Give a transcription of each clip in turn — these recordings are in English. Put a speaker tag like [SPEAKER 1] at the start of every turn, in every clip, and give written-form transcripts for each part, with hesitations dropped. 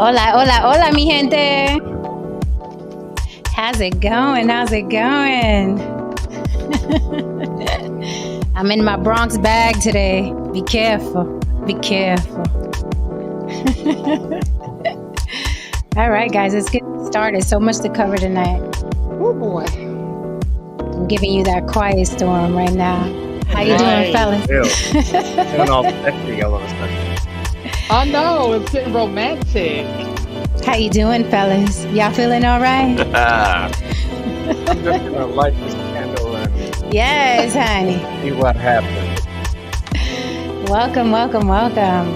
[SPEAKER 1] Hola, hola, hola, mi gente. How's it going? How's it going? I'm in my Bronx bag today. Be careful. Be careful. All right, guys, let's get started. So much to cover tonight.
[SPEAKER 2] Oh boy.
[SPEAKER 1] I'm giving you that quiet storm right now. How you doing, fellas?
[SPEAKER 3] Doing all sexy all of a sudden.
[SPEAKER 2] I know, it's getting romantic.
[SPEAKER 1] How you doing, fellas? Y'all feeling all right?
[SPEAKER 3] I'm just gonna light this candle and
[SPEAKER 1] Yes, honey.
[SPEAKER 3] see what happens.
[SPEAKER 1] Welcome, welcome, welcome.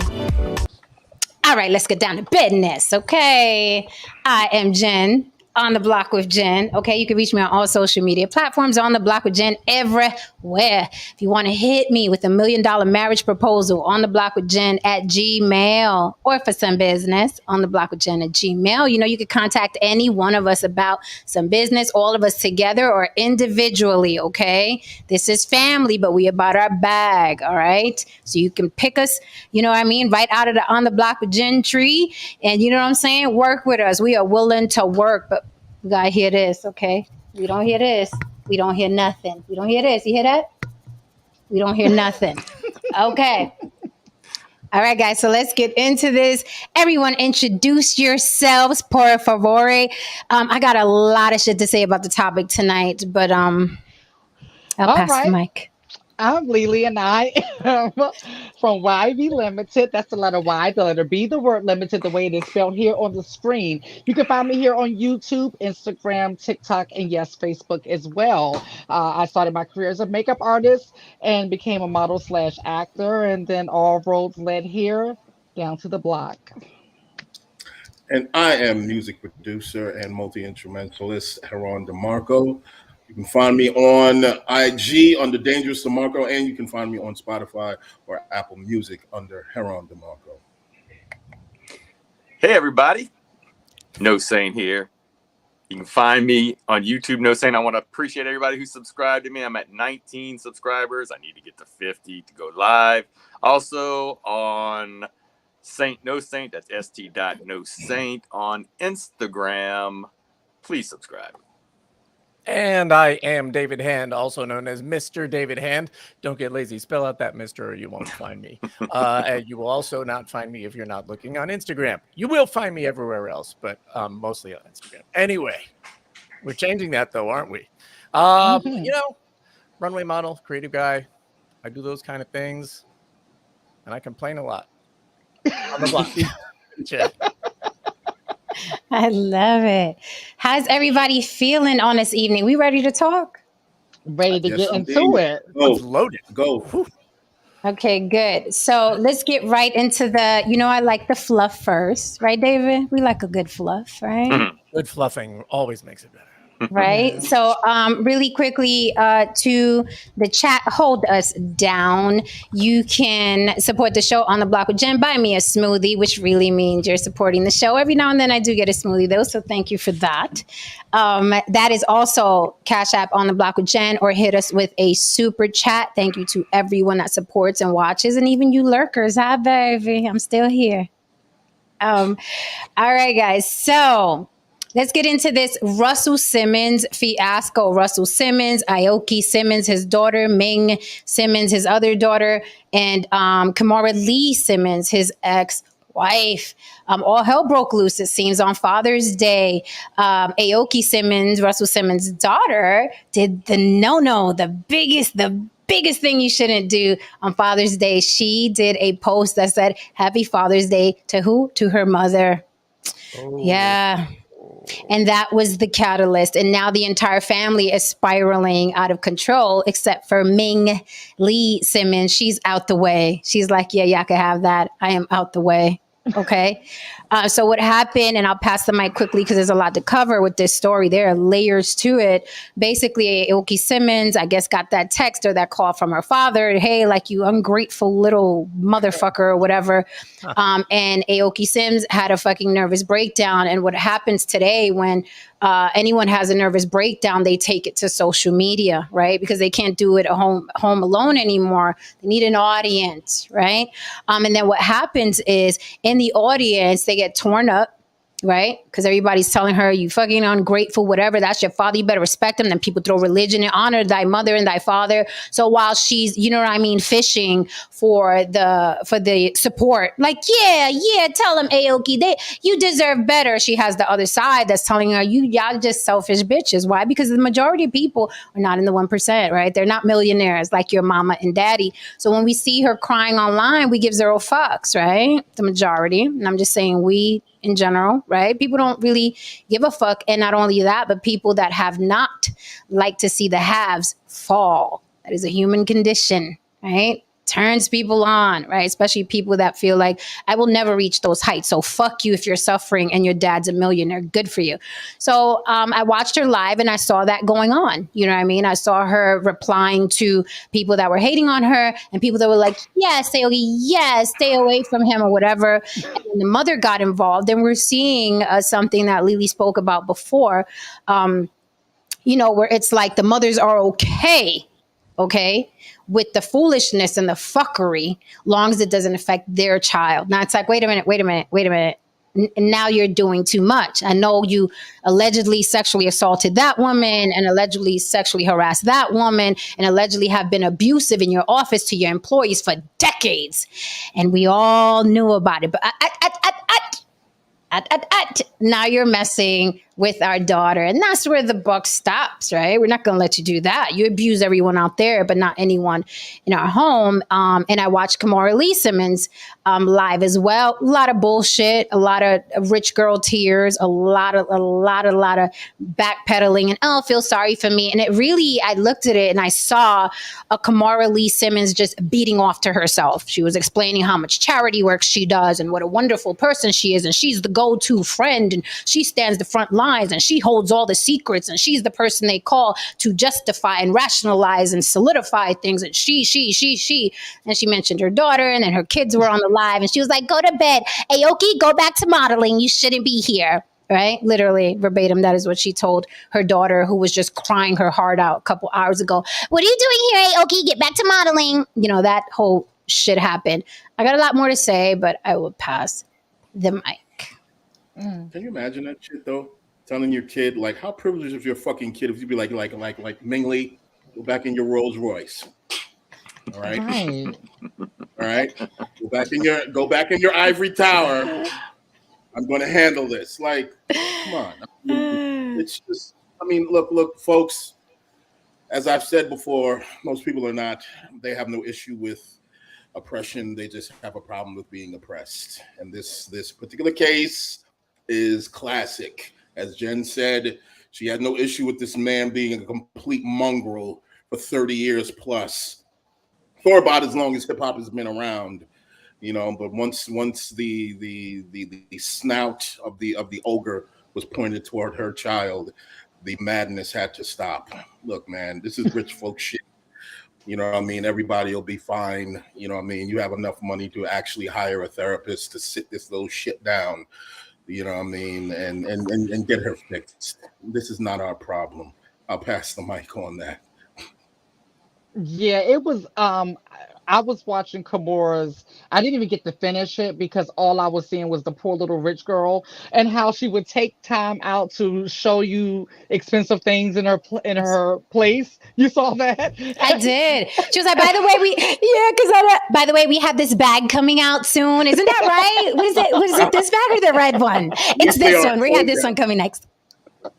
[SPEAKER 1] All right, let's get down to business, okay? I am Jen, on the block with Jen, okay? You can reach me on all social media platforms, on the block with Jen, everywhere. If you want to hit me with $1 million marriage proposal, on the block with Jen at Gmail, or for some business, on the block with Jen at Gmail. You know, you can contact any one of us about some business, all of us together or individually, okay? This is family, but we about our bag, all right? So you can pick us, you know what I mean, right out of the on the block with Jen tree, and you know what I'm saying? Work with us. We are willing to work, but we gotta hear this, okay? We don't hear this. We don't hear nothing. We don't hear this. You hear that? We don't hear nothing. Okay. All right, guys. So let's get into this. Everyone, introduce yourselves, por favor. I got a lot of shit to say about the topic tonight, but I'll
[SPEAKER 2] All
[SPEAKER 1] pass the
[SPEAKER 2] right.
[SPEAKER 1] mic.
[SPEAKER 2] I'm Lily and I am from YB Limited. That's the letter Y, the letter B, the word limited, the way it is spelled here on the screen. You can find me here on YouTube, Instagram, TikTok, and yes, Facebook as well. I started my career as a makeup artist and became a model slash actor, and then all roads led here down to the block.
[SPEAKER 4] And I am music producer and multi-instrumentalist Heron DeMarco. You can find me on IG under Dangerous DeMarco, and you can find me on Spotify or Apple Music under Heron DeMarco.
[SPEAKER 5] Hey everybody, No Saint here. You can find me on YouTube, No Saint. I want to appreciate everybody who subscribed to me. I'm at 19 subscribers. I need to get to 50 to go live. Also on Saint No Saint, that's st.nosaint on Instagram. Please subscribe.
[SPEAKER 3] And I am David Hand, also known as Mr. David Hand. Don't get lazy. Spell out that Mr. or you won't find me. And you will also not find me if you're not looking on Instagram. You will find me everywhere else, but mostly on Instagram. Anyway, we're changing that though, aren't we? You know, runway model, creative guy. I do those kind of things. And I complain a lot. On the block. Check.
[SPEAKER 1] I love it. How's everybody feeling on this evening? We ready to talk?
[SPEAKER 2] Ready to
[SPEAKER 4] Yes,
[SPEAKER 2] get
[SPEAKER 4] indeed.
[SPEAKER 2] into it.
[SPEAKER 3] It's loaded.
[SPEAKER 4] Go.
[SPEAKER 3] Whew.
[SPEAKER 1] Okay, good. So let's get right into the, you know, I like the fluff first, right, David? We like a good fluff, right?
[SPEAKER 3] Good fluffing always makes it better.
[SPEAKER 1] Right. So really quickly to the chat, hold us down. You can support the show on the block with Jen. Buy me a smoothie, which really means you're supporting the show. Every now and then I do get a smoothie though, so thank you for that. That is also Cash App on the block with Jen, or hit us with a super chat. Thank you to everyone that supports and watches, and even you lurkers. Hi, baby. I'm still here. All right, guys. So let's get into this Russell Simmons fiasco. Russell Simmons, Aoki Simmons, his daughter, Ming Simmons, his other daughter, and Kamara Lee Simmons, his ex-wife. All hell broke loose, it seems, on Father's Day. Aoki Simmons, Russell Simmons' daughter, did the biggest thing you shouldn't do on Father's Day. She did a post that said, "Happy Father's Day" to who? To her mother.
[SPEAKER 3] Oh.
[SPEAKER 1] Yeah. And that was the catalyst. And now the entire family is spiraling out of control, except for Ming Lee Simmons. She's out the way. She's like, yeah, y'all can have that. I am out the way. Okay. So what happened, and I'll pass the mic quickly because there's a lot to cover with this story. There are layers to it. Basically, Aoki Simmons, I guess, got that text or that call from her father. Hey, like, you ungrateful little motherfucker or whatever. And Aoki Sims had a fucking nervous breakdown. And what happens today when anyone has a nervous breakdown, they take it to social media, right? Because they can't do it at home alone anymore. They need an audience, right? And then what happens is in the audience, they get torn up, right? Because everybody's telling her, you fucking ungrateful, whatever. That's your father. You better respect him. Then people throw religion and honor thy mother and thy father. So while she's, you know what I mean, fishing for the support, like, yeah, tell him, Aoki, you deserve better. She has the other side that's telling her, y'all just selfish bitches. Why? Because the majority of people are not in the 1%, right? They're not millionaires like your mama and daddy. So when we see her crying online, we give 0 fucks, right? The majority. And I'm just saying we in general, right? People don't really give a fuck. And not only that, but people that have not like to see the haves fall. That is a human condition, right? Turns people on, right? Especially people that feel like I will never reach those heights. So fuck you if you're suffering and your dad's a millionaire. Good for you. So I watched her live and I saw that going on. You know what I mean? I saw her replying to people that were hating on her and people that were like, yes, stay away from him or whatever. And the mother got involved. And we're seeing something that Lily spoke about before, where it's like the mothers are okay, with the foolishness and the fuckery, long as it doesn't affect their child. Now it's like, wait a minute. Now you're doing too much. I know you allegedly sexually assaulted that woman and allegedly sexually harassed that woman and allegedly have been abusive in your office to your employees for decades. And we all knew about it. But now you're messing with our daughter. And that's where the buck stops, right? We're not going to let you do that. You abuse everyone out there, but not anyone in our home. And I watched Kamora Lee Simmons live as well. A lot of bullshit, a lot of rich girl tears, a lot of backpedaling and, feel sorry for me. And it really, I looked at it and I saw a Kamora Lee Simmons just beating off to herself. She was explaining how much charity work she does and what a wonderful person she is. And she's the go-to friend and she stands the front line and she holds all the secrets and she's the person they call to justify and rationalize and solidify things. And she. And she mentioned her daughter and then her kids were on the live and she was like, go to bed. Aoki, go back to modeling. You shouldn't be here. Right? Literally verbatim. That is what she told her daughter who was just crying her heart out a couple hours ago. What are you doing here, Aoki? Get back to modeling. That whole shit happened. I got a lot more to say, but I will pass the mic.
[SPEAKER 4] Can you imagine that shit though? Telling your kid, like, how privileged is your fucking kid if you be like Mingli, go back in your Rolls Royce. All right. All right. Go back in your ivory tower. I'm gonna handle this. Like, come on. It's just, look, folks, as I've said before, most people they have no issue with oppression. They just have a problem with being oppressed. And this particular case is classic. As Jen said, she had no issue with this man being a complete mongrel for 30 years plus, for about as long as hip hop has been around, But once the snout of the ogre was pointed toward her child, the madness had to stop. Look, man, this is rich folk shit. You know what I mean? Everybody will be fine. You know what I mean? You have enough money to actually hire a therapist to sit this little shit down. You know what I mean? And get her fixed. This is not our problem. I'll pass the mic on that.
[SPEAKER 2] Yeah, it was I was watching Kimura's. I didn't even get to finish it because all I was seeing was the poor little rich girl and how she would take time out to show you expensive things in her place. You saw that?
[SPEAKER 1] I did. She was like, by the way, we have this bag coming out soon. Isn't that right? What is it? What is it? This bag or the red one? It's this one. We have this one coming next.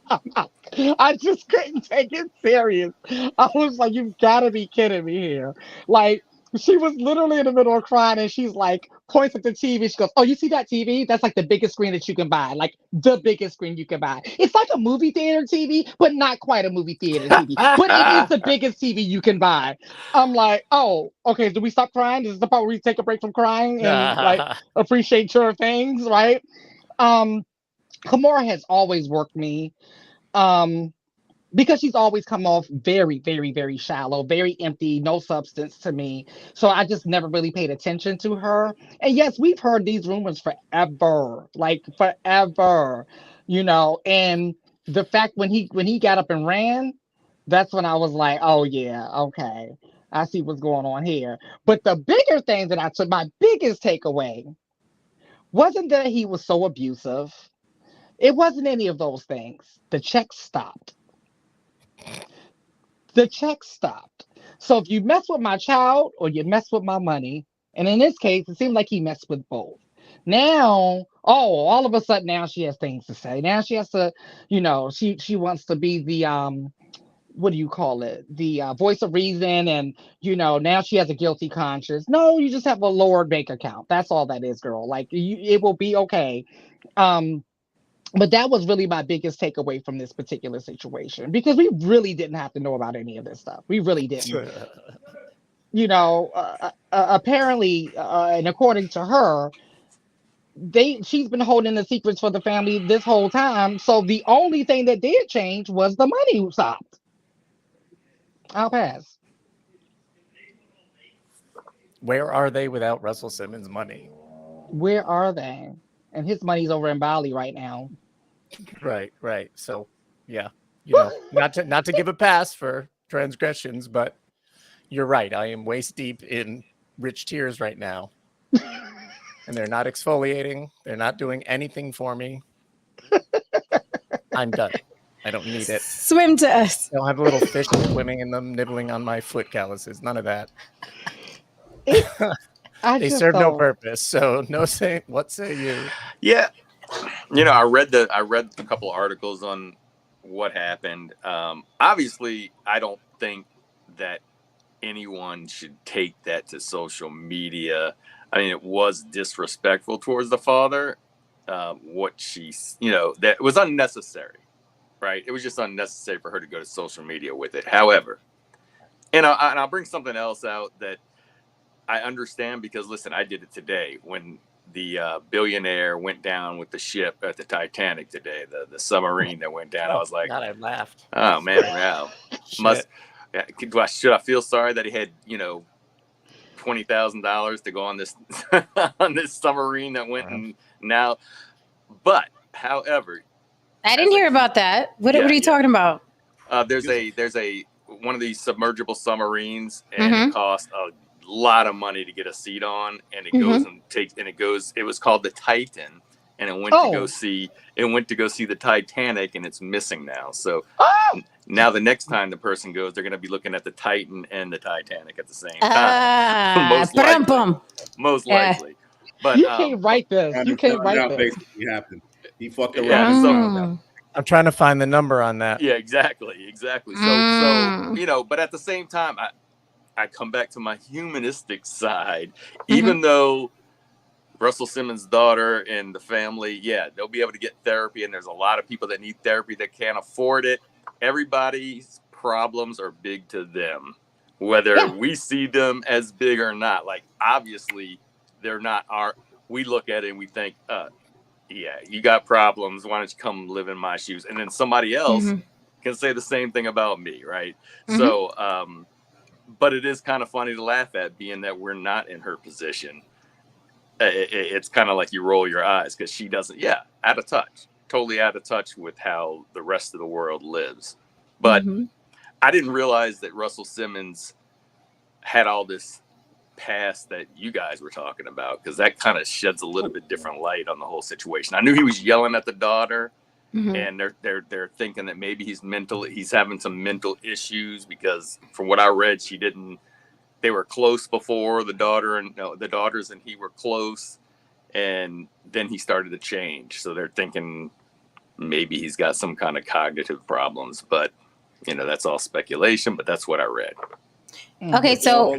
[SPEAKER 2] I just couldn't take it serious. I was like, you've got to be kidding me here. Like, she was literally in the middle of crying and she's like, points at the TV. She goes, oh, you see that TV? That's like the biggest screen that you can buy. Like the biggest screen you can buy. It's like a movie theater TV, but not quite a movie theater TV. But it is the biggest TV you can buy. I'm like, oh, okay. Do we stop crying? This is the part where we take a break from crying and like appreciate your things, right? Kimura has always worked me. Because she's always come off very, very, very shallow, very empty, no substance to me. So I just never really paid attention to her. And yes, we've heard these rumors forever, like forever, and the fact when he got up and ran, that's when I was like, oh yeah, okay, I see what's going on here. But the bigger thing that I took, my biggest takeaway, wasn't that he was so abusive. It wasn't any of those things. The check stopped. The check stopped. So if you mess with my child or you mess with my money, and in this case, it seemed like he messed with both. Now, all of a sudden, now she has things to say. Now she has to, she wants to be the what do you call it? The voice of reason, and now she has a guilty conscience. No, you just have a lowered bank account. That's all that is, girl. Like it will be okay. Um, but that was really my biggest takeaway from this particular situation, because we really didn't have to know about any of this stuff. We really didn't. Apparently, and according to her, she's been holding the secrets for the family this whole time. So the only thing that did change was the money stopped. I'll pass.
[SPEAKER 3] Where are they without Russell Simmons' money?
[SPEAKER 2] Where are they? And his money's over in Bali right now.
[SPEAKER 3] Right. So, yeah, not to give a pass for transgressions, but you're right. I am waist deep in rich tears right now, and they're not exfoliating. They're not doing anything for me. I'm done. I don't need it.
[SPEAKER 1] Swim to us.
[SPEAKER 3] I don't have a little fish swimming in them, nibbling on my foot calluses. None of that. They serve no purpose. So what say you?
[SPEAKER 5] Yeah. I read a couple of articles on what happened. Obviously, I don't think that anyone should take that to social media. I mean, it was disrespectful towards the father. That was unnecessary, right? It was just unnecessary for her to go to social media with it. However, and I'll bring something else out that I understand, because listen, I did it today when the billionaire went down with the ship at the Titanic today, the submarine that went down. I was like,
[SPEAKER 3] God, I laughed.
[SPEAKER 5] Oh man, wow. Should I feel sorry that he had $20,000 to go on this on this submarine that went and now? But however,
[SPEAKER 1] I didn't hear about that. What are you talking about?
[SPEAKER 5] There's a one of these submergible submarines, and it costs a lot of money to get a seat on, and it goes and it was called the Titan, and it went to go see the Titanic, and it's missing now. So now the next time the person goes, they're going to be looking at the Titan and the Titanic at the same time. Most likely. But
[SPEAKER 2] you can't write this. You can't write this.
[SPEAKER 4] Basically happened. He fucked around.
[SPEAKER 3] I'm trying to find the number on that.
[SPEAKER 5] Yeah, exactly. So but at the same time, I come back to my humanistic side, even though Russell Simmons' daughter and the family, they'll be able to get therapy, and there's a lot of people that need therapy that can't afford it. Everybody's problems are big to them, whether we see them as big or not. Like, obviously, they're not we look at it and we think, you got problems. Why don't you come live in my shoes? And then somebody else can say the same thing about me, right? So, but it is kind of funny to laugh at, being that we're not in her position. It's kind of like you roll your eyes, because she doesn't, totally out of touch with how the rest of the world lives. But I didn't realize that Russell Simmons had all this past that you guys were talking about, because that kind of sheds a little bit different light on the whole situation. I knew he was yelling at the daughter, and they're thinking that maybe he's having some mental issues, because from what I read, they were close before, the daughters and he were close, and then he started to change. So they're thinking maybe he's got some kind of cognitive problems, but that's all speculation, but that's what I read.
[SPEAKER 1] Okay, so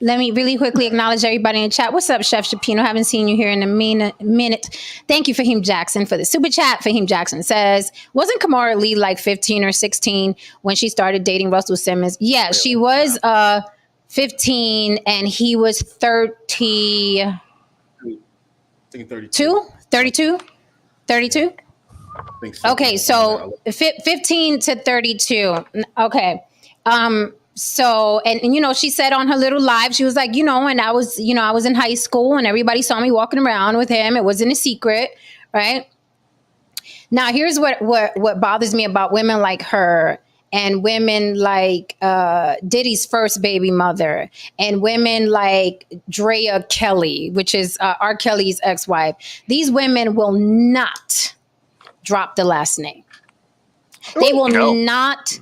[SPEAKER 1] let me really quickly acknowledge everybody in the chat. What's up, Chef Shapino? Haven't seen you here in a minute. Thank you, Fahim Jackson, for the super chat. Fahim Jackson says, wasn't Kamara Lee like 15 or 16 when she started dating Russell Simmons? Yeah, really? She was 15 and he was 32? 32? Okay, so 15 to 32. Okay. So, and she said on her little live, she was like, and I was in high school and everybody saw me walking around with him. It wasn't a secret, right? Now, here's what bothers me about women like her and women like Diddy's first baby mother and women like Drea Kelly, which is R. Kelly's ex-wife. These women will not drop the last name. They will not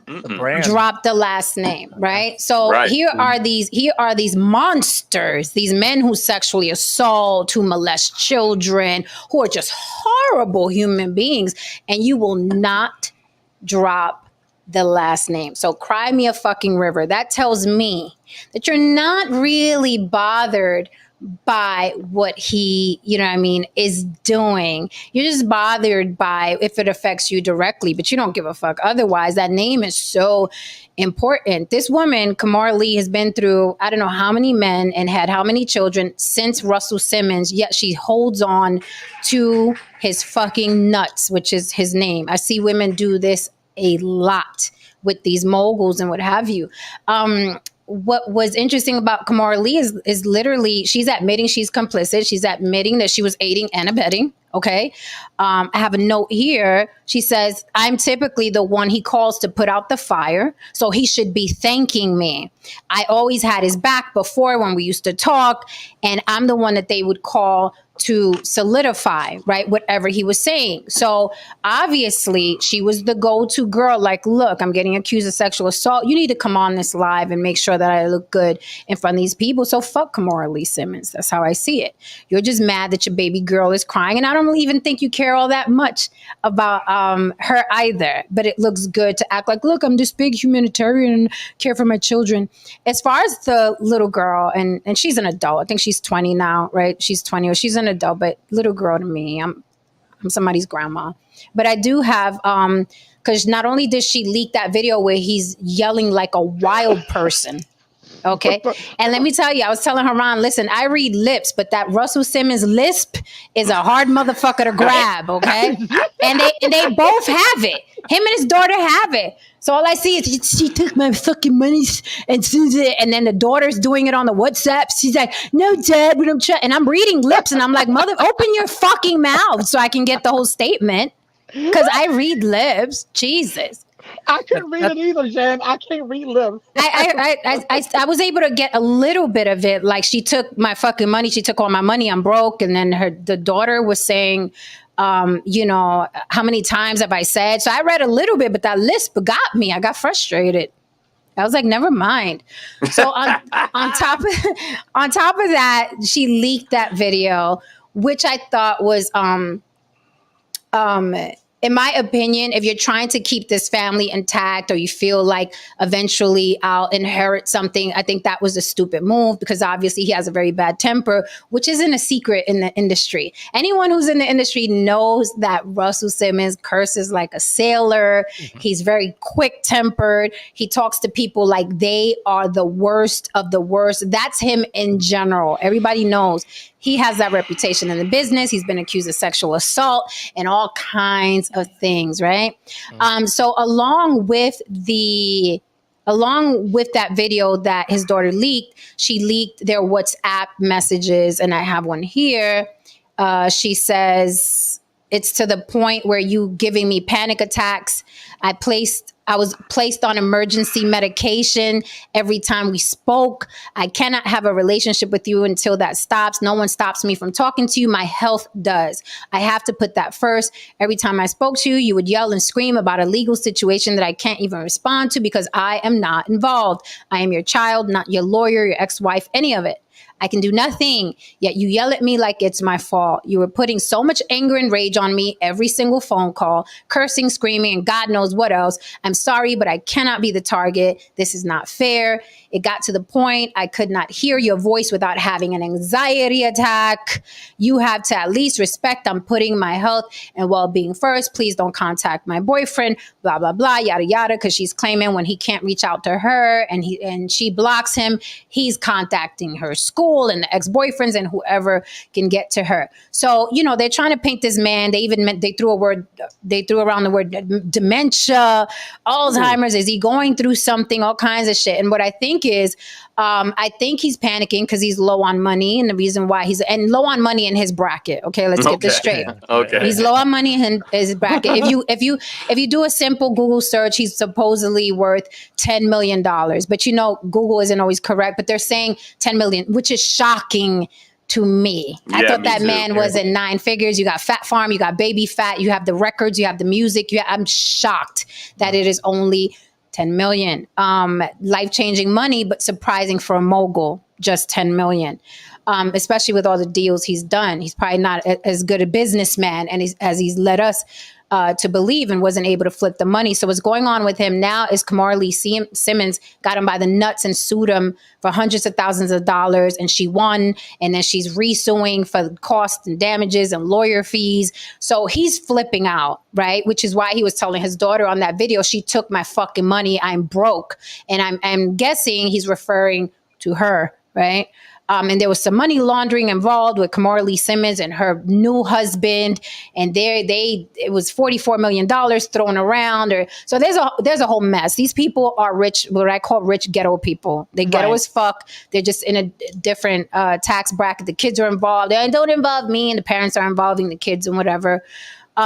[SPEAKER 1] drop the last name, right? So here are these monsters, these men who sexually assault, who molest children, who are just horrible human beings, and you will not drop the last name. So cry me a fucking river. That tells me that you're not really bothered by what he, you know what I mean, is doing. You're just bothered by if it affects you directly, but you don't give a fuck. Otherwise, that name is so important. This woman, Kamar Lee, has been through, I don't know how many men and had how many children since Russell Simmons, yet she holds on to his fucking nuts, which is his name. I see women do this a lot with these moguls and what have you. What was interesting about Kamar Lee is literally she's admitting she's complicit. She's admitting that she was aiding and abetting. Okay. I have a note here. She says, I'm typically the one he calls to put out the fire. So he should be thanking me. I always had his back before when we used to talk. And I'm the one that they would call to solidify, right, whatever he was saying. So obviously she was the go-to girl. Like, look, I'm getting accused of sexual assault. You need to come on this live and make sure that I look good in front of these people. So fuck Kamora Lee Simmons. That's how I see it. You're just mad that your baby girl is crying. And I don't really even think you care all that much about her either. But it looks good to act like, look, I'm this big humanitarian and care for my children. As far as the little girl, and she's an adult. I think she's 20 now, right? She's 20 or she's an adult, but little girl to me, I'm somebody's grandma. But I do have, because not only did she leak that video where he's yelling like a wild person, okay? And let me tell you, I was telling Haran, listen, I read lips, but that Russell Simmons lisp is a hard motherfucker to grab, okay? And they both have it. Him and his daughter have it. So all I see is she took my fucking money and then the daughter's doing it on the WhatsApp. She's like, no, Dad, but I'm trying. And I'm reading lips and I'm like, mother, open your fucking mouth so I can get the whole statement. Because I read lips. Jesus.
[SPEAKER 2] I couldn't read it either, Jen. I can't read lips.
[SPEAKER 1] I was able to get a little bit of it. Like she took my fucking money. She took all my money. I'm broke. And then the daughter was saying, you know, how many times have I said? So I read a little bit, but that lisp got me. I got frustrated. I was like, never mind. So on top of that, she leaked that video, which I thought was in my opinion, if you're trying to keep this family intact or you feel like eventually I'll inherit something, I think that was a stupid move because obviously he has a very bad temper, which isn't a secret in the industry. Anyone who's in the industry knows that Russell Simmons curses like a sailor. Mm-hmm. He's very quick-tempered. He talks to people like they are the worst of the worst. That's him in general. Everybody knows he has that reputation in the business. He's been accused of sexual assault and all kinds of things, right? Mm-hmm. So along with that video that his daughter leaked, she leaked their WhatsApp messages, and I have one here. She says, it's to the point where you giving me panic attacks. I was placed on emergency medication every time we spoke. I cannot have a relationship with you until that stops. No one stops me from talking to you. My health does. I have to put that first. Every time I spoke to you, you would yell and scream about a legal situation that I can't even respond to because I am not involved. I am your child, not your lawyer, your ex-wife, any of it. I can do nothing, yet you yell at me like it's my fault. You were putting so much anger and rage on me every single phone call, cursing, screaming, and God knows what else. I'm sorry, but I cannot be the target. This is not fair. It got to the point I could not hear your voice without having an anxiety attack. You have to at least respect I'm putting my health and well-being first. Please don't contact my boyfriend, blah, blah, blah, yada, yada, because she's claiming when he can't reach out to her and she blocks him, he's contacting her school school and the ex-boyfriends and whoever can get to her. So, they're trying to paint this man. They threw around the word dementia, Alzheimer's. Is he going through something? All kinds of shit. And what I think is, I think he's panicking because he's low on money, and the reason why he's low on money in his bracket. Okay, let's get this straight.
[SPEAKER 5] Okay.
[SPEAKER 1] He's low on money in his bracket. If you do a simple Google search, he's supposedly worth $10 million. But Google isn't always correct. But they're saying 10 million, which is shocking to me. I thought that man was in 9 figures. You got Fat Farm, you got Baby Fat, you have the records, you have the music. I'm shocked that it is only 10 million. Life-changing money, but surprising for a mogul, just 10 million. Especially with all the deals he's done. He's probably not as good a businessman as he's led us to believe, and wasn't able to flip the money. So what's going on with him now is Kamara Lee Simmons got him by the nuts and sued him for hundreds of thousands of dollars, and she won, and then she's resuing for costs and damages and lawyer fees. So he's flipping out, right? Which is why he was telling his daughter on that video, she took my fucking money, I'm broke. And I'm guessing he's referring to her, right? And there was some money laundering involved with Kamara Lee Simmons and her new husband, and it was $44 million thrown around. So there's a whole mess. These people are rich, what I call rich ghetto people. They ghetto as fuck. They're just in a different tax bracket. The kids are involved. They don't involve me, and the parents are involving the kids and whatever.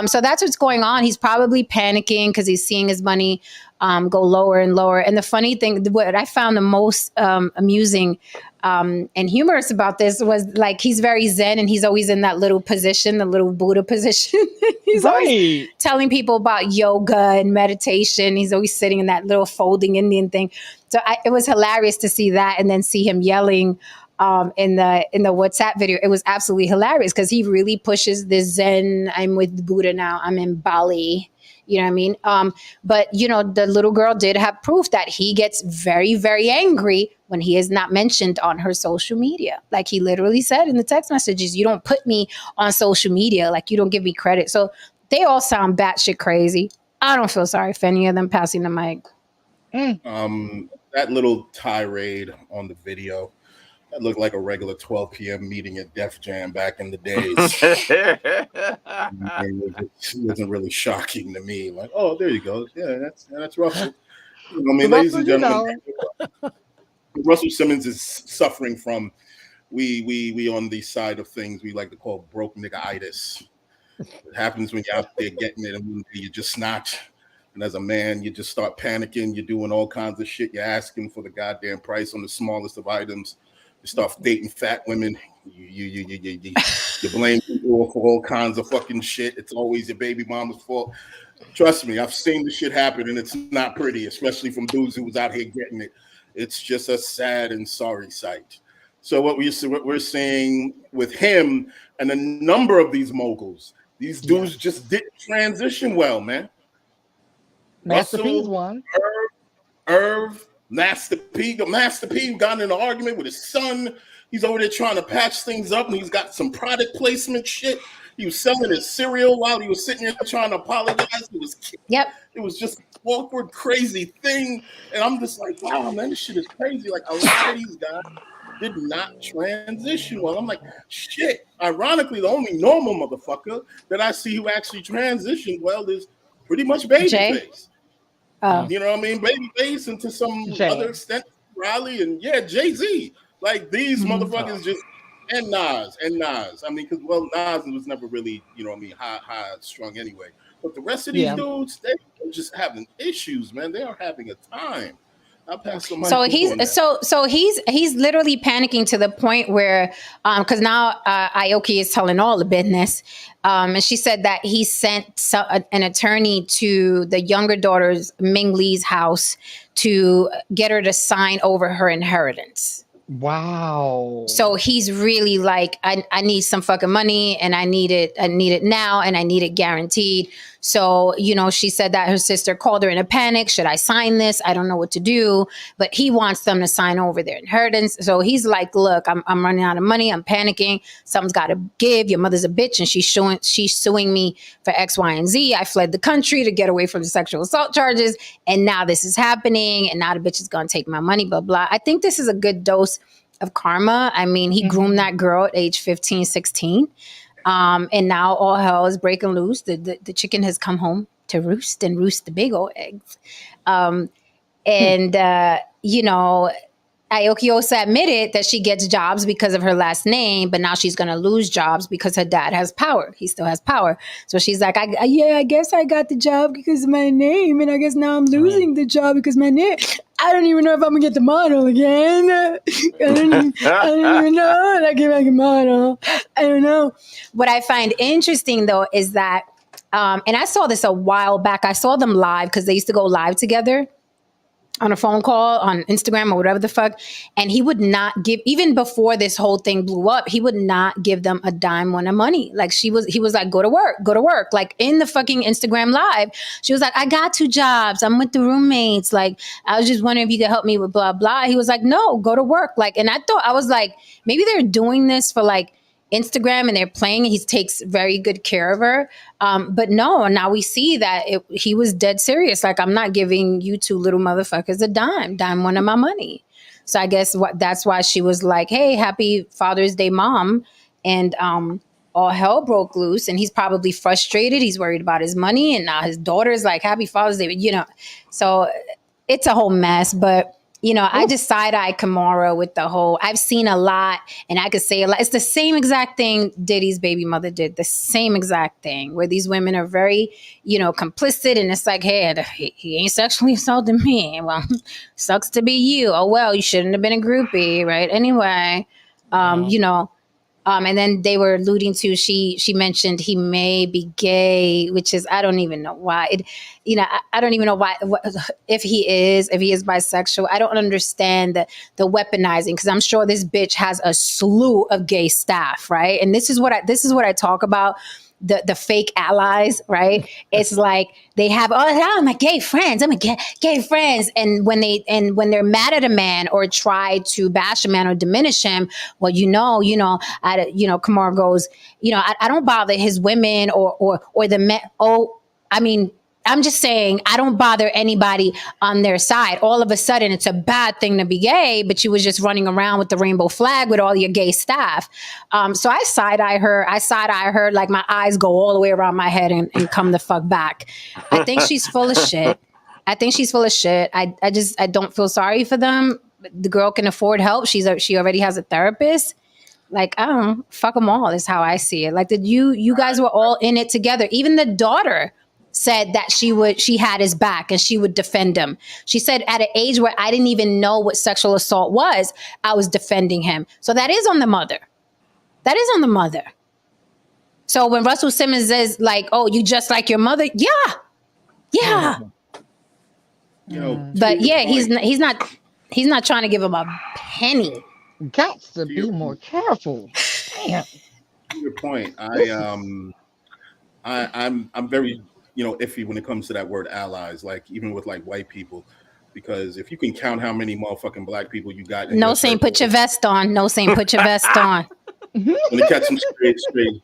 [SPEAKER 1] So that's what's going on. He's probably panicking because he's seeing his money go lower and lower. And the funny thing, what I found the most amusing and humorous about this was, like, he's very zen, and he's always in that little position, the little Buddha position. He's always telling people about yoga and meditation. He's always sitting in that little folding Indian thing. So it was hilarious to see that, and then see him yelling in the WhatsApp video. It was absolutely hilarious because he really pushes this Zen. I'm with Buddha now. I'm in Bali. You know what I mean? But the little girl did have proof that he gets very, very angry when he is not mentioned on her social media. Like he literally said in the text messages, you don't put me on social media. Like you don't give me credit. So they all sound batshit crazy. I don't feel sorry for any of them. Passing the mic.
[SPEAKER 4] That little tirade on the video, that looked like a regular 12 p.m. meeting at Def Jam back in the days. It wasn't really shocking to me. Like, oh, there you go. Yeah, that's Russell. Ladies and gentlemen, Russell Simmons is suffering from we on the side of things we like to call broke nigga-itis. It happens when you're out there getting it, and you're just not. And as a man, you just start panicking. You're doing all kinds of shit. You're asking for the goddamn price on the smallest of items. You start dating fat women. You blame people for all kinds of fucking shit. It's always your baby mama's fault. Trust me, I've seen this shit happen, and it's not pretty, especially from dudes who was out here getting it. It's just a sad and sorry sight. So what we're seeing with him and a number of these moguls, these dudes just didn't transition well, man.
[SPEAKER 2] Master P's one.
[SPEAKER 4] Irv, Master P got in an argument with his son. He's over there trying to patch things up, and he's got some product placement shit. He was selling his cereal while he was sitting there trying to apologize. It was just an awkward, crazy thing. And I'm just like, wow, man, this shit is crazy. Like, a lot of these guys did not transition well. I'm like, shit. Ironically, the only normal motherfucker that I see who actually transitioned well is pretty much Babyface. You know what I mean? Babyface, and to some other extent, Riley, and Jay-Z. Like, these motherfuckers just, and Nas. I mean, because, Nas was never really, high strung anyway. But the rest of these dudes, they're just having issues, man. They are having a time. I'll pass the mic.
[SPEAKER 1] So he's literally panicking to the point where, because now Aoki is telling all the business, and she said that he sent an attorney to the younger daughter's Ming Lee's house to get her to sign over her inheritance.
[SPEAKER 2] Wow.
[SPEAKER 1] So he's really like, I need some fucking money, and I need it now, and I need it guaranteed. So, she said that her sister called her in a panic. Should I sign this? I don't know what to do. But he wants them to sign over their inheritance. So he's like, look, I'm running out of money. I'm panicking. Something's got to give. Your mother's a bitch, and she's suing me for X, Y, and Z. I fled the country to get away from the sexual assault charges. And now this is happening. And now the bitch is going to take my money, blah, blah. I think this is a good dose of karma. I mean, he groomed that girl at age 15, 16. And now all hell is breaking loose. The chicken has come home to roost and roost the big old eggs. And, you know, Aoki also admitted that she gets jobs because of her last name, but now she's going to lose jobs because her dad has power. He still has power. So she's like, I guess I got the job because of my name, and I guess now I'm losing the job because of my name. I don't even know if I'm going to get the model again. I don't even know if I get back a model. I don't know. What I find interesting, though, is that, and I saw this a while back. I saw them live because they used to go live together on a phone call on Instagram or whatever the fuck. And he would not give, even before this whole thing blew up, he would not give them a dime worth of money. Like he was like, go to work. Like in the fucking Instagram live, she was like, I got 2 jobs. I'm with the roommates. Like, I was just wondering if you could help me with blah, blah. He was like, no, go to work. Like, and I was like, maybe they're doing this for like Instagram and they're playing. He takes very good care of her. But no, now we see that he was dead serious. Like, I'm not giving you 2 little motherfuckers a dime one of my money. So I guess that's why she was like, hey, happy Father's Day, Mom. And all hell broke loose. And he's probably frustrated. He's worried about his money. And now his daughter's like, happy Father's Day. You know, so it's a whole mess. But you know, I just side-eye Kamara with the whole, I've seen a lot and I could say a lot. It's the same exact thing Diddy's baby mother did, the same exact thing where these women are very, you know, complicit. And it's like, hey, he ain't sexually assaulting me. Well, sucks to be you. Oh, well, you shouldn't have been a groupie, right? Anyway, you know, and then they were alluding to, she mentioned he may be gay, which is, I don't even know why. I don't even know why, if he is bisexual. I don't understand the weaponizing, because I'm sure this bitch has a slew of gay staff, right? And this is what I talk about. The fake allies, right? It's like they have, I'm a gay friends. I'm a gay friends. And when they're mad at a man or try to bash a man or diminish him, well, Kamar goes, I don't bother his women or the men. Oh, I mean, I'm just saying, I don't bother anybody on their side. All of a sudden, it's a bad thing to be gay, but you was just running around with the rainbow flag with all your gay staff. So I side-eye her, like my eyes go all the way around my head and come the fuck back. I think she's full of shit. I don't feel sorry for them. The girl can afford help. She already has a therapist. Like, I don't know, fuck them all is how I see it. Like, you guys were all in it together. Even the daughter said that she had his back and she would defend him. She said at an age where I didn't even know what sexual assault was, I was defending him. So that is on the mother. So when Russell Simmons says like, oh, you just like your mother. Yeah. But yeah, he's not trying to give him a penny.
[SPEAKER 2] Got to be more careful. Damn.
[SPEAKER 4] To your point, I'm very iffy when it comes to that word allies, like even with like white people, because if you can count how many motherfucking black people you got,
[SPEAKER 1] no saying put your vest on. When
[SPEAKER 4] to catch them straight, you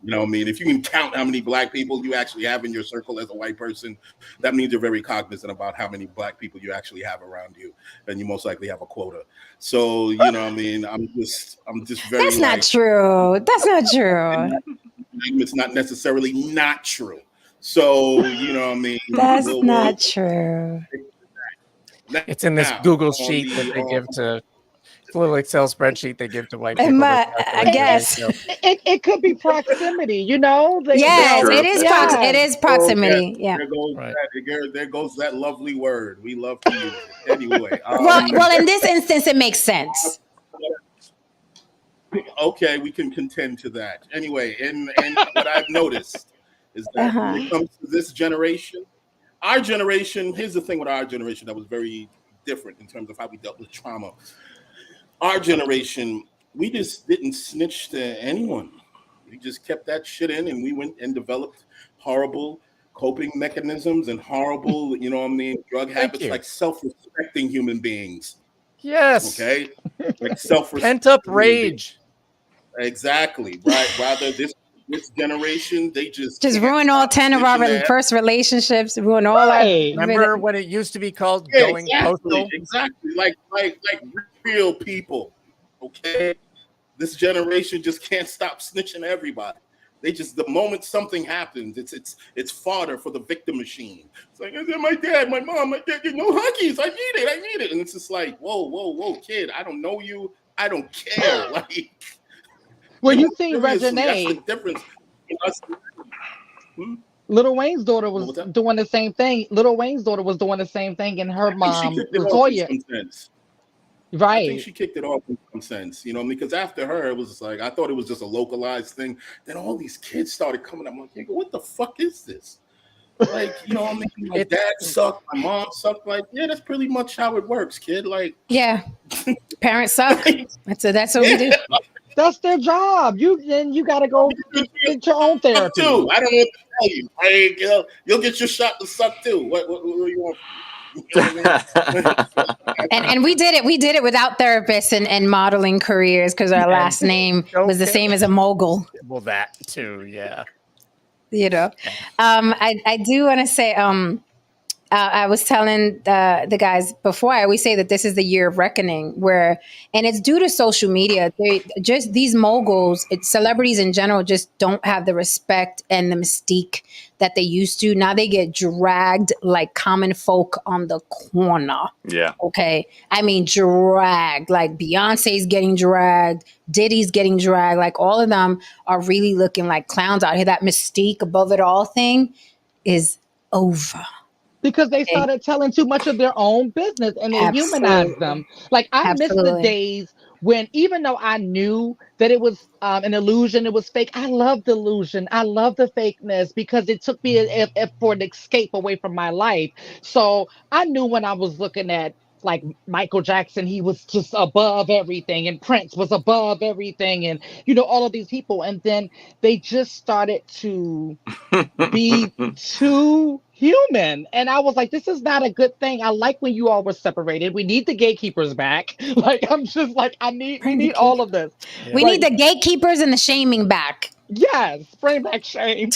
[SPEAKER 4] know what I mean? If you can count how many black people you actually have in your circle as a white person, that means you're very cognizant about how many black people you actually have around you, and you most likely have a quota. So you know what I mean? I'm just very.
[SPEAKER 1] That's not true.
[SPEAKER 4] It's not necessarily not true. So, you know what I mean?
[SPEAKER 1] That's not true.
[SPEAKER 3] It's in this Google sheet that they give to, it's a little Excel spreadsheet they give to white people.
[SPEAKER 1] I guess.
[SPEAKER 2] It could be proximity,
[SPEAKER 1] Yes, it is. It is proximity. Yeah.
[SPEAKER 4] There goes that lovely word. We love to use it. Anyway.
[SPEAKER 1] Well, in this instance, it makes sense.
[SPEAKER 4] Okay, we can contend to that. Anyway, and what I've noticed is that when it comes to this generation, our generation, here's the thing with our generation that was very different in terms of how we dealt with trauma. Our generation, we just didn't snitch to anyone. We just kept that shit in, and we went and developed horrible coping mechanisms and horrible, drug habits, like self-respecting human beings.
[SPEAKER 3] Yes.
[SPEAKER 4] Okay. Like self-respect.
[SPEAKER 3] Pent-up rage.
[SPEAKER 4] Exactly. Right. Rather this generation, they just
[SPEAKER 1] ruin all 10 of our first relationships. Ruin all our.
[SPEAKER 3] Remember when it used to be called going postal?
[SPEAKER 4] Exactly. Like real people. Okay, this generation just can't stop snitching everybody. They just, the moment something happens, it's fodder for the victim machine. It's like, my dad, my mom, my dad, no Huggies. I need it. And it's just like, whoa, kid. I don't know you. I don't care. Like,
[SPEAKER 2] Well, you seen
[SPEAKER 4] seriously, that's the
[SPEAKER 2] Regine.
[SPEAKER 4] difference. In us.
[SPEAKER 2] Lil Wayne's daughter was
[SPEAKER 4] What was that?
[SPEAKER 2] doing the same thing. Lil Wayne's daughter was doing the same thing, and her
[SPEAKER 4] I think she
[SPEAKER 2] mom,
[SPEAKER 4] kicked it off in
[SPEAKER 2] Latoya,
[SPEAKER 4] some sense. I think
[SPEAKER 2] right?
[SPEAKER 4] she kicked it off in some sense, you know, because after her, it was like, I thought it was just a localized thing. Then all these kids started coming up. I'm like, what the fuck is this? Like, you know, I mean, my dad sucked, my mom sucked. Like, yeah, that's pretty much how it works, kid. Like,
[SPEAKER 1] Yeah, parents suck. That's what we do.
[SPEAKER 2] That's their job. You got to go get your own
[SPEAKER 4] suck
[SPEAKER 2] therapy.
[SPEAKER 4] too. I don't know what to tell you. Like, you know, you'll get your shot to suck too. What do you want? You know what I mean?
[SPEAKER 1] And we did it. We did it without therapists and modeling careers because our last name was the same as a mogul.
[SPEAKER 3] Well, that too, yeah.
[SPEAKER 1] You know, I do want to say, I was telling the guys before, I always say that this is the year of reckoning and it's due to social media. They just, these moguls, celebrities in general, just don't have the respect and the mystique that they used to. Now they get dragged like common folk on the corner.
[SPEAKER 5] Yeah.
[SPEAKER 1] Okay. I mean, dragged, like Beyonce's getting dragged, Diddy's getting dragged. Like all of them are really looking like clowns out here. That mystique above it all thing is over.
[SPEAKER 2] Because they started telling too much of their own business and it humanized them. Like, I miss the days when, even though I knew that it was an illusion, it was fake, I loved the illusion. I loved the fakeness because it took me for an escape away from my life. So I knew when I was looking at like Michael Jackson, he was just above everything, and Prince was above everything, and you know, all of these people. And then they just started to be too human. And I was like, this is not a good thing. I like when you all were separated. We need the gatekeepers back. Like, I'm just like, we need all of this.
[SPEAKER 3] Yeah.
[SPEAKER 1] We need the gatekeepers and the shaming back.
[SPEAKER 2] Yes, bring back shame.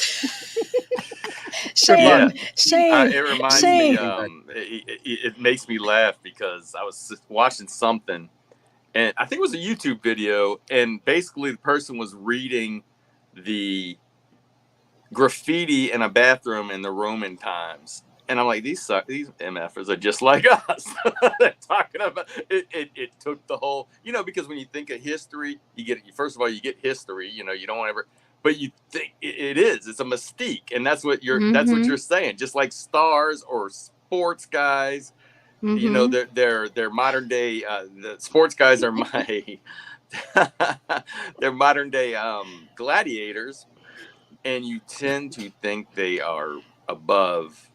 [SPEAKER 1] Shame.
[SPEAKER 5] It reminds me. It makes me laugh because I was watching something, and I think it was a YouTube video, and basically the person was reading the graffiti in a bathroom in the Roman times. And I'm like, these MFers are just like us. They're talking about it. It took the whole, you know, because when you think of history, you get, first of all, you get history, you know, you don't ever, but you think it's a mystique. And that's what you're saying. Just like stars or sports guys, you know, they're modern day, the sports guys are they're modern day gladiators. And you tend to think they are above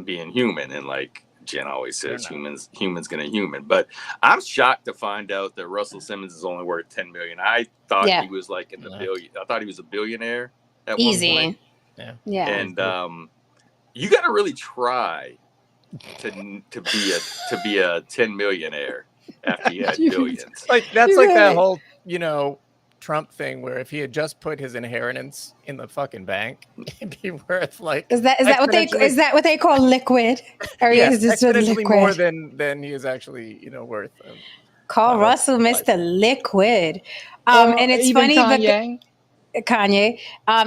[SPEAKER 5] being human. And like Jen always says, humans gonna human. But I'm shocked to find out that Russell Simmons is only worth $10 million. I thought he was like in the billion. I thought he was a billionaire at one point.
[SPEAKER 1] Yeah.
[SPEAKER 5] And you got to really try to be a 10 millionaire after you had billions.
[SPEAKER 3] Like that's like that whole, you know, Trump thing where if he had just put his inheritance in the fucking bank, it'd be worth like
[SPEAKER 1] is that what they call liquid? Or is this
[SPEAKER 3] exponentially
[SPEAKER 1] liquid?
[SPEAKER 3] more than he is actually, you know, worth.
[SPEAKER 1] Call Russell Mr. Liquid. And it's funny Kanye.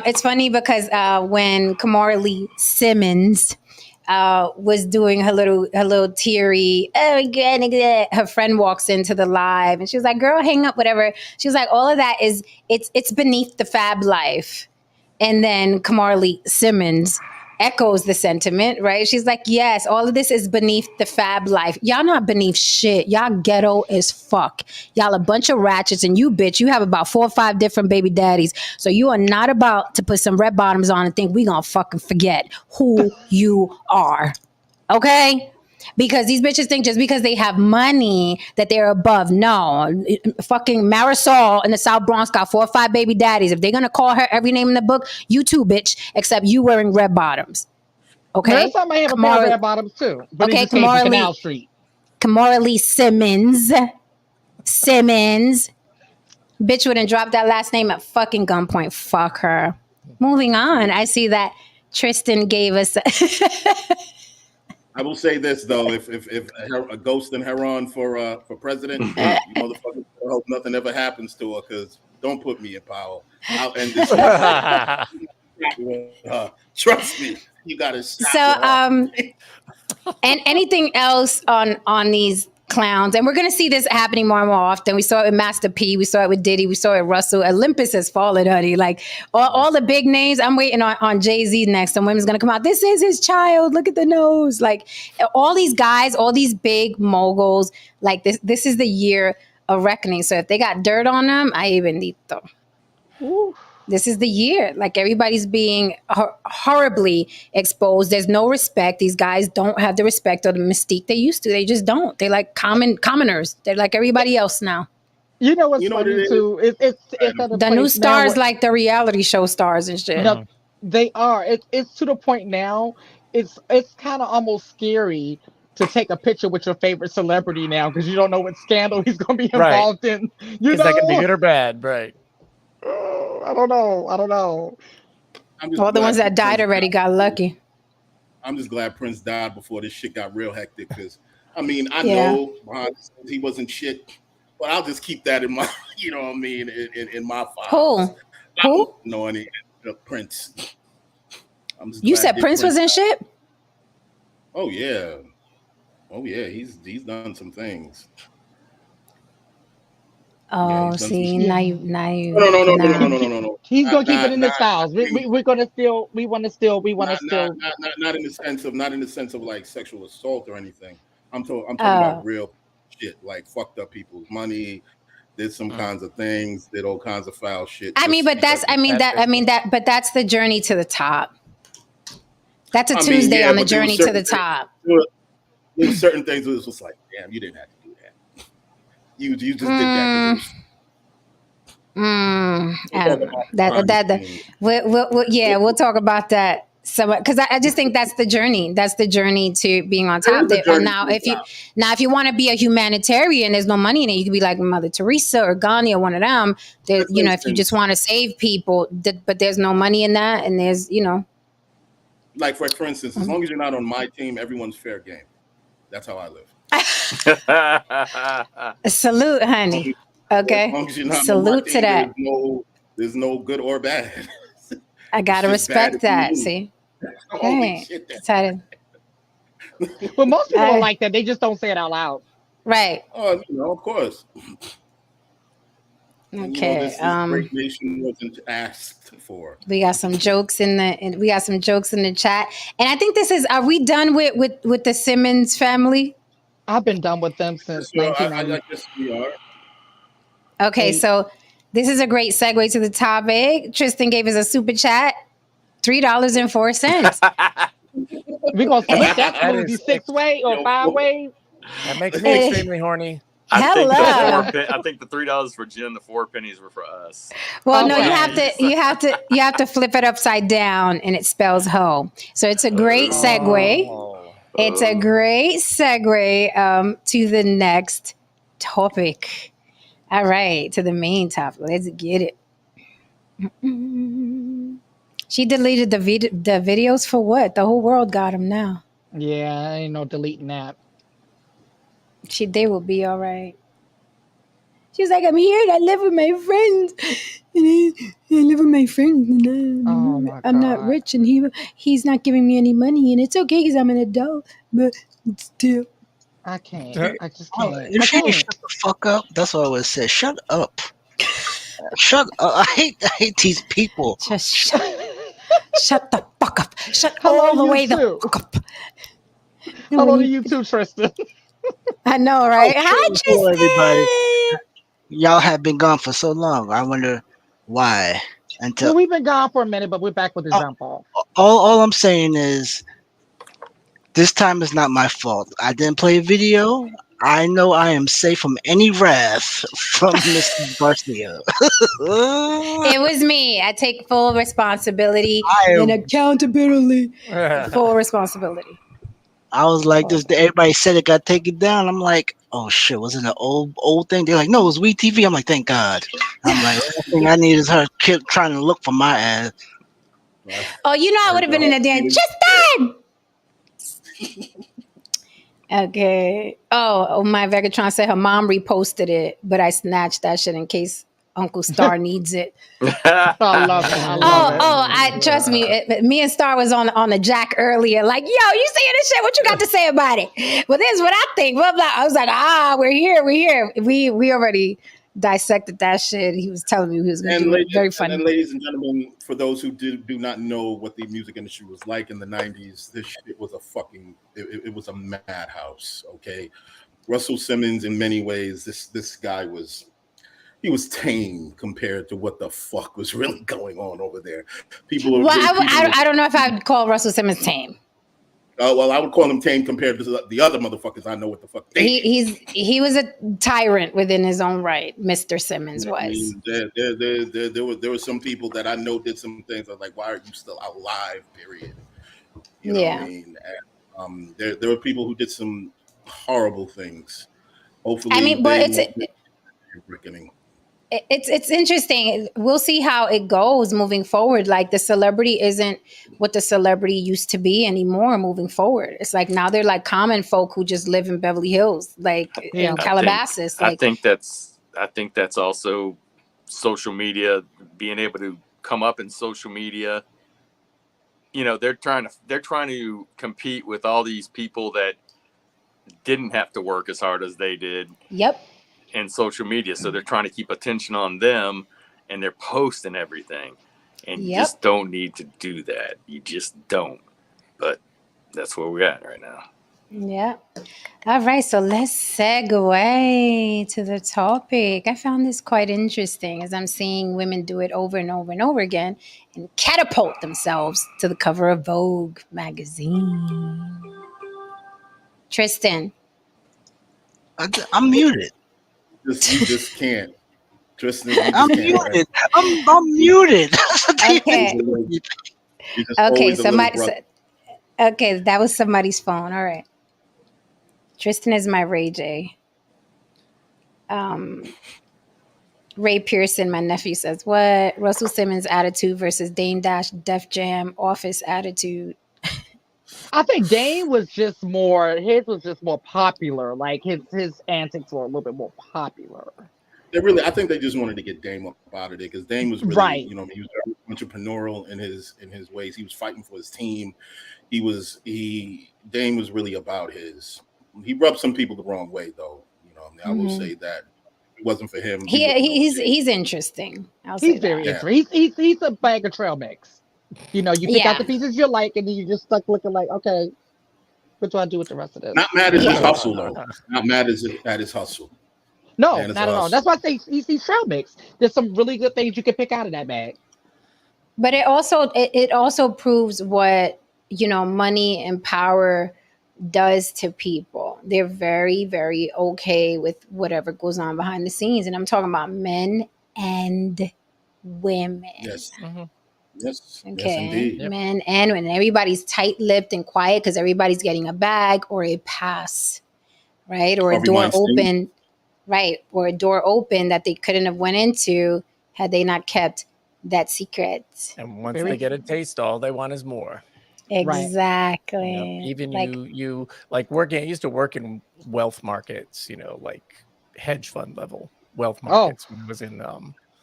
[SPEAKER 1] It's funny because when Kamara Lee Simmons was doing her little teary, her friend walks into the live and she was like, girl, hang up, whatever. She was like, all of that it's beneath the fab life. And then Kamara Lee Simmons echoes the sentiment, right? She's like, yes, all of this is beneath the fab life. Y'all not beneath shit. Y'all ghetto as fuck. Y'all a bunch of ratchets, and you, bitch, you have about 4 or 5 different baby daddies. So you are not about to put some red bottoms on and think we gonna fucking forget who you are. Okay? Because these bitches think just because they have money that they're above. No. Fucking Marisol in the South Bronx got 4 or 5 baby daddies. If they're going to call her every name in the book, you too, bitch, except you wearing red bottoms. Okay?
[SPEAKER 2] Marisol may have a pair of red bottoms too. But okay,
[SPEAKER 1] Kamara Lee Simmons. Bitch wouldn't drop that last name at fucking gunpoint. Fuck her. Moving on. I see that Tristan gave us...
[SPEAKER 4] I will say this though: if a Ghost and Heron for president, you motherfuckers hope nothing ever happens to her because don't put me in power. I'll end this. Trust me, you got to stop
[SPEAKER 1] So,
[SPEAKER 4] with her.
[SPEAKER 1] and anything else on these clowns? And we're going to see this happening more and more often. We saw it with Master P. We saw it with Diddy. We saw it with Russell. Olympus has fallen, honey. Like all the big names. I'm waiting on Jay-Z next. Some women's going to come out. This is his child. Look at the nose. Like all these guys, all these big moguls. Like this is the year of reckoning. So if they got dirt on them, I even need them.
[SPEAKER 2] Ooh.
[SPEAKER 1] This is the year. Like everybody's being horribly exposed. There's no respect. These guys don't have the respect or the mystique they used to. They just don't. They're like commoners. They're like everybody else now.
[SPEAKER 2] You know what's
[SPEAKER 4] You know what
[SPEAKER 2] funny
[SPEAKER 4] it
[SPEAKER 2] too? It's at a
[SPEAKER 1] The new
[SPEAKER 2] place now
[SPEAKER 1] stars
[SPEAKER 2] where
[SPEAKER 1] like the reality show stars and shit.
[SPEAKER 2] no, they are. It's to the point now. It's kind of almost scary to take a picture with your favorite celebrity now because you don't know what scandal he's going to be
[SPEAKER 3] Right.
[SPEAKER 2] involved in. You
[SPEAKER 3] Is that going to be
[SPEAKER 2] know,
[SPEAKER 3] good or bad? Right.
[SPEAKER 2] I don't know. I don't know.
[SPEAKER 4] I'm just
[SPEAKER 1] All the
[SPEAKER 4] glad
[SPEAKER 1] ones that died
[SPEAKER 4] Prince
[SPEAKER 1] already got lucky.
[SPEAKER 4] I'm just glad Prince died before this shit got real hectic. Because I mean, I
[SPEAKER 1] Yeah.
[SPEAKER 4] know behind the scenes he wasn't shit, but I'll just keep that in my, you know what I mean, in my files.
[SPEAKER 1] Who?
[SPEAKER 4] I
[SPEAKER 1] Who?
[SPEAKER 4] don't know any Prince. I'm just
[SPEAKER 1] You
[SPEAKER 4] glad
[SPEAKER 1] said
[SPEAKER 4] that
[SPEAKER 1] Prince was in shit?
[SPEAKER 4] Oh yeah, he's done some things.
[SPEAKER 1] Oh,
[SPEAKER 4] he's done
[SPEAKER 1] see,
[SPEAKER 4] some-
[SPEAKER 1] now you,
[SPEAKER 4] No.
[SPEAKER 2] He's gonna keep it in his
[SPEAKER 4] Not-
[SPEAKER 2] files. We're gonna still. We want to still.
[SPEAKER 4] not in the sense of like sexual assault or anything. I'm talking about real shit, like fucked up people's money, did some kinds of things, did all kinds of foul shit.
[SPEAKER 1] I mean, but that's the journey to the top. That's a Tuesday on the journey to the top.
[SPEAKER 4] There's certain things that was just like, damn, you didn't have to do that. You just did that.
[SPEAKER 1] We'll talk about that. So, because I just think that's the journey. That's the journey to being on top there. And now, if you want to be a humanitarian, there's no money in it. You could be like Mother Teresa or Gandhi or one of them. If you just want to save people, but there's no money in that, and there's
[SPEAKER 4] like for instance, as long as you're not on my team, everyone's fair game. That's how I live.
[SPEAKER 1] Salute, honey. Okay.
[SPEAKER 4] As long as you're not
[SPEAKER 1] Salute to that.
[SPEAKER 4] There's no good or bad.
[SPEAKER 1] I gotta respect that. See.
[SPEAKER 4] Holy shit.
[SPEAKER 2] Well, most people are like that. They just don't say it out loud.
[SPEAKER 1] Right.
[SPEAKER 4] Oh, of course.
[SPEAKER 1] Okay.
[SPEAKER 4] This great nation wasn't asked for.
[SPEAKER 1] We got some jokes in the chat, and I think this is. Are we done with the Simmons family?
[SPEAKER 2] I've been done with them since 1990.
[SPEAKER 4] I guess we are.
[SPEAKER 1] Okay, so this is a great segue to the topic. Tristan gave us a super chat, $3.04.
[SPEAKER 2] We're gonna split that smoothie 6-way or 5-way.
[SPEAKER 3] That makes me extremely horny.
[SPEAKER 5] I think the $3 for Jen, the 4 pennies were for us.
[SPEAKER 1] Well, no, you have to flip it upside down, and it spells hoe. So it's a great segue. It's a great segue to the next topic. All right, to the main topic. Let's get it. She deleted the videos for what? The whole world got them now.
[SPEAKER 2] Yeah, ain't no deleting that.
[SPEAKER 1] They will be all right. She was like, I'm here and I live with my friends. I'm not rich and he's not giving me any money. And it's okay because I'm an adult. But still.
[SPEAKER 2] I can't. I just can't.
[SPEAKER 6] You should shut the fuck up. That's what I would say. Shut up. Shut up. I hate these people.
[SPEAKER 1] Just shut the fuck up. Shut all the way the fuck up.
[SPEAKER 2] Hello to you too, Tristan.
[SPEAKER 1] I know, right? Hi, Tristan.
[SPEAKER 6] Everybody. Y'all have been gone for so long. I wonder why.
[SPEAKER 2] Well, we've been gone for a minute, but we're back with the jump off.
[SPEAKER 6] All I'm saying is this time is not my fault. I didn't play a video. I know I am safe from any wrath from Mr. Garcia.
[SPEAKER 1] It was me. I take full responsibility and accountability. Full responsibility.
[SPEAKER 6] I was like, everybody said it got taken down. I'm like, oh shit, was it an old thing? They're like, no, it was We TV. I'm like, thank God. I'm like, the thing I need is her kid trying to look for my ass.
[SPEAKER 1] Oh, I would have been in a damn Tristan. Okay. Oh, my Vegatron said her mom reposted it, but I snatched that shit in case Uncle Star needs it.
[SPEAKER 2] I love it. I love
[SPEAKER 1] Oh,
[SPEAKER 2] it.
[SPEAKER 1] I trust me. Me and Star was on the jack earlier. Like, yo, you seeing this shit? What you got to say about it? Well, this is what I think. Blah blah. I was like, we're here. We already dissected that shit. He was telling me he was gonna
[SPEAKER 4] And
[SPEAKER 1] do it.
[SPEAKER 4] ladies,
[SPEAKER 1] Very
[SPEAKER 4] and
[SPEAKER 1] funny.
[SPEAKER 4] then, ladies and gentlemen, for those who do not know what the music industry was like in the '90s, this shit was a fucking it was a madhouse. Okay, Russell Simmons, in many ways, this guy was tame compared to what the fuck was really going on over there. People are
[SPEAKER 1] Well,
[SPEAKER 4] people.
[SPEAKER 1] I don't know if I would call Russell Simmons tame.
[SPEAKER 4] Well, I would call him tame compared to the other motherfuckers I know what the fuck they did.
[SPEAKER 1] He was a tyrant within his own right. Mr. Simmons
[SPEAKER 4] I
[SPEAKER 1] was.
[SPEAKER 4] mean, there were some people that I know did some things. I was like, why are you still alive? Period. You know what I
[SPEAKER 1] Yeah.
[SPEAKER 4] mean? And, there were people who did some horrible things. Hopefully,
[SPEAKER 1] I mean, but
[SPEAKER 4] they
[SPEAKER 1] it's
[SPEAKER 4] won't be reckoning.
[SPEAKER 1] it's interesting. We'll see how it goes moving forward. Like the celebrity isn't what the celebrity used to be anymore moving forward. It's like now they're like common folk who just live in Beverly Hills, like
[SPEAKER 2] Yeah.
[SPEAKER 1] in Calabasas. Like
[SPEAKER 5] I think that's also social media, being able to come up in social media. You know, they're trying to compete with all these people that didn't have to work as hard as they did
[SPEAKER 1] yep.
[SPEAKER 5] in social media. So they're trying to keep attention on them, and they're posting everything. And you
[SPEAKER 1] Yep.
[SPEAKER 5] just don't need to do that. You just don't. But that's where we're at right now.
[SPEAKER 1] Yeah. All right. So let's segue to the topic. I found this quite interesting as I'm seeing women do it over and over and over again and catapult themselves to the cover of Vogue magazine. Tristan.
[SPEAKER 6] I'm muted.
[SPEAKER 4] You just can't. Tristan, you
[SPEAKER 6] I'm
[SPEAKER 4] just can't.
[SPEAKER 6] muted. I'm muted.
[SPEAKER 1] Okay.
[SPEAKER 4] You're just
[SPEAKER 1] Okay.
[SPEAKER 4] always a little
[SPEAKER 1] Somebody
[SPEAKER 4] brother.
[SPEAKER 1] said, okay. That was somebody's phone. All right. Tristan is my Ray J. Ray Pearson, my nephew, says, what? Russell Simmons' attitude versus Dame Dash Def Jam office attitude.
[SPEAKER 2] I think Dane was just more. His was just more popular. Like his antics were a little bit more popular.
[SPEAKER 4] I think they just wanted to get Dame up out of there because Dame was really,
[SPEAKER 2] Right.
[SPEAKER 4] he was very entrepreneurial in his ways. He was fighting for his team. Dame was really about his. He rubbed some people the wrong way, though. I will say that if it wasn't for him,
[SPEAKER 1] He's interesting. I'll say
[SPEAKER 2] He's
[SPEAKER 1] that.
[SPEAKER 2] very interesting. He's a bag of trail mix. You pick out the pieces you like, and then you just stuck looking like, okay, what do I do with the rest of this?
[SPEAKER 4] Not mad at his hustle, though. Not mad at his hustle.
[SPEAKER 2] No,
[SPEAKER 4] Man, it's
[SPEAKER 2] not at all.
[SPEAKER 4] awesome.
[SPEAKER 2] That's why I say he's trail mix. There's some really good things you can pick out of that bag.
[SPEAKER 1] But it also proves what money and power does to people. They're very, very okay with whatever goes on behind the scenes, and I'm talking about men and women.
[SPEAKER 4] Yes.
[SPEAKER 3] Mm-hmm.
[SPEAKER 4] Yes.
[SPEAKER 1] Okay,
[SPEAKER 4] Yes, indeed.
[SPEAKER 3] Yep.
[SPEAKER 1] men and women. Everybody's tight-lipped and quiet because everybody's getting a bag or a pass, right? Or a
[SPEAKER 4] Harvey
[SPEAKER 1] door
[SPEAKER 4] Weinstein.
[SPEAKER 1] open, right? Or a door open that they couldn't have went into had they not kept that secret.
[SPEAKER 3] And once
[SPEAKER 2] Very-
[SPEAKER 3] they get a taste, all they want is more.
[SPEAKER 1] Exactly.
[SPEAKER 3] Even
[SPEAKER 1] like,
[SPEAKER 3] you like working. I used to work in wealth markets. Like hedge fund level wealth markets. When I was in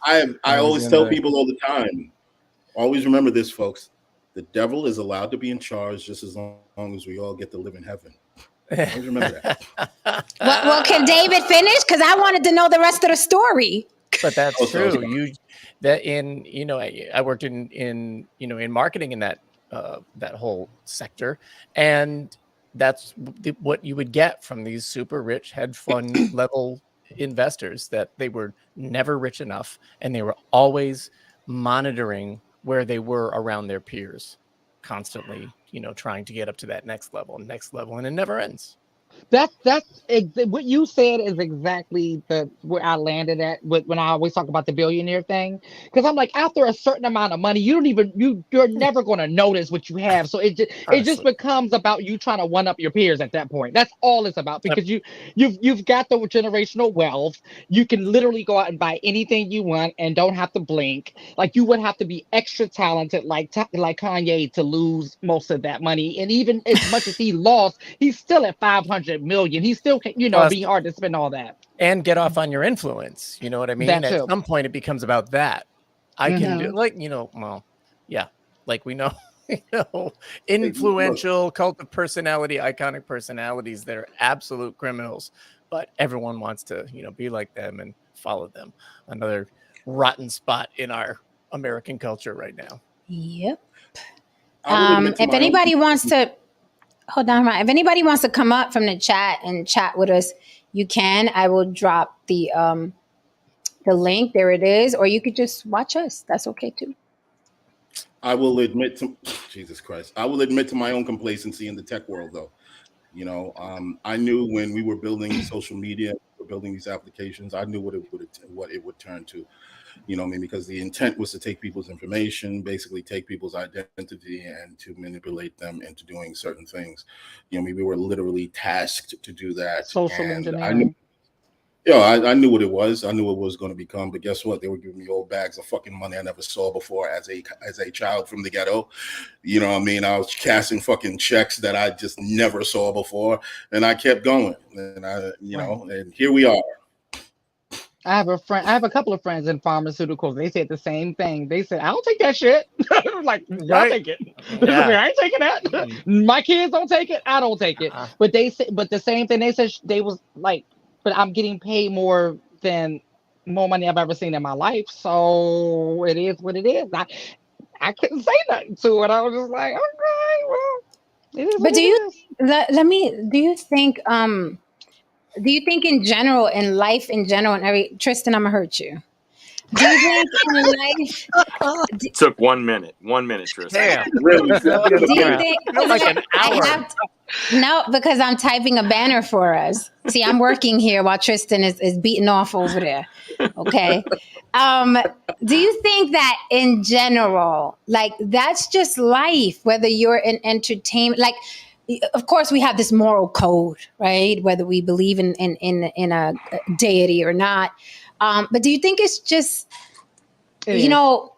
[SPEAKER 4] I always tell people all the time. Always remember this, folks. The devil is allowed to be in charge just as long as we all get to live in heaven. Always remember that.
[SPEAKER 1] well, can David finish? Because I wanted to know the rest of the story.
[SPEAKER 3] But that's
[SPEAKER 4] Also,
[SPEAKER 3] true. I worked in marketing in that whole sector, and that's what you would get from these super rich hedge fund level investors, that they were never rich enough and they were always monitoring where they were around their peers, constantly trying to get up to that next level, and it never ends.
[SPEAKER 2] That's what you said is exactly where I landed at when I always talk about the billionaire thing, because I'm like, after a certain amount of money, you're never going to notice what you have, so it just becomes about you trying to one up your peers at that point. That's all it's about, because you've got the generational wealth. You can literally go out and buy anything you want and don't have to blink. Like, you would have to be extra talented like Kanye to lose most of that money, and even as much as he lost, he's still at 500 200 million. He still can,
[SPEAKER 3] Plus,
[SPEAKER 2] be hard to spend all that.
[SPEAKER 3] and get off on your influence. You know what I mean?
[SPEAKER 2] That
[SPEAKER 3] At
[SPEAKER 2] too.
[SPEAKER 3] some point, it becomes about that. I can do
[SPEAKER 2] Mhm.
[SPEAKER 3] well, yeah, like we know,
[SPEAKER 4] Look,
[SPEAKER 3] influential, cult of personality, iconic personalities that are absolute criminals, but everyone wants to, be like them and follow them. Another rotten spot in our American culture right now.
[SPEAKER 1] Yep.
[SPEAKER 4] I will admit to
[SPEAKER 1] If
[SPEAKER 4] my own
[SPEAKER 1] anybody wants
[SPEAKER 4] complacence.
[SPEAKER 1] to hold on, if anybody wants to come up from the chat and chat with us, you can. I will drop the link. There it is, or you could just watch us. That's okay too.
[SPEAKER 4] I will admit to Jesus Christ. I will admit to my own complacency in the tech world, though. I knew when we were building social media, we were building these applications, I knew what it would turn to. Because the intent was to take people's information, basically take people's identity, and to manipulate them into doing certain things. We were literally tasked to do that,
[SPEAKER 2] Social
[SPEAKER 4] and I knew.
[SPEAKER 2] engineering.
[SPEAKER 4] I knew what it was. I knew what it was going to become. But guess what? They were giving me old bags of fucking money I never saw before as a child from the ghetto. You know what I mean? I was casting fucking checks that I just never saw before, and I kept going. And
[SPEAKER 2] Right.
[SPEAKER 4] and here we are.
[SPEAKER 2] I have a friend. I have a couple of friends in pharmaceuticals. They said the same thing. They said, "I don't take that shit." Like, y'all
[SPEAKER 3] Right?
[SPEAKER 2] take it.
[SPEAKER 3] Yeah.
[SPEAKER 2] I ain't taking that.
[SPEAKER 3] Mm.
[SPEAKER 2] My kids don't take it. I don't take it.
[SPEAKER 3] Uh-uh.
[SPEAKER 2] But they said, but the same thing. They said they was like, but I'm getting paid more money I've ever seen in my life. So it is what it is. I couldn't say nothing to it. I was just like, okay, well, it is what
[SPEAKER 1] But
[SPEAKER 2] it is.
[SPEAKER 1] let me do you think in general, in life in general, and Tristan, I'm gonna hurt you. Do you think in life
[SPEAKER 5] Took 1 minute. 1 minute, Tristan.
[SPEAKER 3] Damn.
[SPEAKER 4] Really,
[SPEAKER 3] Fell to the
[SPEAKER 1] do you
[SPEAKER 3] ground.
[SPEAKER 1] think
[SPEAKER 3] Felt like an
[SPEAKER 1] I
[SPEAKER 3] hour.
[SPEAKER 1] have no, because I'm typing a banner for us. See, I'm working here while Tristan is beating off over there. Okay. Do you think that in general, like that's just life, whether you're in entertainment, like of course we have this moral code, right? Whether we believe in a deity or not. But do you think it's just,
[SPEAKER 2] It
[SPEAKER 1] you
[SPEAKER 2] is.
[SPEAKER 1] know,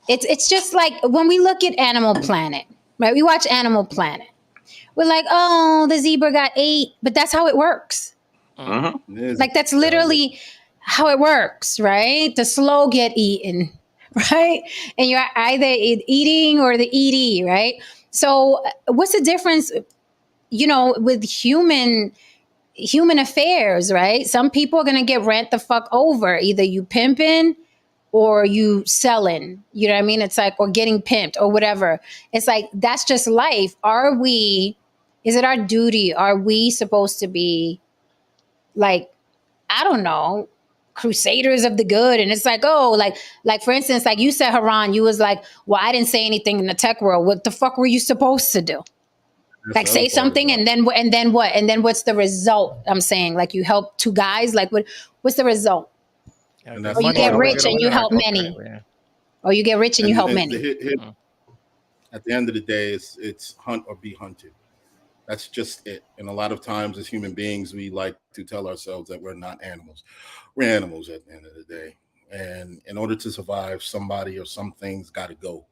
[SPEAKER 1] it's just like when we look at Animal Planet, right? We watch Animal Planet. We're like, oh, the zebra got ate, but that's how it works.
[SPEAKER 5] Mm-hmm.
[SPEAKER 4] it is
[SPEAKER 1] Like that's
[SPEAKER 4] terrible.
[SPEAKER 1] literally how it works, right? The slow get eaten, right? And you're either eating or the ED, right? So what's the difference, with human affairs, right? Some people are gonna get rent the fuck over. Either you pimping or you selling. You know what I mean? It's like, or getting pimped or whatever. It's like that's just life. Is it our duty? Are we supposed to be like, I don't know, crusaders of the good? And it's like, oh, like for instance, like you said, Haran, you was like, well, I didn't say anything in the tech world. What the fuck were you supposed to do?
[SPEAKER 4] That's
[SPEAKER 1] Like
[SPEAKER 4] the other
[SPEAKER 1] say
[SPEAKER 4] part
[SPEAKER 1] something
[SPEAKER 4] about
[SPEAKER 1] and then what? And then what's the result? I'm saying, like, you help two guys, like what's the result?
[SPEAKER 3] Yeah,
[SPEAKER 4] And
[SPEAKER 3] get
[SPEAKER 4] that's
[SPEAKER 1] Or
[SPEAKER 4] the
[SPEAKER 1] you
[SPEAKER 3] money
[SPEAKER 1] get
[SPEAKER 4] part
[SPEAKER 3] so we
[SPEAKER 4] about
[SPEAKER 1] rich
[SPEAKER 3] go to
[SPEAKER 1] and
[SPEAKER 3] the
[SPEAKER 1] you help
[SPEAKER 3] narco
[SPEAKER 1] many.
[SPEAKER 3] trade. Yeah.
[SPEAKER 1] Or you get rich and you help
[SPEAKER 4] and
[SPEAKER 1] many.
[SPEAKER 3] Mm.
[SPEAKER 4] at the end of the day, it's hunt or be hunted. That's just it. And a lot of times, as human beings, we like to tell ourselves that we're not animals. We're animals at the end of the day. And in order to survive, somebody or some things got to go.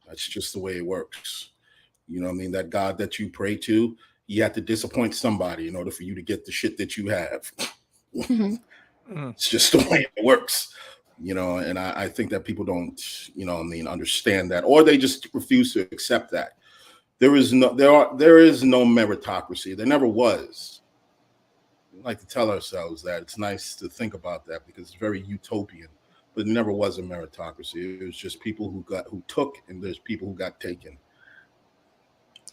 [SPEAKER 4] That's just the way it works. You know what I mean? That God that you pray to, you have to disappoint somebody in order for you to get the shit that you have.
[SPEAKER 1] Mhm.
[SPEAKER 3] Mm.
[SPEAKER 4] It's just the way it works. And I think that people don't, understand that, or they just refuse to accept that. There is no meritocracy. There never was. We like to tell ourselves that. It's nice to think about that because it's very utopian. But there never was a meritocracy. It was just people who took, and there's people who got taken.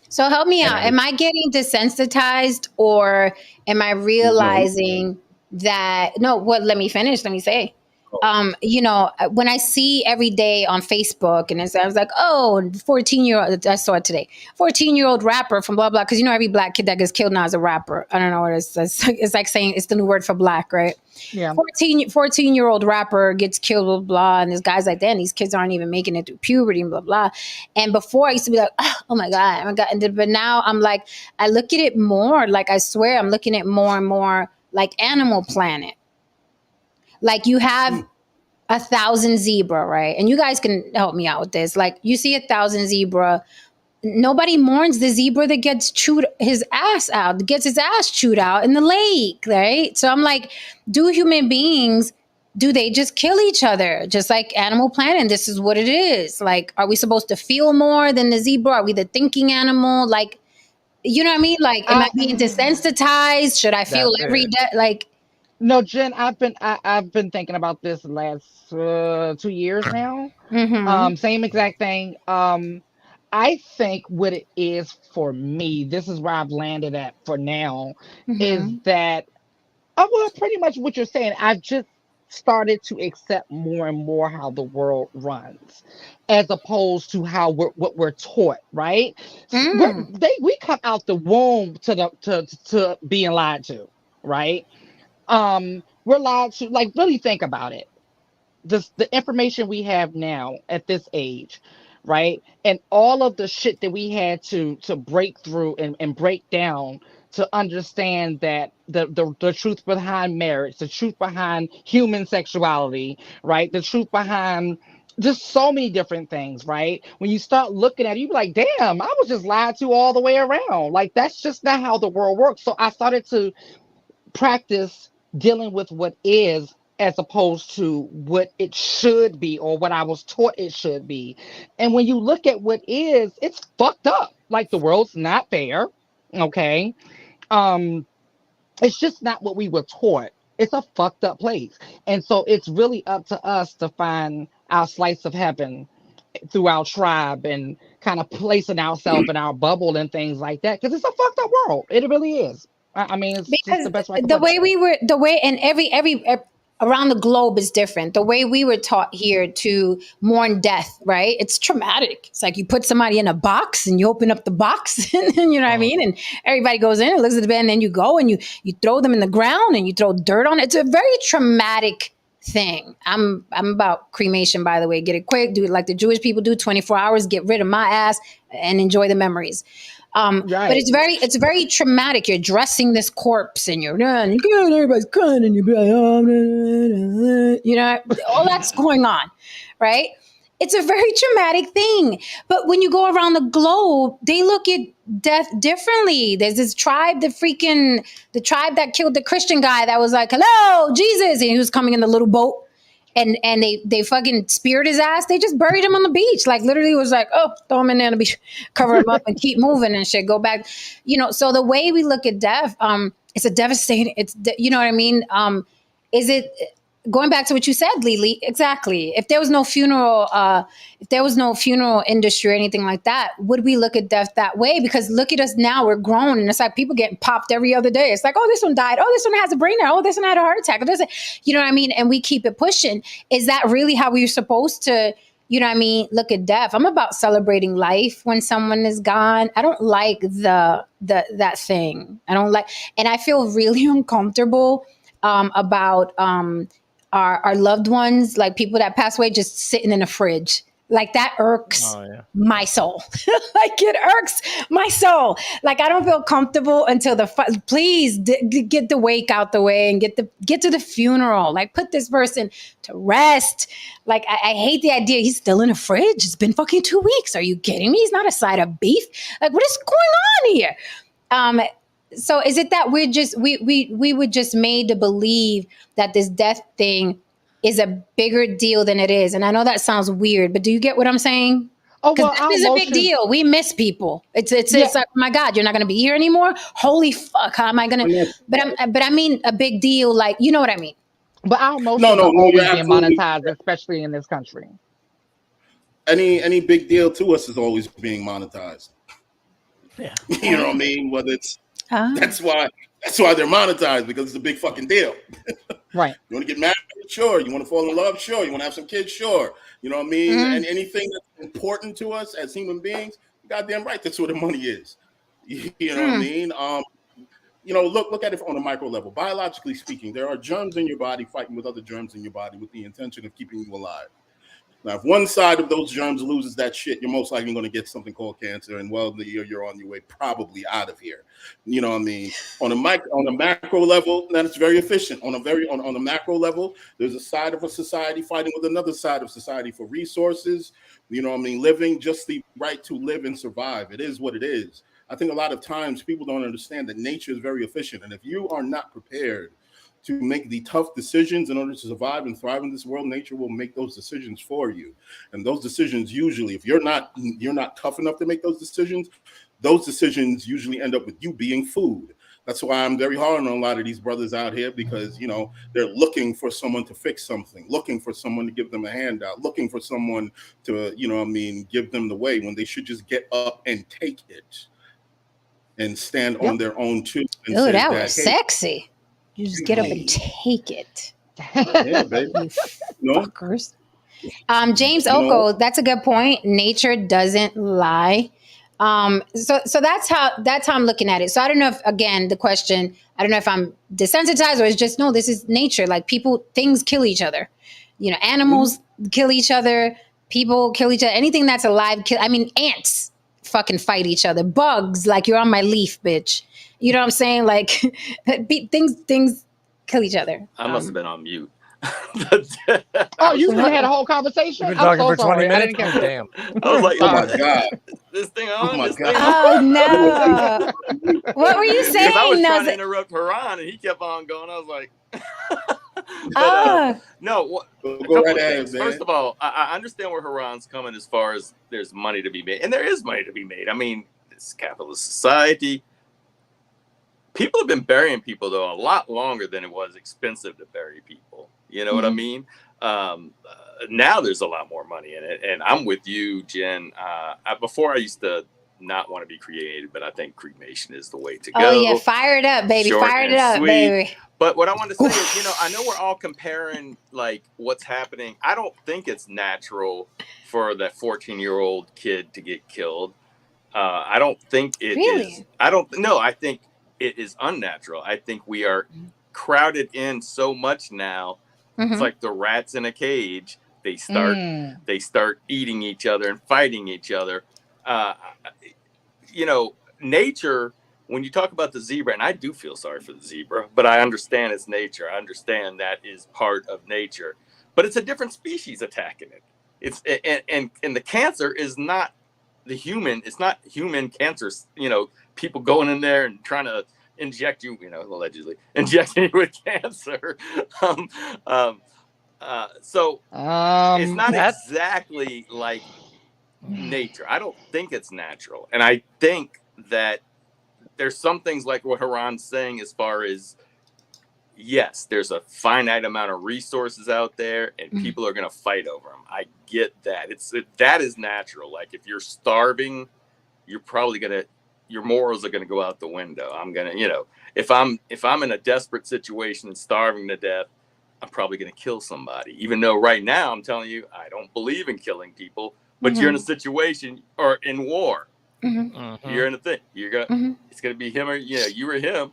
[SPEAKER 1] So help me
[SPEAKER 4] And
[SPEAKER 1] out.
[SPEAKER 4] I
[SPEAKER 1] Am I getting desensitized, or am I
[SPEAKER 4] no,
[SPEAKER 1] realizing that no, what let me finish, let me say. When I see every day on Facebook and I was like, oh, 14-year-old, I saw it today, 14-year-old rapper from blah, blah. Cause every black kid that gets killed now is a rapper. I don't know what it is. It's like saying it's the new word for black, right?
[SPEAKER 2] Yeah.
[SPEAKER 1] 14-year-old rapper gets killed, blah, blah. And this guy's like, damn, these kids aren't even making it through puberty and blah, blah. And before I used to be like, oh my God, oh my God. But now I'm like, I look at it more, like I swear I'm looking at more and more like Animal Planet. Like you have 1,000 zebra, right? And you guys can help me out with this. Like you see 1,000 zebra, nobody mourns the zebra that gets his ass chewed out in the lake, right? So I'm like, do human beings, do they just kill each other just like Animal Planet? This is what it is. Like, are we supposed to feel more than the zebra? Are we the thinking animal? Like, you know what I mean? Like, am I being desensitized? Should I feel
[SPEAKER 3] That's
[SPEAKER 1] every
[SPEAKER 3] it.
[SPEAKER 1] day? Like,
[SPEAKER 2] No, Jen, I've been thinking about this the last 2 years now.
[SPEAKER 1] mm-hmm,
[SPEAKER 2] Same exact thing. I think what it is for me, this is where I've landed at for now, is
[SPEAKER 1] mm-hmm,
[SPEAKER 2] that well, pretty much what you're saying. I've just started to accept more and more how the world runs, as opposed to how what we're taught. Right?
[SPEAKER 1] mm,
[SPEAKER 2] We come out the womb to being lied to. Right? We're lied to. Like, really think about it. The information we have now at this age, right, and all of the shit that we had to break through and break down to understand that the truth behind marriage, the truth behind human sexuality, right, the truth behind just so many different things, right? When you start looking at it, you be like, damn, I was just lied to all the way around. Like, that's just not how the world works. So I started to practice dealing with what is, as opposed to what it should be or what I was taught it should be. And when you look at what is, it's fucked up. Like, the world's not fair. Okay. Um, it's just not what we were taught. It's a fucked up place. And so it's really up to us to find our slice of heaven through our tribe and kind of placing ourselves in our bubble and things like that. Because it's a fucked up world. It really is. I mean, it's just
[SPEAKER 1] because
[SPEAKER 2] the best way I can
[SPEAKER 1] the
[SPEAKER 2] put it.
[SPEAKER 1] way we were, the way, and around the globe is different. The way we were taught here to mourn death, right? It's traumatic. It's like you put somebody in a box and you open up the box, and you know what I mean? And everybody goes in and looks at the bed, and then you go and you throw them in the ground and you throw dirt on it. It's a very traumatic thing. I'm about cremation, by the way. Get it quick, do it like the Jewish people do, 24 hours, get rid of my ass and enjoy the memories. But
[SPEAKER 2] Right.
[SPEAKER 1] it's very traumatic. You're dressing this corpse and everybody's crying and you're like, oh, you know, all that's going on, right? It's a very traumatic thing. But when you go around the globe, they look at death differently. There's this tribe, the tribe that killed the Christian guy that was like, hello, Jesus. And he was coming in the little boat. And they fucking speared his ass. They just buried him on the beach. Like, literally was like, oh, throw him in there on the beach, cover him up and keep moving and shit. Go back. You know, so the way we look at death, it's a devastating, you know what I mean? Is it going back to what you said, Lily? Exactly. If there was no funeral industry or anything like that, would we look at death that way? Because look at us now, we're grown, and it's like people getting popped every other day. It's like, oh, this one died. Oh, this one has a brain error. Oh, this one had a heart attack. Oh, you know what I mean? And we keep it pushing. Is that really how we're supposed to, you know what I mean, look at death? I'm about celebrating life when someone is gone. I don't like that thing. I don't like, and I feel really uncomfortable about our loved ones, like people that pass away, just sitting in a fridge. Like, that irks
[SPEAKER 3] Oh yeah.
[SPEAKER 1] my soul. Like, it irks my soul. Like, I don't feel comfortable until please get the wake out the way and get to the funeral. Like, put this person to rest. Like, I hate the idea he's still in a fridge. It's been fucking 2 weeks. Are you kidding me? He's not a side of beef. Like, what is going on here? So is it that we were just made to believe that this death thing is a bigger deal than it is? And I know that sounds weird, but do you get what I'm saying?
[SPEAKER 2] Oh,
[SPEAKER 1] Because
[SPEAKER 2] well,
[SPEAKER 1] death
[SPEAKER 2] our
[SPEAKER 1] is a big
[SPEAKER 2] emotions.
[SPEAKER 1] deal. We miss people. It's
[SPEAKER 2] Yeah,
[SPEAKER 1] like, oh my God, you're not gonna be here anymore. Holy fuck, how am I gonna? But I mean a big deal, like, you know what I mean?
[SPEAKER 2] but our
[SPEAKER 4] No,
[SPEAKER 2] emotions
[SPEAKER 4] no,
[SPEAKER 2] are
[SPEAKER 4] no. You're
[SPEAKER 2] always being
[SPEAKER 4] absolutely
[SPEAKER 2] monetized, especially in this country.
[SPEAKER 4] any big deal to us is always being monetized.
[SPEAKER 3] Yeah.
[SPEAKER 4] You know what I mean? Whether it's
[SPEAKER 1] Ah,
[SPEAKER 4] that's why they're monetized, because it's a big fucking deal.
[SPEAKER 2] Right.
[SPEAKER 4] You want to get married? Sure. You want to fall in love? Sure. You want to have some kids? Sure. You know what I mean?
[SPEAKER 1] mm,
[SPEAKER 4] And anything that's important to us as human beings, goddamn right, that's where the money is. You know what I
[SPEAKER 1] mm.
[SPEAKER 4] mean? Look at it on a micro level. Biologically speaking, there are germs in your body fighting with other germs in your body with the intention of keeping you alive. Now, if one side of those germs loses that shit, you're most likely going to get something called cancer, and well, you're on your way probably out of here. You know what I mean? On a macro level, that's very efficient. On a macro level, there's a side of a society fighting with another side of society for resources, You know what I mean? Living just the right to live and survive. It is what it is. I think a lot of times people don't understand that nature is very efficient. And if you are not prepared to make the tough decisions in order to survive and thrive in this world, nature will make those decisions for you. And those decisions usually, if you're not tough enough to make those decisions usually end up with you being food. That's why I'm very hard on a lot of these brothers out here, because they're looking for someone to fix something, looking for someone to give them a handout, looking for someone to give them the way, when they should just get up and take it and stand on their own too. And
[SPEAKER 1] Ooh,
[SPEAKER 4] say
[SPEAKER 1] that was
[SPEAKER 4] hey,
[SPEAKER 1] sexy. You just get up and take it.
[SPEAKER 4] yeah, baby.
[SPEAKER 1] You fuckers. James
[SPEAKER 4] You know?
[SPEAKER 1] Oko, that's a good point. Nature doesn't lie. So that's how I'm looking at it. So I don't know if, again, the question, I don't know if I'm desensitized or it's just, no, this is nature. Like things kill each other. Animals kill each other. People kill each other. Anything that's alive, ants fucking fight each other. Bugs, like, you're on my leaf, bitch. You know what I'm saying? Like, things kill each other.
[SPEAKER 5] I must have been on mute.
[SPEAKER 2] Oh, you had a whole conversation?
[SPEAKER 3] We've been
[SPEAKER 2] I'm
[SPEAKER 3] talking
[SPEAKER 2] so
[SPEAKER 3] for 20
[SPEAKER 2] sorry. I
[SPEAKER 3] minutes.
[SPEAKER 2] didn't catch
[SPEAKER 3] Damn.
[SPEAKER 5] I was like,
[SPEAKER 4] Oh my God.
[SPEAKER 5] This thing on?
[SPEAKER 4] Oh my
[SPEAKER 5] This
[SPEAKER 4] God.
[SPEAKER 5] thing on?
[SPEAKER 1] Oh no! What were you saying?
[SPEAKER 5] Because I was
[SPEAKER 1] No,
[SPEAKER 5] trying to interrupt Haran and he kept on going. I was like, no. A
[SPEAKER 4] Go
[SPEAKER 5] couple
[SPEAKER 4] right
[SPEAKER 5] of
[SPEAKER 4] ahead,
[SPEAKER 5] things.
[SPEAKER 4] man.
[SPEAKER 5] First of all, I understand where Haran's coming as far as there's money to be made, and there is money to be made. I mean, it's capitalist society. People have been burying people though a lot longer than it was expensive to bury people. You know what I mean? Now there's a lot more money in it, and I'm with you, Jen. Before I used to not want to be cremated, but I think cremation is the way to go.
[SPEAKER 1] Oh yeah, fire it up, baby!
[SPEAKER 5] Short
[SPEAKER 1] Fire it
[SPEAKER 5] and
[SPEAKER 1] up,
[SPEAKER 5] sweet.
[SPEAKER 1] baby!
[SPEAKER 5] But what I want to say is, I know we're all comparing like what's happening. I don't think it's natural for that 14-year-old kid to get killed. I don't think it is. I think it is unnatural. I think we are crowded in so much now. It's like the rats in a cage. They start eating each other and fighting each other. Nature, when you talk about the zebra, and I do feel sorry for the zebra, but I understand it's nature. I understand that is part of nature, but it's a different species attacking it. It's and the cancer is not the human. It's not human cancer. People going in there and trying to inject you, allegedly injecting you with cancer. So it's not exactly like nature. I don't think it's natural. And I think that there's some things like what Haran's saying as far as, yes, there's a finite amount of resources out there and people are going to fight over them. I get that. That is natural. Like if you're starving, you're probably your morals are going to go out the window. I'm going to, if I'm in a desperate situation and starving to death, I'm probably going to kill somebody, even though right now I'm telling you, I don't believe in killing people, but you're in a situation or in war. You're in a thing. It's going to be him or, you or him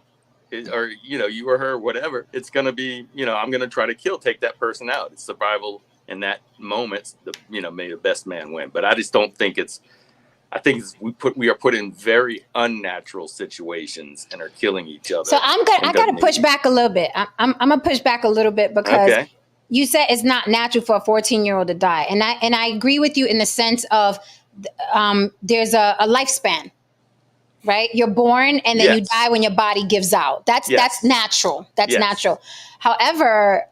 [SPEAKER 5] or, you or her, whatever. It's going to be, I'm going to try to take that person out. It's survival in that moment. May the best man win. But I just don't think I think we are put in very unnatural situations and are killing each other.
[SPEAKER 1] So I got to push back a little bit. I'm gonna push back a little bit because you said it's not natural for a 14-year-old to die, and I agree with you in the sense of there's a lifespan, right? You're born and then you die when your body gives out. That's natural. That's natural. However,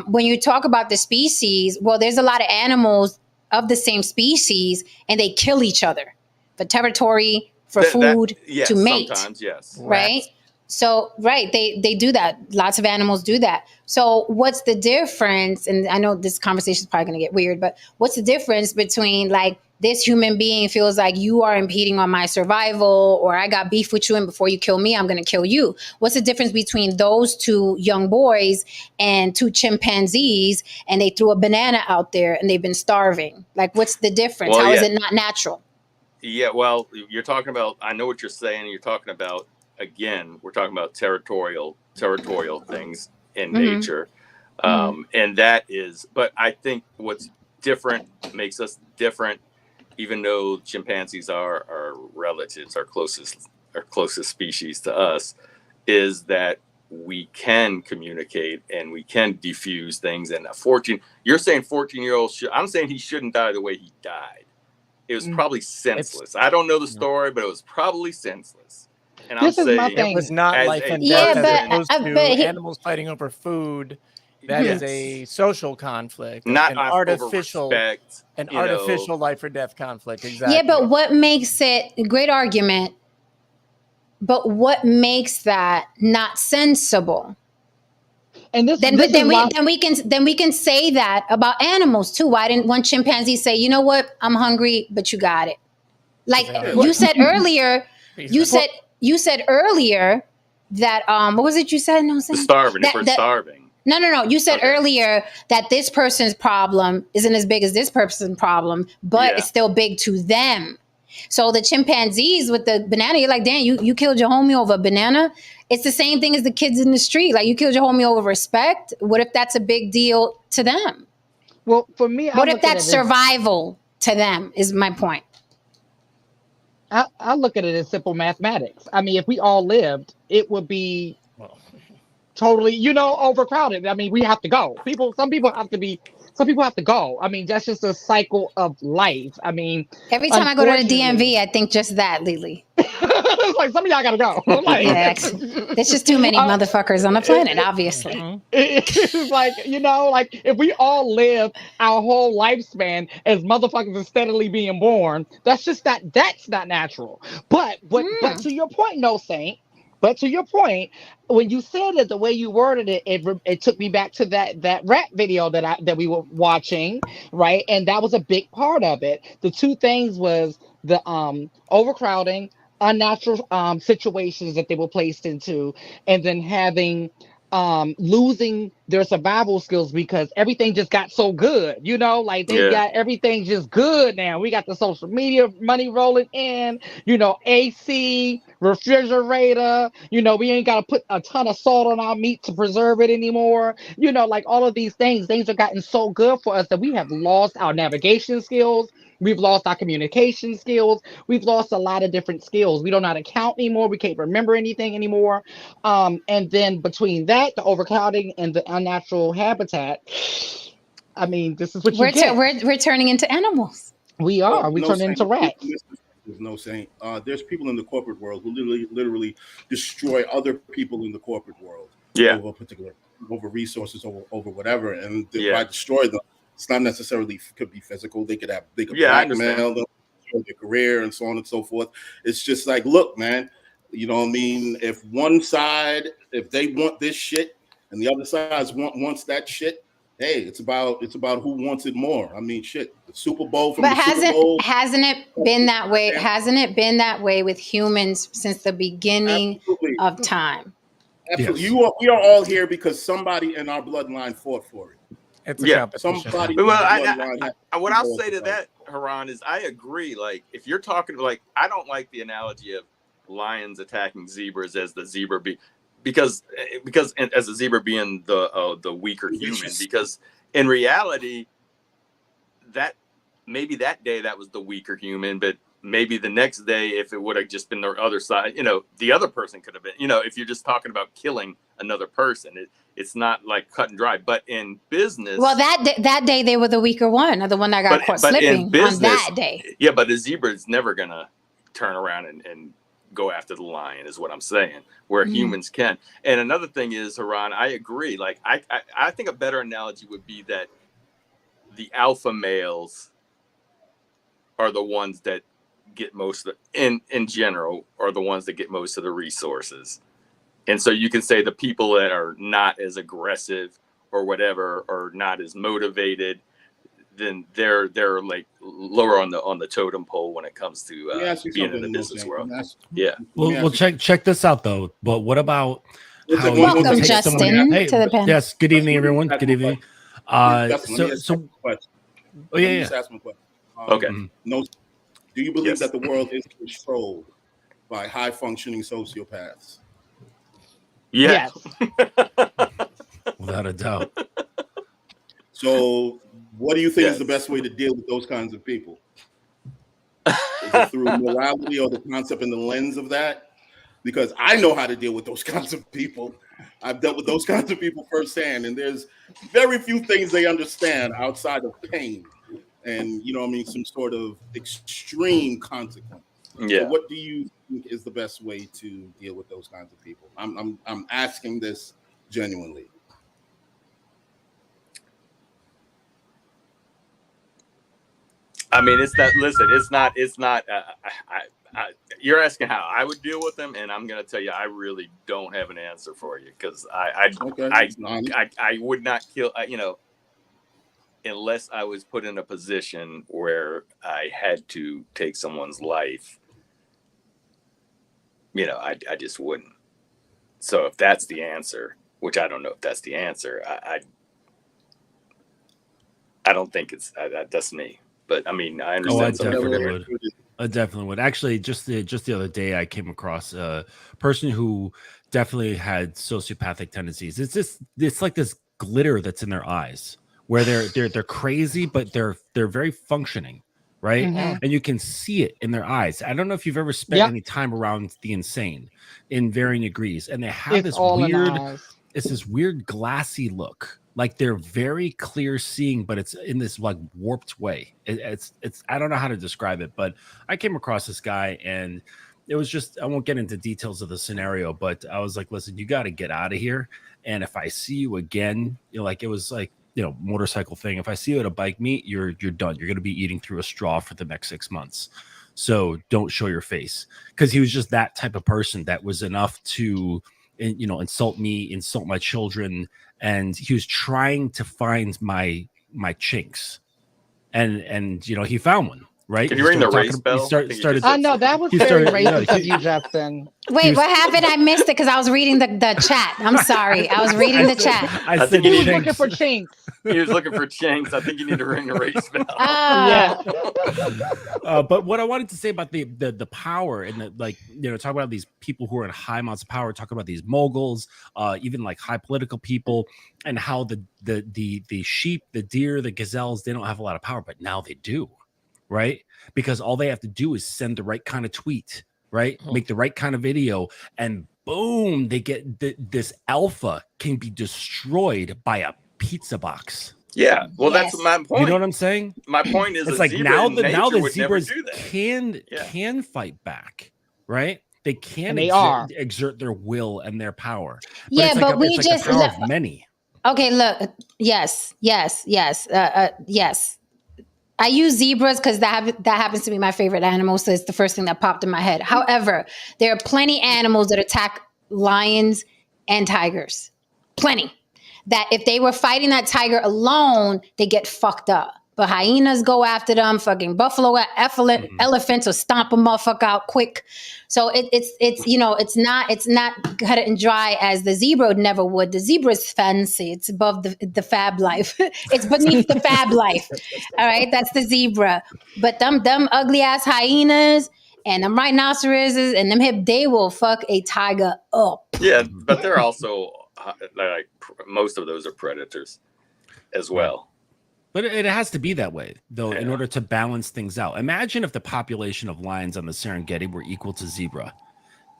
[SPEAKER 1] when you talk about the species, well, there's a lot of animals of the same species, and they kill each other for territory, for food, to mate.
[SPEAKER 5] Sometimes, yes.
[SPEAKER 1] Right? So, they do that. Lots of animals do that. So what's the difference? And I know this conversation is probably going to get weird, but what's the difference between like this human being feels like you are impeding on my survival, or I got beef with you and before you kill me, I'm going to kill you? What's the difference between those two young boys and two chimpanzees and they threw a banana out there and they've been starving? Like, what's the difference? How is it not natural?
[SPEAKER 5] Yeah, well, you're talking about, I know what you're saying. You're talking about, again, we're talking about territorial things in nature. And that is, but I think what's different, makes us different, even though chimpanzees are our relatives, our closest species to us, is that we can communicate and we can diffuse things. And you're saying 14-year-old, I'm saying he shouldn't die the way he died. it was probably senseless. I don't know the story, but it was probably senseless. And
[SPEAKER 2] This
[SPEAKER 5] I'm
[SPEAKER 2] is my
[SPEAKER 5] saying,
[SPEAKER 2] thing.
[SPEAKER 3] It was not
[SPEAKER 5] as
[SPEAKER 3] life
[SPEAKER 5] a
[SPEAKER 3] and
[SPEAKER 1] Yeah,
[SPEAKER 3] death as
[SPEAKER 5] person,
[SPEAKER 3] opposed to
[SPEAKER 1] but
[SPEAKER 3] animals fighting over food. That is a social conflict,
[SPEAKER 5] not
[SPEAKER 3] an
[SPEAKER 5] over
[SPEAKER 3] artificial,
[SPEAKER 5] respect,
[SPEAKER 3] life or death conflict. Exactly.
[SPEAKER 1] yeah, but what makes it great argument? But what makes that not sensible?
[SPEAKER 2] And this
[SPEAKER 1] Then,
[SPEAKER 2] this is why
[SPEAKER 1] then we can say that about animals too. Why didn't one chimpanzee say, you know what, I'm hungry, but you got it? Like
[SPEAKER 3] they are
[SPEAKER 1] you said earlier, you
[SPEAKER 3] Reasonable.
[SPEAKER 1] said earlier that what was it you said? No,
[SPEAKER 5] the
[SPEAKER 1] saying
[SPEAKER 5] starving. If
[SPEAKER 1] that
[SPEAKER 5] we're
[SPEAKER 1] that
[SPEAKER 5] starving,
[SPEAKER 1] no. You said
[SPEAKER 5] Okay.
[SPEAKER 1] earlier that this person's problem isn't as big as this person's problem, but
[SPEAKER 5] Yeah.
[SPEAKER 1] it's still big to them. So the chimpanzees with the banana, you're like, damn, you killed your homie over a banana. It's the same thing as the kids in the street. Like you killed your homie over respect. What if that's a big deal to them?
[SPEAKER 2] well for me, I
[SPEAKER 1] What if
[SPEAKER 2] look at
[SPEAKER 1] that's
[SPEAKER 2] it as
[SPEAKER 1] survival to them? Is my point.
[SPEAKER 2] I look at it as simple mathematics. I mean, if we all lived, it would be
[SPEAKER 3] Well,
[SPEAKER 2] totally, overcrowded. I mean, we have to go. Some people have to go. I mean, that's just a cycle of life. I mean,
[SPEAKER 1] Every time I go to the
[SPEAKER 2] unfortunately,
[SPEAKER 1] DMV, I think just that, Lily.
[SPEAKER 2] it's like some of y'all gotta go. I'm like,
[SPEAKER 1] Yeah, there's just too many
[SPEAKER 2] uh,
[SPEAKER 1] motherfuckers on the planet,
[SPEAKER 2] it-
[SPEAKER 1] obviously.
[SPEAKER 2] it's like, like if we all live our whole lifespan as motherfuckers are steadily being born, that's not natural. But to your point, no saint. But to your point, when you said it, the way you worded it, it took me back to that rap video that we were watching, right? And that was a big part of it. The two things was the overcrowding, unnatural situations that they were placed into, and then having losing their survival skills because everything just got so good, like they
[SPEAKER 5] Yeah.
[SPEAKER 2] got everything just good now. We got the social media money rolling in, AC, refrigerator, we ain't got to put a ton of salt on our meat to preserve it anymore. Like all of these things have gotten so good for us that we have lost our navigation skills. We've lost our communication skills. We've lost a lot of different skills. We don't know how to count anymore. We can't remember anything anymore. And then between that, the overcrowding and the unnatural habitat, I mean, this is what you get.
[SPEAKER 1] We're turning into animals.
[SPEAKER 2] We
[SPEAKER 4] Well,
[SPEAKER 2] are. We
[SPEAKER 4] no
[SPEAKER 2] turn
[SPEAKER 4] saint.
[SPEAKER 2] into rats.
[SPEAKER 4] There's no saint. There's people in the corporate world who literally destroy other people in the corporate world
[SPEAKER 5] Yeah.
[SPEAKER 4] over resources, over whatever, and
[SPEAKER 5] Yeah.
[SPEAKER 4] by destroy them, it's not necessarily could be physical. They could
[SPEAKER 5] Yeah, I understand.
[SPEAKER 4] blackmail them, destroy their career, and so on and so forth. It's just like, look, man, you know what I mean? If one side, if they want this shit, and the other side wants that shit. Hey, it's about who wants it more. I mean, shit. The Super Bowl from
[SPEAKER 1] But
[SPEAKER 4] the Super Bowl.
[SPEAKER 1] hasn't it been that way? Hasn't it been that way with humans since the beginning
[SPEAKER 4] Absolutely.
[SPEAKER 1] of time?
[SPEAKER 4] Absolutely.
[SPEAKER 6] Yes.
[SPEAKER 4] We are all here because somebody in our bloodline fought for it.
[SPEAKER 3] it's a
[SPEAKER 5] Yeah.
[SPEAKER 3] competition.
[SPEAKER 4] Somebody.
[SPEAKER 5] Well,
[SPEAKER 4] bloodline
[SPEAKER 5] what I'll say to that, Haran, is I agree. Like, if you're talking, like, I don't like the analogy of lions attacking zebras as the zebra because as a zebra being the weaker human, because in reality, that maybe that day that was the weaker human, but maybe the next day, if it would have just been the other side, the other person could have been, if you're just talking about killing another person, it's not like cut and dry. But in business,
[SPEAKER 1] Well, that day they were the weaker one, or the one that got caught slipping on that day.
[SPEAKER 5] Yeah, but the zebra is never gonna turn around and go after the lion, is what I'm saying, where humans can. And another thing is, Haran, I agree. Like, I think a better analogy would be that the alpha males are the ones that get most of in general are the ones that get most of the resources. And so you can say the people that are not as aggressive or whatever, or not as motivated, then they're like lower on the totem pole when it comes to being in the business world. Yeah.
[SPEAKER 6] Well, check this out though. But what about how you
[SPEAKER 1] Welcome,
[SPEAKER 6] can take
[SPEAKER 1] Justin,
[SPEAKER 6] someone?
[SPEAKER 1] to the panel.
[SPEAKER 6] Yes. Good evening, everyone. Good evening.
[SPEAKER 4] Justin,
[SPEAKER 6] Oh yeah.
[SPEAKER 4] just ask me a question.
[SPEAKER 5] Okay.
[SPEAKER 4] No, do you believe
[SPEAKER 5] Yes.
[SPEAKER 4] that the world is controlled by high functioning sociopaths?
[SPEAKER 5] Yeah.
[SPEAKER 6] Without a doubt.
[SPEAKER 4] So, what do you think
[SPEAKER 5] Yes.
[SPEAKER 4] is the best way to deal with those kinds of people? Is it through morality or the concept and the lens of that? Because I know how to deal with those kinds of people. I've dealt with those kinds of people firsthand, and there's very few things they understand outside of pain. and you know what I mean, some sort of extreme consequence. So
[SPEAKER 5] Yeah.
[SPEAKER 4] what do you think is the best way to deal with those kinds of people? I'm asking this genuinely.
[SPEAKER 5] I mean, it's not. Listen, it's not. It's not. You're asking how I would deal with them, and I'm going to tell you, I really don't have an answer for you because
[SPEAKER 4] Okay.
[SPEAKER 5] I would not kill. You know, unless I was put in a position where I had to take someone's life. You know, I just wouldn't. So if that's the answer, which I don't know if that's the answer, I don't think it's that's me. But I mean, I
[SPEAKER 7] Oh, I
[SPEAKER 5] understand some people
[SPEAKER 7] definitely
[SPEAKER 5] are.
[SPEAKER 7] would. I definitely would. Actually, just the other day, I came across a person who definitely had sociopathic tendencies. It's like this glitter that's in their eyes, where they're crazy, but they're very functioning, right?
[SPEAKER 2] Mhm.
[SPEAKER 7] And you can see it in their eyes. I don't know if you've ever spent
[SPEAKER 2] Yep.
[SPEAKER 7] any time around the insane in varying degrees, and they have
[SPEAKER 2] It's
[SPEAKER 7] this
[SPEAKER 2] all in the
[SPEAKER 7] weird.
[SPEAKER 2] eyes.
[SPEAKER 7] It's this weird glassy look, like they're very clear seeing, but it's in this like warped way. It's I don't know how to describe it, but I came across this guy, and it was just, I won't get into details of the scenario, but I was like, listen, you got to get out of here, and if I see you again, you know, like it was like, you know, motorcycle thing, if I see you at a bike meet, you're done. You're going to be eating through a straw for the next 6 months, so don't show your face. Because he was just that type of person that was enough to, you know, insult me, insult my children, and he was trying to find my chinks, and you know, he found one, right?
[SPEAKER 5] Can
[SPEAKER 7] He
[SPEAKER 5] you ring the
[SPEAKER 7] started
[SPEAKER 5] race
[SPEAKER 7] talking,
[SPEAKER 5] bell?
[SPEAKER 7] he
[SPEAKER 5] I think you
[SPEAKER 7] started
[SPEAKER 5] just
[SPEAKER 2] I
[SPEAKER 5] said
[SPEAKER 2] know
[SPEAKER 5] something.
[SPEAKER 2] that was
[SPEAKER 7] he
[SPEAKER 2] very
[SPEAKER 7] started, yeah,
[SPEAKER 2] racist of you, Justin.
[SPEAKER 1] Wait,
[SPEAKER 7] was-
[SPEAKER 1] what happened? I missed it because I was reading the chat. I'm sorry. I was reading the chat.
[SPEAKER 7] I
[SPEAKER 5] I
[SPEAKER 7] said
[SPEAKER 5] think
[SPEAKER 2] He
[SPEAKER 5] you
[SPEAKER 2] was
[SPEAKER 5] need-
[SPEAKER 2] looking
[SPEAKER 7] chinks.
[SPEAKER 2] for chinks.
[SPEAKER 5] He was looking for chinks. I think you need to ring the race bell.
[SPEAKER 2] Yeah.
[SPEAKER 7] But what I wanted to say about the power and the, like, you know, talk about these people who are in high amounts of power, talk about these moguls, even like high political people, and how the sheep, the deer, the gazelles, they don't have a lot of power, but now they do, right? Because all they have to do is send the right kind of tweet, right? Make the right kind of video, and boom, they get this alpha can be destroyed by a pizza box.
[SPEAKER 5] Yeah, well,
[SPEAKER 1] Yes.
[SPEAKER 5] that's my point.
[SPEAKER 7] You know what I'm saying?
[SPEAKER 5] My point is,
[SPEAKER 7] It's
[SPEAKER 5] a
[SPEAKER 7] like
[SPEAKER 5] zebra
[SPEAKER 7] now
[SPEAKER 5] in
[SPEAKER 7] the
[SPEAKER 5] nature would never
[SPEAKER 7] zebras
[SPEAKER 5] do that.
[SPEAKER 7] can fight back, right? They can
[SPEAKER 2] And they are.
[SPEAKER 7] exert their will and their power. But
[SPEAKER 1] Yeah,
[SPEAKER 7] it's like
[SPEAKER 1] but we
[SPEAKER 7] it's like
[SPEAKER 1] just
[SPEAKER 7] the power of many.
[SPEAKER 1] okay. Look, yes. I use zebras because that happens to be my favorite animal, so it's the first thing that popped in my head. However, there are plenty animals that attack lions and tigers. Plenty. That if they were fighting that tiger alone, they get fucked up. But hyenas go after them. Fucking buffalo elephants will stomp a motherfucker out quick. So it's you know, it's not cut it and dry as the zebra never would. The zebra's fancy. It's above the fab life. It's beneath the fab life. All right, that's the zebra. But them ugly ass hyenas and them rhinoceroses and them hip, they will fuck a tiger up.
[SPEAKER 5] Yeah, but they're also like most of those are predators as well.
[SPEAKER 7] But it has to be that way, though, in
[SPEAKER 5] Yeah.
[SPEAKER 7] order to balance things out. Imagine if the population of lions on the Serengeti were equal to zebra.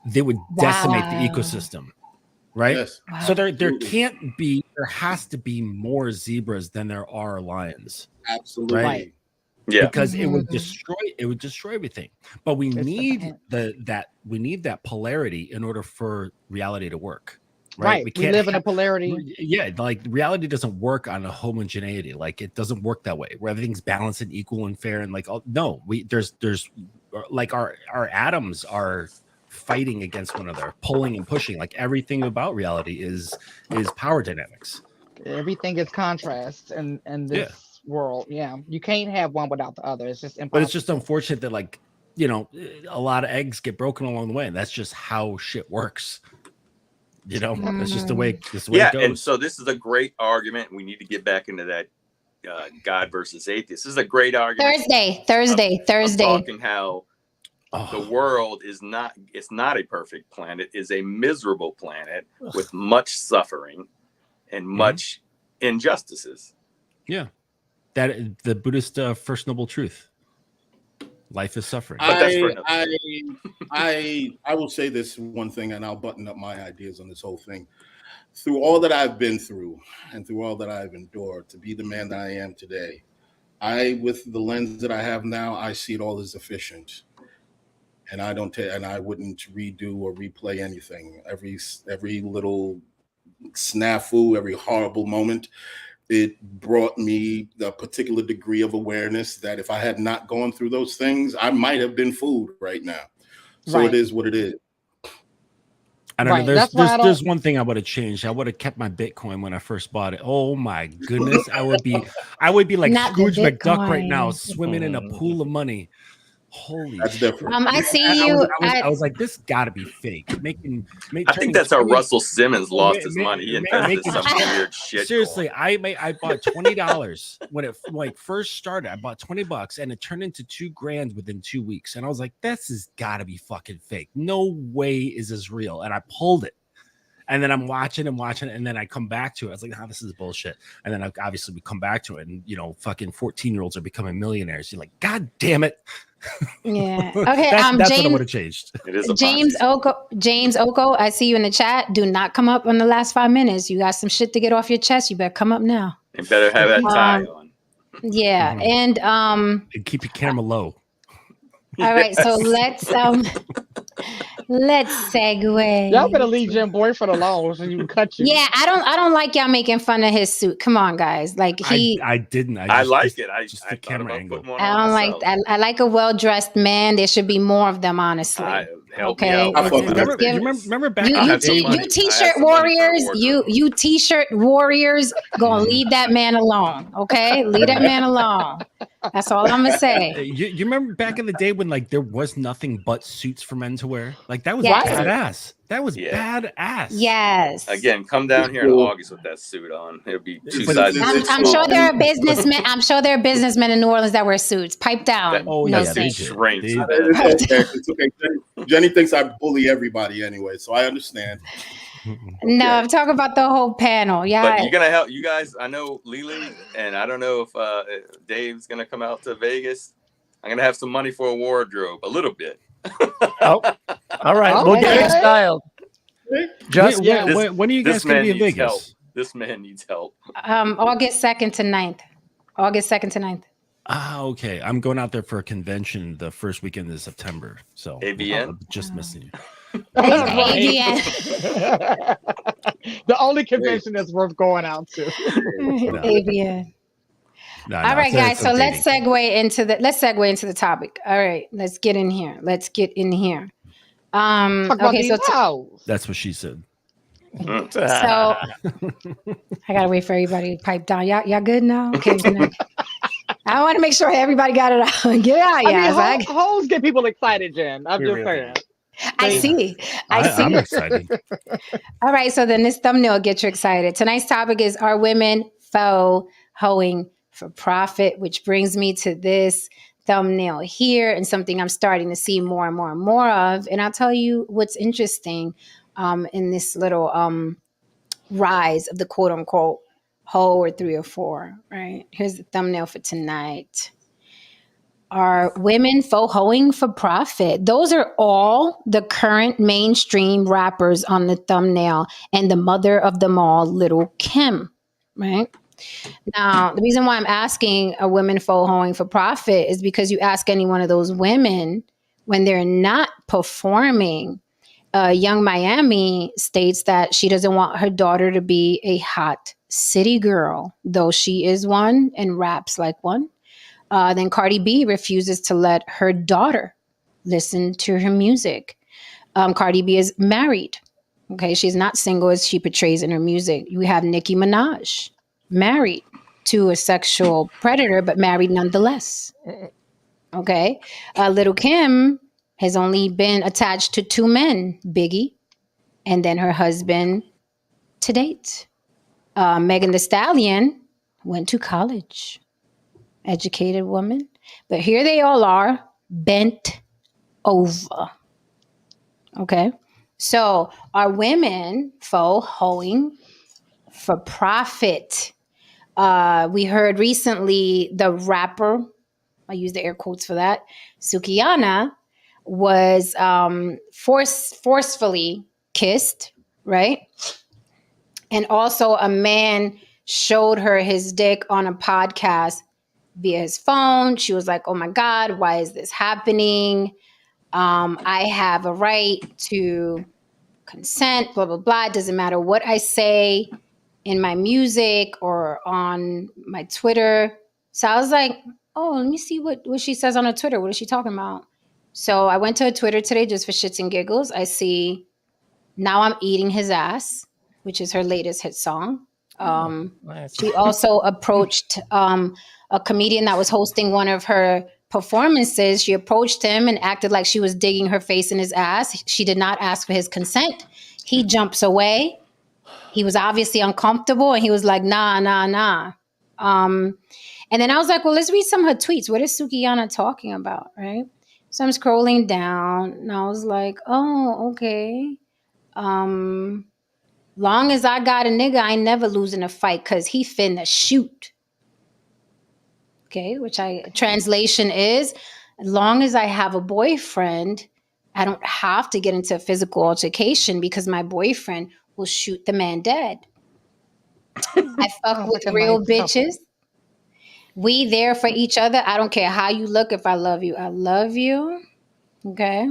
[SPEAKER 7] They would decimate the
[SPEAKER 1] Wow.
[SPEAKER 7] ecosystem, right?
[SPEAKER 4] Yes.
[SPEAKER 7] So there has to be more zebras than there are lions,
[SPEAKER 4] Absolutely.
[SPEAKER 7] right?
[SPEAKER 5] Yeah,
[SPEAKER 7] Because it would
[SPEAKER 1] Mhm.
[SPEAKER 7] destroy everything. But we
[SPEAKER 2] It's the
[SPEAKER 7] need
[SPEAKER 2] point.
[SPEAKER 7] that polarity in order for reality to work.
[SPEAKER 2] Right.
[SPEAKER 7] We
[SPEAKER 2] We
[SPEAKER 7] can't
[SPEAKER 2] live in a
[SPEAKER 7] have-
[SPEAKER 2] polarity.
[SPEAKER 7] yeah, like reality doesn't work on a homogeneity. Like it doesn't work that way where everything's balanced and equal and fair and like no, there's like our atoms are fighting against one another, pulling and pushing. Like everything about reality is power dynamics.
[SPEAKER 2] Everything is contrast in this world. Yeah. You can't have one without the other. It's just impossible.
[SPEAKER 7] But it's just unfortunate that, like, you know, a lot of eggs get broken along the way, and that's just how shit works. You know, that's just the way it goes.
[SPEAKER 5] And so this is a great argument. We need to get back into that God versus atheist. This is a great argument.
[SPEAKER 1] Thursday.
[SPEAKER 5] Talking how the world is not, it's not a perfect planet, is a miserable planet with much suffering and much injustices.
[SPEAKER 7] Yeah, that the Buddhist first noble truth. Life is suffering.
[SPEAKER 5] But that's for
[SPEAKER 4] I will say this one thing, and I'll button up my ideas on this whole thing. Through all that I've been through, and through all that I've endured, to be the man that I am today, with the lens that I have now, I see it all as efficient, and I wouldn't redo or replay anything. Every little snafu, every horrible moment, it brought me a particular degree of awareness that if I had not gone through those things, I might have been fooled right now. So
[SPEAKER 2] Right.
[SPEAKER 4] it is what it is.
[SPEAKER 7] I don't
[SPEAKER 2] Right,
[SPEAKER 7] know.
[SPEAKER 2] that's why I
[SPEAKER 7] There's
[SPEAKER 2] don't-
[SPEAKER 7] one thing I would have changed. I would have kept my Bitcoin when I first bought it. Oh my goodness, I would be like
[SPEAKER 1] Not the
[SPEAKER 7] Scrooge McDuck right now,
[SPEAKER 1] Bitcoin.
[SPEAKER 7] swimming in a pool of money. Holy
[SPEAKER 4] That's
[SPEAKER 7] shit!
[SPEAKER 4] different.
[SPEAKER 1] I see you.
[SPEAKER 7] I was like, this got to be fake.
[SPEAKER 5] I think that's how Russell Simmons lost his money. He invested
[SPEAKER 7] making
[SPEAKER 5] some weird shit.
[SPEAKER 7] Seriously, I bought $20 when it like first started. I bought $20 and it turned into $2,000 within 2 weeks. And I was like, this has got to be fucking fake. No way is this real. And I pulled it. And then I'm watching, and then I come back to it. I was like, "Oh, this is bullshit." And then obviously we come back to it, and fucking 14-year-olds are becoming millionaires. You're like, "God damn it!"
[SPEAKER 1] Yeah. Okay.
[SPEAKER 7] that's what I
[SPEAKER 1] James.
[SPEAKER 7] would have changed.
[SPEAKER 5] It is a
[SPEAKER 1] James
[SPEAKER 5] Ponzi.
[SPEAKER 1] Oko, I see you in the chat. Do not come up in the last 5 minutes. You got some shit to get off your chest. You better come up now.
[SPEAKER 5] You better have that tie on.
[SPEAKER 1] Yeah.
[SPEAKER 7] Mhm.
[SPEAKER 1] And
[SPEAKER 7] And keep your camera low.
[SPEAKER 1] all right, so let's segue.
[SPEAKER 2] Y'all better leave Jim boyfriend alone so you can cut you.
[SPEAKER 1] Yeah, I don't like y'all making fun of his suit. Come on, guys. Like
[SPEAKER 7] I didn't.
[SPEAKER 5] I like it. I
[SPEAKER 7] just
[SPEAKER 5] I
[SPEAKER 7] the
[SPEAKER 5] thought
[SPEAKER 7] camera
[SPEAKER 5] about
[SPEAKER 7] angle.
[SPEAKER 5] putting one
[SPEAKER 1] I
[SPEAKER 5] on
[SPEAKER 1] don't like
[SPEAKER 5] myself.
[SPEAKER 1] I like a well-dressed man. There should be more of them, honestly.
[SPEAKER 5] Help me
[SPEAKER 1] Okay.
[SPEAKER 5] out.
[SPEAKER 4] I
[SPEAKER 5] with
[SPEAKER 4] fuck
[SPEAKER 5] my
[SPEAKER 4] with that.
[SPEAKER 5] business.
[SPEAKER 7] Remember back
[SPEAKER 1] You
[SPEAKER 7] in
[SPEAKER 5] I
[SPEAKER 7] the
[SPEAKER 5] had some
[SPEAKER 7] day?
[SPEAKER 5] money.
[SPEAKER 1] you
[SPEAKER 5] I had
[SPEAKER 1] t-shirt
[SPEAKER 5] some money for a
[SPEAKER 1] warriors,
[SPEAKER 5] wardrobe.
[SPEAKER 1] you t-shirt warriors gonna leave that man alone. Okay? Leave that man alone. That's all I'm gonna say.
[SPEAKER 7] You remember back in the day when like there was nothing but suits for men to wear? Like that was
[SPEAKER 1] Yes.
[SPEAKER 7] badass. That was
[SPEAKER 5] Yeah.
[SPEAKER 7] badass.
[SPEAKER 1] Yes.
[SPEAKER 5] Again, come down here in August with that suit on. It'll be two
[SPEAKER 7] But
[SPEAKER 5] sizes.
[SPEAKER 1] I'm
[SPEAKER 5] too
[SPEAKER 1] sure
[SPEAKER 5] small.
[SPEAKER 1] there are businessmen. I'm sure there are businessmen in New Orleans that wear suits. Pipe down.
[SPEAKER 7] Oh,
[SPEAKER 1] no
[SPEAKER 7] yeah, they
[SPEAKER 1] saying.
[SPEAKER 7] did.
[SPEAKER 5] Shrinks.
[SPEAKER 7] They-
[SPEAKER 4] It's okay. It's okay. Jenny thinks I bully everybody anyway, so I understand.
[SPEAKER 1] No,
[SPEAKER 4] Okay.
[SPEAKER 1] I'm talking about the whole panel. Yeah.
[SPEAKER 5] But you're gonna help you guys. I know Lily, and I don't know if Dave's gonna come out to Vegas. I'm gonna have some money for a wardrobe, a little bit.
[SPEAKER 8] Oh, all right. We'll get it
[SPEAKER 2] Okay.
[SPEAKER 8] styled. Just
[SPEAKER 2] Yeah.
[SPEAKER 7] when are you guys
[SPEAKER 5] This
[SPEAKER 7] going to
[SPEAKER 5] man
[SPEAKER 7] be in
[SPEAKER 5] needs
[SPEAKER 7] Vegas?
[SPEAKER 5] help. This man needs help.
[SPEAKER 1] August 2nd to 9th. August 2nd to 9th.
[SPEAKER 7] Ah, okay. I'm going out there for a convention the first weekend of September. So
[SPEAKER 5] AVN?
[SPEAKER 7] I'm just missing you.
[SPEAKER 1] AVN.
[SPEAKER 2] The only convention that's worth going out to.
[SPEAKER 1] AVN.
[SPEAKER 7] No,
[SPEAKER 1] All right, guys.
[SPEAKER 7] it's
[SPEAKER 1] So
[SPEAKER 7] a
[SPEAKER 1] let's
[SPEAKER 7] dating.
[SPEAKER 1] segue into the topic. All right, let's get in here.
[SPEAKER 2] Talk about
[SPEAKER 1] Okay, so
[SPEAKER 2] these hoes.
[SPEAKER 7] That's what she said.
[SPEAKER 1] so I gotta wait for everybody to pipe down. Y'all good now? Okay. I want to make sure everybody got it out. Get out,
[SPEAKER 2] I
[SPEAKER 1] yeah.
[SPEAKER 2] mean, hoes get people excited, Jen. I'm just saying.
[SPEAKER 1] I see.
[SPEAKER 7] I'm excited.
[SPEAKER 1] All right, so then this thumbnail gets you excited. Tonight's topic is, are women faux hoeing for profit? Which brings me to this thumbnail here and something I'm starting to see more and more and more of. And I'll tell you what's interesting in this little rise of the quote unquote hoe or 3 or 4, right? Here's the thumbnail for tonight. Are women faux hoeing for profit? Those are all the current mainstream rappers on the thumbnail, and the mother of them all, Little Kim, right? Now, the reason why I'm asking a women faux hoeing for profit is because you ask any one of those women when they're not performing. Young Miami states that she doesn't want her daughter to be a hot city girl, though she is one and raps like one. Then Cardi B refuses to let her daughter listen to her music. Cardi B is married. Okay, she's not single as she portrays in her music. You have Nicki Minaj, married to a sexual predator, but married nonetheless. Okay, Little Kim has only been attached to 2 men, Biggie, and then her husband to date. Megan Thee Stallion went to college. Educated woman, but here they all are bent over. Okay, so are women faux hoeing for profit? We heard recently the rapper, I use the air quotes for that, Sukihana, was forcefully kissed, right? And also a man showed her his dick on a podcast via his phone. She was like, oh my God, why is this happening? I have a right to consent, blah, blah, blah. It doesn't matter what I say in my music or on my Twitter. So I was like, oh, let me see what she says on her Twitter. What is she talking about? So I went to her Twitter today just for shits and giggles. I see Now I'm Eating His Ass, which is her latest hit song.
[SPEAKER 3] Nice.
[SPEAKER 1] She also approached a comedian that was hosting one of her performances. She approached him and acted like she was digging her face in his ass. She did not ask for his consent. He jumps away. He was obviously uncomfortable and he was like, nah, nah, nah. And then I was like, well, let's read some of her tweets. What is Sukiyana talking about, right? So I'm scrolling down and I was like, oh, okay. Long as I got a nigga, I ain't never losing a fight because he finna shoot. Okay, translation is, as long as I have a boyfriend, I don't have to get into a physical altercation because my boyfriend will shoot the man dead. I fuck
[SPEAKER 2] Sounds
[SPEAKER 1] with
[SPEAKER 2] like a
[SPEAKER 1] real
[SPEAKER 2] nice
[SPEAKER 1] bitches.
[SPEAKER 2] couple.
[SPEAKER 1] We there for each other. I don't care how you look. If I love you, I love you. Okay.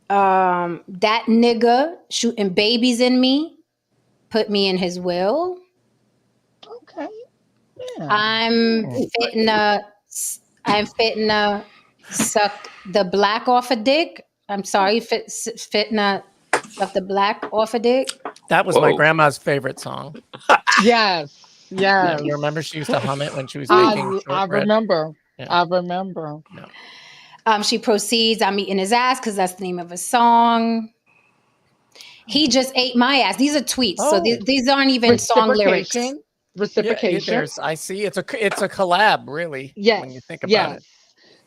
[SPEAKER 1] That nigga shooting babies in me put me in his will.
[SPEAKER 2] Okay. Yeah.
[SPEAKER 1] I'm fitting to suck the black off a dick. I'm sorry, fitting to suck the black off a dick.
[SPEAKER 3] That was my grandma's favorite song.
[SPEAKER 2] Yes.
[SPEAKER 3] Yeah,
[SPEAKER 2] Yes.
[SPEAKER 3] you remember she used to hum it when she was making
[SPEAKER 2] I
[SPEAKER 3] shortbread?
[SPEAKER 2] remember.
[SPEAKER 3] Yeah.
[SPEAKER 2] I remember.
[SPEAKER 3] No.
[SPEAKER 1] She proceeds, I'm eating his ass because that's the name of a song. He just ate my ass. These are tweets. So these aren't even song lyrics.
[SPEAKER 2] Reciprocation.
[SPEAKER 3] I see. It's a collab, really.
[SPEAKER 2] Yes.
[SPEAKER 3] When you think about it.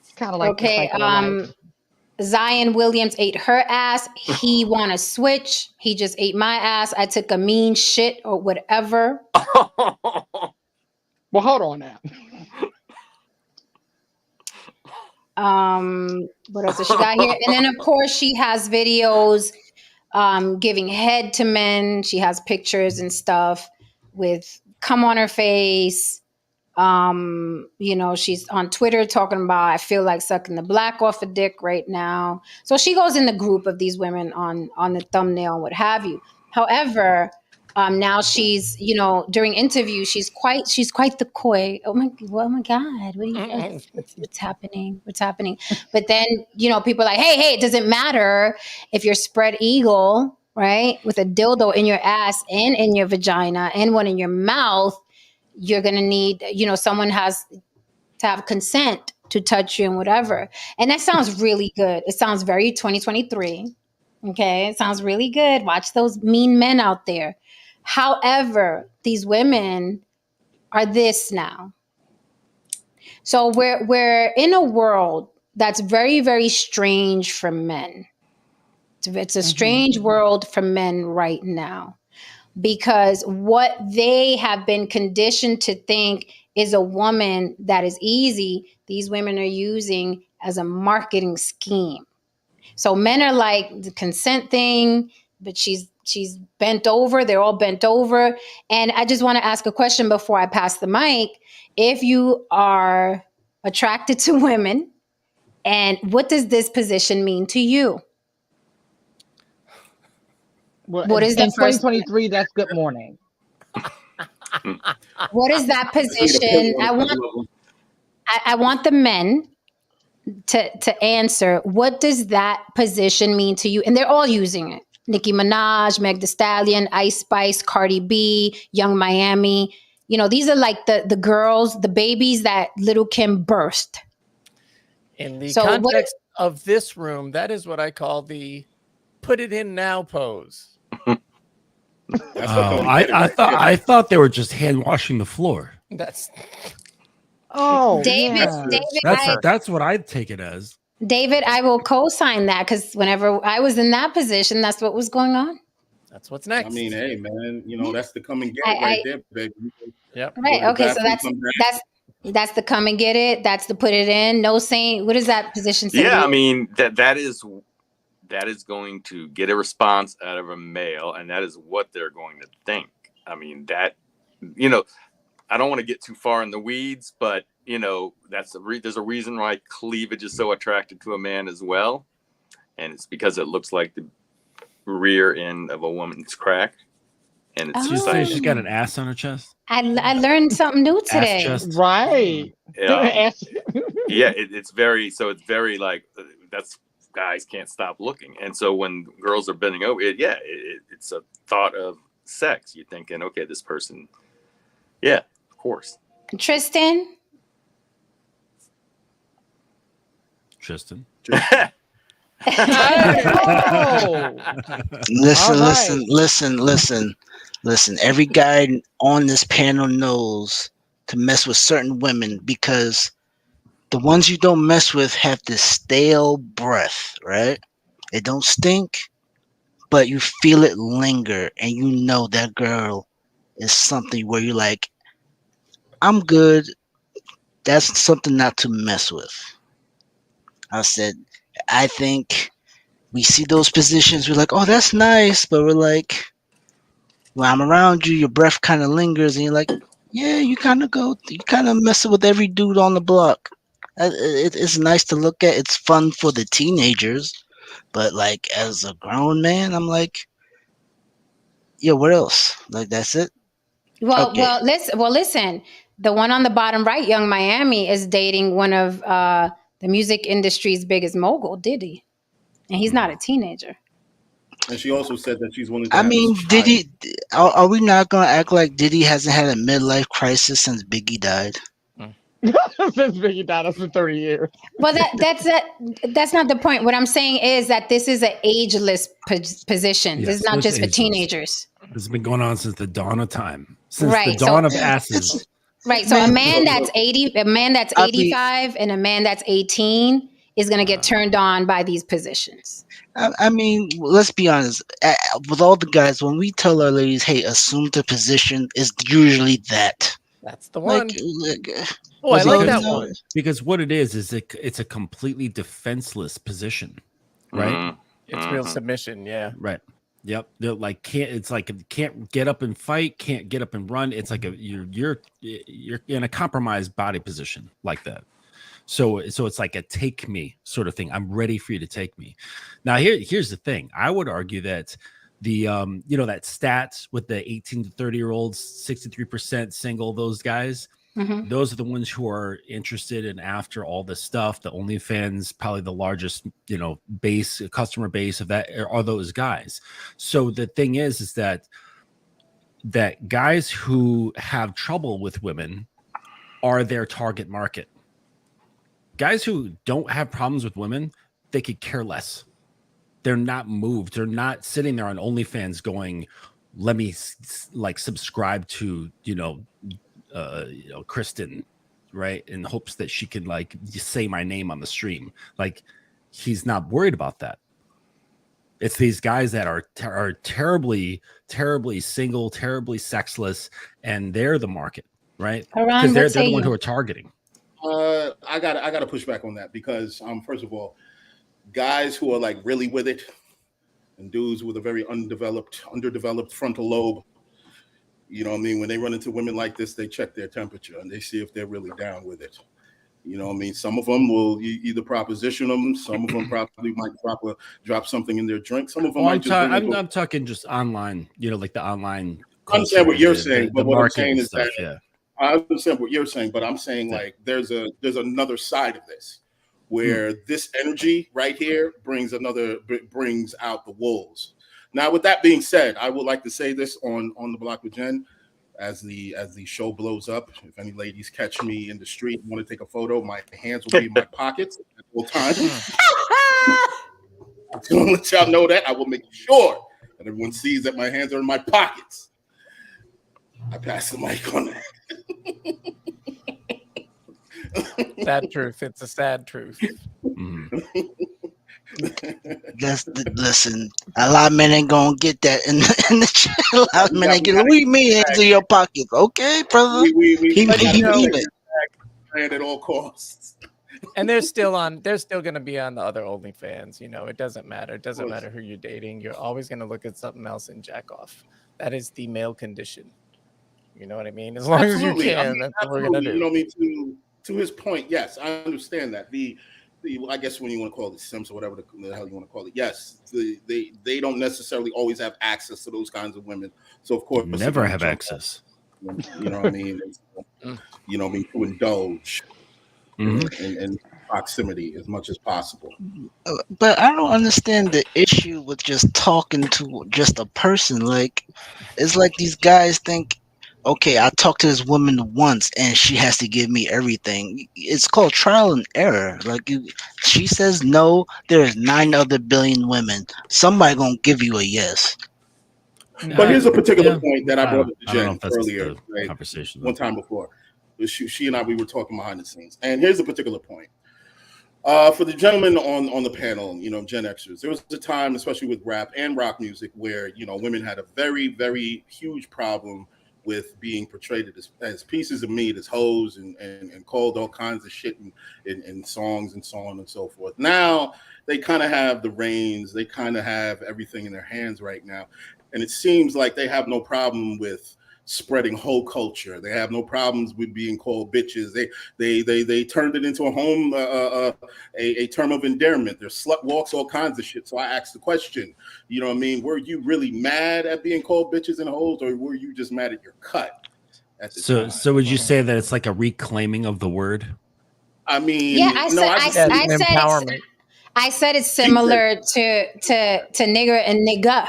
[SPEAKER 2] It's kind of like the
[SPEAKER 1] Okay.
[SPEAKER 2] cycle of life.
[SPEAKER 1] Zion Williams ate her ass. He want to switch. He just ate my ass. I took a mean shit or whatever.
[SPEAKER 2] Well, hold on now.
[SPEAKER 1] What else does she got here? And then of course she has videos giving head to men. She has pictures and stuff with cum on her face. She's on Twitter talking about, I feel like sucking the black off a dick right now. So she goes in the group of these women on the thumbnail and what have you. However, now she's, during interviews, she's quite the coy. Oh my God, what's happening? What's happening? But then, people are like, hey, it doesn't matter if you're spread eagle, right? With a dildo in your ass and in your vagina and one in your mouth, you're going to need, someone has to have consent to touch you and whatever. And that sounds really good. It sounds very 2023. Okay. It sounds really good. Watch those mean men out there. However, these women are this now. So we're in a world that's very, very strange for men. It's a strange world for men right now, because what they have been conditioned to think is a woman that is easy, these women are using as a marketing scheme. So men are like, the consent thing, but she's bent over. They're all bent over. And I just want to ask a question before I pass the mic. If you are attracted to women, and what does this position mean to you?
[SPEAKER 2] Well,
[SPEAKER 1] What is
[SPEAKER 2] in
[SPEAKER 1] the first?
[SPEAKER 2] 2023, that's good morning.
[SPEAKER 1] What is that position? I want the men to answer. What does that position mean to you? And they're all using it. Nicki Minaj, Meg Thee Stallion, Ice Spice, Cardi B, Young Miami. These are like the girls, the babies that Little Kim birthed.
[SPEAKER 3] In the context of this room, that is what I call the put it in now pose.
[SPEAKER 7] I thought they were just hand washing the floor.
[SPEAKER 3] That's
[SPEAKER 1] David.
[SPEAKER 7] That's what I'd take it as.
[SPEAKER 1] David, I will co-sign that, because whenever I was in that position, that's what was going on.
[SPEAKER 3] That's what's next.
[SPEAKER 4] I mean, hey man, that's the come and get right there, baby.
[SPEAKER 3] Yep.
[SPEAKER 1] Right. Okay. So that's the come and get it. That's the put it in. No saying. What does that position say?
[SPEAKER 5] Yeah, I mean that is going to get a response out of a male, and that is what they're going to think. I mean that, I don't want to get too far in the weeds, but you know, there's a reason why cleavage is so attractive to a man as well, and it's because it looks like the rear end of a woman's crack, and it's
[SPEAKER 7] She's
[SPEAKER 5] just
[SPEAKER 7] saying she's got an ass on her chest.
[SPEAKER 1] I learned something new
[SPEAKER 7] Ass
[SPEAKER 1] today.
[SPEAKER 7] chest.
[SPEAKER 2] Right.
[SPEAKER 5] yeah, it's very like that's guys can't stop looking, and so when girls are bending over, it's a thought of sex. You're thinking, okay, this person, yeah, of course.
[SPEAKER 1] Tristan.
[SPEAKER 7] Tristan.
[SPEAKER 6] Listen. Every guy on this panel knows to mess with certain women because the ones you don't mess with have this stale breath, right? It don't stink, but you feel it linger, and you know that girl is something where you're like, I'm good. That's something not to mess with. I said, I think we see those positions, we're like, oh, that's nice, but we're like, when I'm around you, your breath kind of lingers, and you're like, yeah, you kind of messing with every dude on the block. It's nice to look at. It's fun for the teenagers, but like as a grown man, I'm like, yeah, what else? Like that's it. Okay.
[SPEAKER 1] Listen. The one on the bottom right, Young Miami, is dating one of the music industry's biggest mogul, Diddy, and he's not a teenager.
[SPEAKER 4] And she also said that she's willing to
[SPEAKER 6] I
[SPEAKER 4] have
[SPEAKER 6] mean,
[SPEAKER 4] this child.
[SPEAKER 6] Diddy. Are we not gonna act like Diddy hasn't had a midlife crisis since Biggie died?
[SPEAKER 2] Since Biggie died, that's been 30 years.
[SPEAKER 1] Well, that's not the point. What I'm saying is that this is an ageless position.
[SPEAKER 7] Yes,
[SPEAKER 1] this is not
[SPEAKER 7] it's
[SPEAKER 1] just for
[SPEAKER 7] ageless.
[SPEAKER 1] teenagers.
[SPEAKER 7] This has been going on since the dawn of time. Since
[SPEAKER 1] Right,
[SPEAKER 7] the dawn of asses.
[SPEAKER 1] Right. So
[SPEAKER 6] Man,
[SPEAKER 1] a man that's 80, a man that's
[SPEAKER 6] I mean-
[SPEAKER 1] 85, and a man that's 18 is going to get turned on by these positions.
[SPEAKER 6] I mean, let's be honest. With all the guys, when we tell our ladies, "Hey, assume the position," is usually that.
[SPEAKER 3] That's the one.
[SPEAKER 7] Oh,
[SPEAKER 3] I like
[SPEAKER 6] so,
[SPEAKER 3] that
[SPEAKER 6] no,
[SPEAKER 3] one.
[SPEAKER 7] Because what it is it's a completely defenseless position, right?
[SPEAKER 5] Mhm.
[SPEAKER 3] It's real submission, yeah.
[SPEAKER 7] Right. Yep. They're like can't get up and fight, can't get up and run. It's like you're in a compromised body position like that. So it's like a take me sort of thing. I'm ready for you to take me. Now here's the thing. I would argue that the that stats with the 18 to 30-year-olds, 63% single, those guys, those are the ones who are interested in after all this stuff. The OnlyFans, probably the largest, customer base of that are those guys. So the thing is that guys who have trouble with women are their target market. Guys who don't have problems with women, they could care less. They're not moved. They're not sitting there on OnlyFans going, let me subscribe to, Kristen, right? In hopes that she can say my name on the stream. Like, he's not worried about that. It's these guys that are terribly, terribly single, terribly sexless, and they're the market, right? Because they're the one who are targeting.
[SPEAKER 4] I gotta push back on that because first of all, guys who are like really with it and dudes with a very underdeveloped frontal lobe, you know what I mean? When they run into women like this, they check their temperature and they see if they're really down with it. You know what I mean? Some of them will either proposition them. Some of them probably might drop something in their drink. Some of them might just.
[SPEAKER 7] I'm talking just online. Like the online.
[SPEAKER 4] I understand what you're saying, but what I'm saying is
[SPEAKER 7] stuff,
[SPEAKER 4] that I understand what you're saying, but I'm saying like there's another side of this where this energy right here brings out the wolves. Now, with that being said, I would like to say this on the block with Jen. As the show blows up, if any ladies catch me in the street and want to take a photo, my hands will be in my pockets at all times. To let y'all know that, I will make sure that everyone sees that my hands are in my pockets. I pass the mic on that.
[SPEAKER 3] Sad truth. It's a sad truth.
[SPEAKER 6] Listen. A lot of men ain't gonna get that in the chat. A lot of men ain't gonna. What do you mean hands in your pockets? Okay, brother.
[SPEAKER 4] We
[SPEAKER 6] he mean it.
[SPEAKER 4] At all costs.
[SPEAKER 3] And they're still going to be on the other OnlyFans. It doesn't matter. It doesn't matter who you're dating. You're always going to look at something else and jack off. That is the male condition. You know what I mean? As long as you
[SPEAKER 4] Absolutely.
[SPEAKER 3] can, that's what we're gonna do.
[SPEAKER 4] You know, to his point, yes, I understand that. The I guess when you want to call it Sims or whatever the hell you want to call it, yes, they don't necessarily always have access to those kinds of women. So of course,
[SPEAKER 7] Never have access.
[SPEAKER 4] You know what I mean? You know what I mean? To indulge in proximity as much as possible.
[SPEAKER 6] But I don't understand the issue with just talking to just a person. Like, it's like these guys think, okay, I talked to this woman once and she has to give me everything. It's called trial and error. Like, she says no, there's 9 other billion women. Somebody gonna give you a yes.
[SPEAKER 4] But here's a particular
[SPEAKER 7] Yeah.
[SPEAKER 4] point that I brought up to
[SPEAKER 7] I don't know
[SPEAKER 4] Jen
[SPEAKER 7] if that's
[SPEAKER 4] earlier,
[SPEAKER 7] the
[SPEAKER 4] right?
[SPEAKER 7] conversation.
[SPEAKER 4] One time before. She and I, we were talking behind the scenes. And here's a particular point. For the gentleman on the panel, you know, Gen Xers, there was a time, especially with rap and rock music, where, you know, women had a very, very huge problem with being portrayed as pieces of meat, as hoes, and called all kinds of shit in songs and so on and so forth. Now they kind of have the reins, they kind of have everything in their hands right now. And it seems like they have no problem with spreading whole culture. They have no problems with being called bitches. They turned it into a term of endearment. There's slut walks, all kinds of shit. So I asked the question, you know what I mean? Were you really mad at being called bitches and hoes, or were you just mad at your cut at the time?
[SPEAKER 7] So would you say that it's like a reclaiming of the word?
[SPEAKER 4] I mean,
[SPEAKER 1] Yeah, I
[SPEAKER 4] no,
[SPEAKER 1] said
[SPEAKER 3] empowerment.
[SPEAKER 1] I said it's similar to nigger and nigga,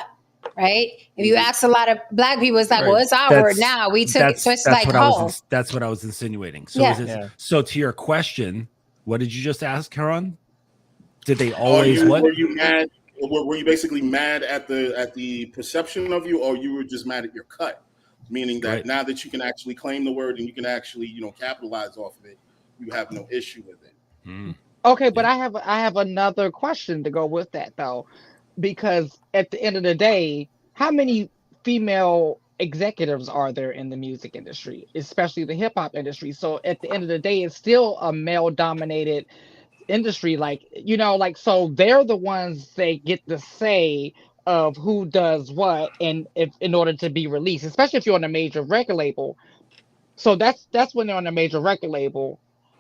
[SPEAKER 1] right? If you ask a lot of black people, it's like, well, it's our word now. We took it, so it's like ho.
[SPEAKER 7] That's what I was insinuating. So
[SPEAKER 1] Yeah.
[SPEAKER 7] so to your question, what did you just ask, Karan? Did they always what?
[SPEAKER 4] Were you mad? Were you basically mad at the perception of you, or you were just mad at your cut? Meaning that now that you can actually claim the word and you can actually, you know, capitalize off of it, you have no issue with it.
[SPEAKER 2] Okay, but I have another question to go with that though, because at the end of the day, how many female executives are there in the music industry, especially the hip hop industry? So at the end of the day, it's still a male dominated industry. Like, you know, like, so they're the ones that get the say of who does what, and if in order to be released, especially if you're on a major record label. So that's when they're on a major record label.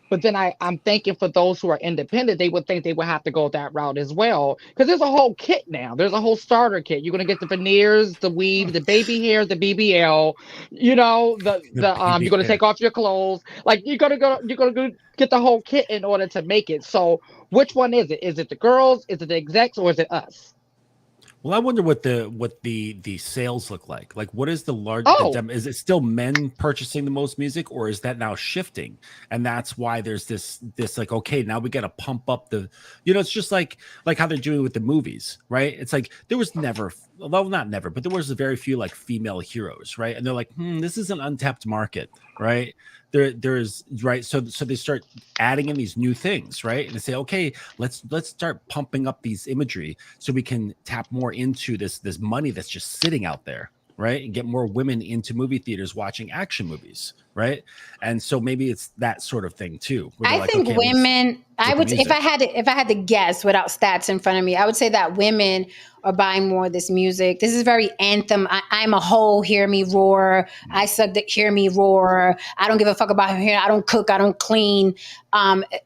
[SPEAKER 2] But then I'm thinking for those who are independent, they would think they would have to go that route as well. Because there's a whole kit now. There's a whole starter kit. You're gonna get the veneers, the weave, the baby hair, the BBL, you know, the you're gonna take off your clothes. Like you're gonna go get the whole kit in order to make it. So which one is it? Is it the girls? Is it the execs, or is it us?
[SPEAKER 7] Well, I wonder what the sales look like. Like, what is the large? Is it still men purchasing the most music, or is that now shifting? And that's why there's this like, okay, now we got to pump up the, you know, it's just like how they're doing with the movies, right? It's like there was never, well, not never, but there was a very few like female heroes, right? And they're like, this is an untapped market, right? There's right, so they start adding in these new things, right? And they say, okay, let's start pumping up these imagery so we can tap more into this money that's just sitting out there, right? And get more women into movie theaters watching action movies, right? And so maybe it's that sort of thing too.
[SPEAKER 1] I think women. I would, if I had to guess without stats in front of me, I would say that women are buying more of this music. This is very anthem. I'm a hoe, hear me roar. I suck dick, hear me roar. I don't give a fuck about her hair. I don't cook, I don't clean.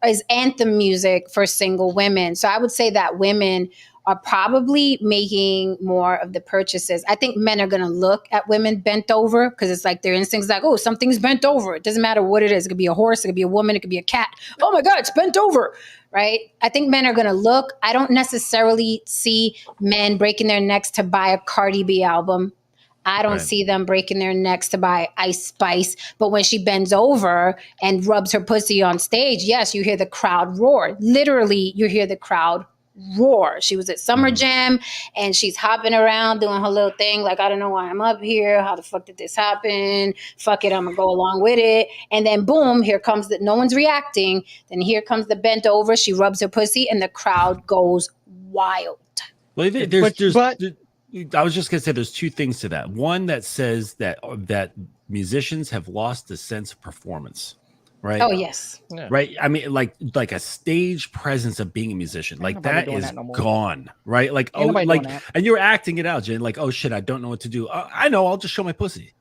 [SPEAKER 1] Is anthem music for single women. So I would say that women are probably making more of the purchases. I think men are going to look at women bent over because it's like their instincts like, oh, something's bent over. It doesn't matter what it is. It could be a horse. It could be a woman. It could be a cat. Oh my God, it's bent over, right? I think men are going to look. I don't necessarily see men breaking their necks to buy a Cardi B album. I don't see them breaking their necks to buy Ice Spice. But when she bends over and rubs her pussy on stage, yes, you hear the crowd roar. Literally, you hear the crowd roar. She was at Summer Jam and she's hopping around doing her little thing. Like, I don't know why I'm up here. How the fuck did this happen? Fuck it, I'm gonna go along with it. And then boom, here comes no one's reacting. Then here comes the bent over. She rubs her pussy and the crowd goes wild.
[SPEAKER 7] Well, I was just gonna say there's two things to that. One that says that musicians have lost the sense of performance. Right.
[SPEAKER 1] Oh yes.
[SPEAKER 7] Right. I mean, like a stage presence of being a musician, like that is gone. Right. Like, and you're acting it out, Jen. Like, oh shit, I don't know what to do. I know. I'll just show my pussy.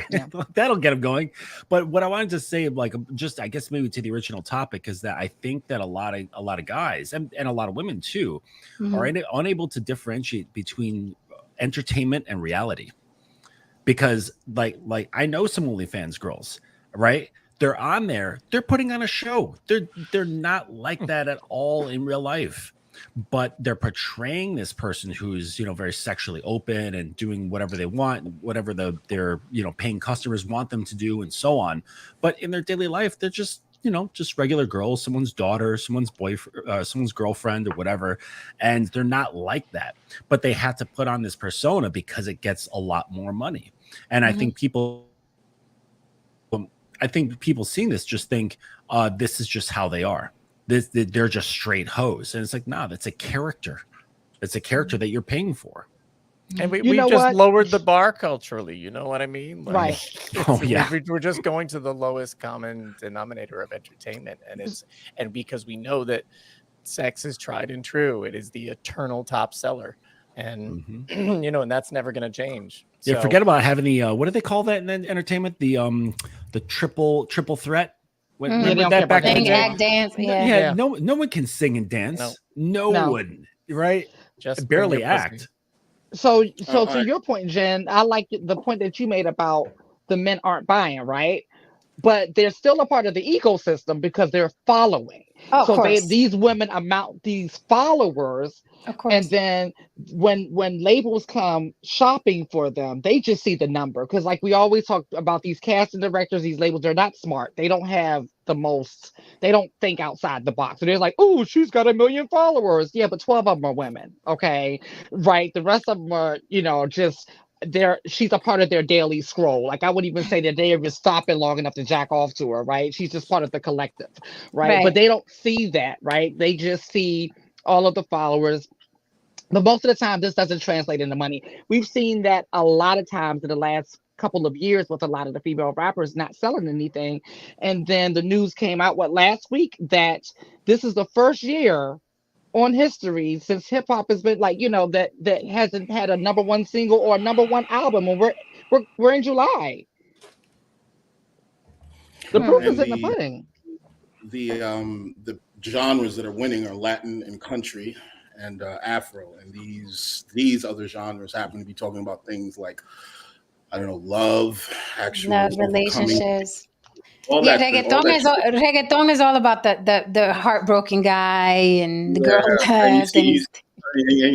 [SPEAKER 2] Yeah.
[SPEAKER 7] That'll get them going. But what I wanted to say, like, just I guess maybe to the original topic, is that I think that a lot of guys and a lot of women too are unable to differentiate between entertainment and reality. Because like I know some OnlyFans girls, right? They're on there, they're putting on a show. They're not like that at all in real life. But they're portraying this person who's, you know, very sexually open and doing whatever they want, whatever their you know, paying customers want them to do, and so on. But in their daily life, they're just, you know, just regular girls, someone's daughter, someone's boyfriend, someone's girlfriend, or whatever. And they're not like that. But they have to put on this persona because it gets a lot more money. And I think people seeing this just think this is just how they are. They're just straight hoes. And it's like, nah, that's a character. It's a character that you're paying for.
[SPEAKER 3] And we
[SPEAKER 2] You know
[SPEAKER 3] just
[SPEAKER 2] what?
[SPEAKER 3] lowered the bar culturally. You know what I mean? Like,
[SPEAKER 2] Right.
[SPEAKER 7] Oh, yeah.
[SPEAKER 3] We're just going to the lowest common denominator of entertainment. And because we know that sex is tried and true, it is the eternal top seller. And, you know, and that's never going to change.
[SPEAKER 7] Yeah,
[SPEAKER 3] So-
[SPEAKER 7] forget about having the what do they call that in entertainment? The triple threat.
[SPEAKER 2] Yeah, they don't care
[SPEAKER 7] that
[SPEAKER 2] about
[SPEAKER 7] back in the
[SPEAKER 1] Sing,
[SPEAKER 7] day?
[SPEAKER 1] act, dance. Yeah.
[SPEAKER 7] Yeah, no one can sing and dance. No one, right?
[SPEAKER 3] Just
[SPEAKER 7] barely
[SPEAKER 3] bring your pussy.
[SPEAKER 7] act.
[SPEAKER 2] So
[SPEAKER 4] all
[SPEAKER 2] to
[SPEAKER 4] right.
[SPEAKER 2] your point, Jen, I like the point that you made about the men aren't buying, right? But they're still a part of the ecosystem because they're following.
[SPEAKER 1] Oh, of
[SPEAKER 2] So
[SPEAKER 1] course.
[SPEAKER 2] these women amount these followers,
[SPEAKER 1] Of course.
[SPEAKER 2] and then when labels come shopping for them, they just see the number. Because like we always talk about these casting directors, these labels, they're not smart. They don't have the most. They don't think outside the box. So they're like, oh, she's got 1 million followers. Yeah, but 12 of them are women. Okay, right. The rest of them are, you know, just she's a part of their daily scroll. Like I would even say that they are just stopping long enough to jack off to her, right? She's just part of the collective, right? But they don't see that, right? They just see all of the followers. But most of the time, this doesn't translate into money. We've seen that a lot of times in the last couple of years with a lot of the female rappers not selling anything. And then the news came out, last week, that this is the first year on history since hip hop has been like, you know, that hasn't had a #1 single or a #1 album, and we're in July. The proof is in the pudding.
[SPEAKER 4] The genres that are winning are Latin and country and Afro, and these other genres happen to be talking about things like, I don't know, love, actual
[SPEAKER 1] Love,
[SPEAKER 4] overcoming,
[SPEAKER 1] relationships.
[SPEAKER 4] all
[SPEAKER 1] Yeah,
[SPEAKER 4] that. all that
[SPEAKER 1] reggaeton is all about the heartbroken guy and the girl
[SPEAKER 4] and
[SPEAKER 1] left. And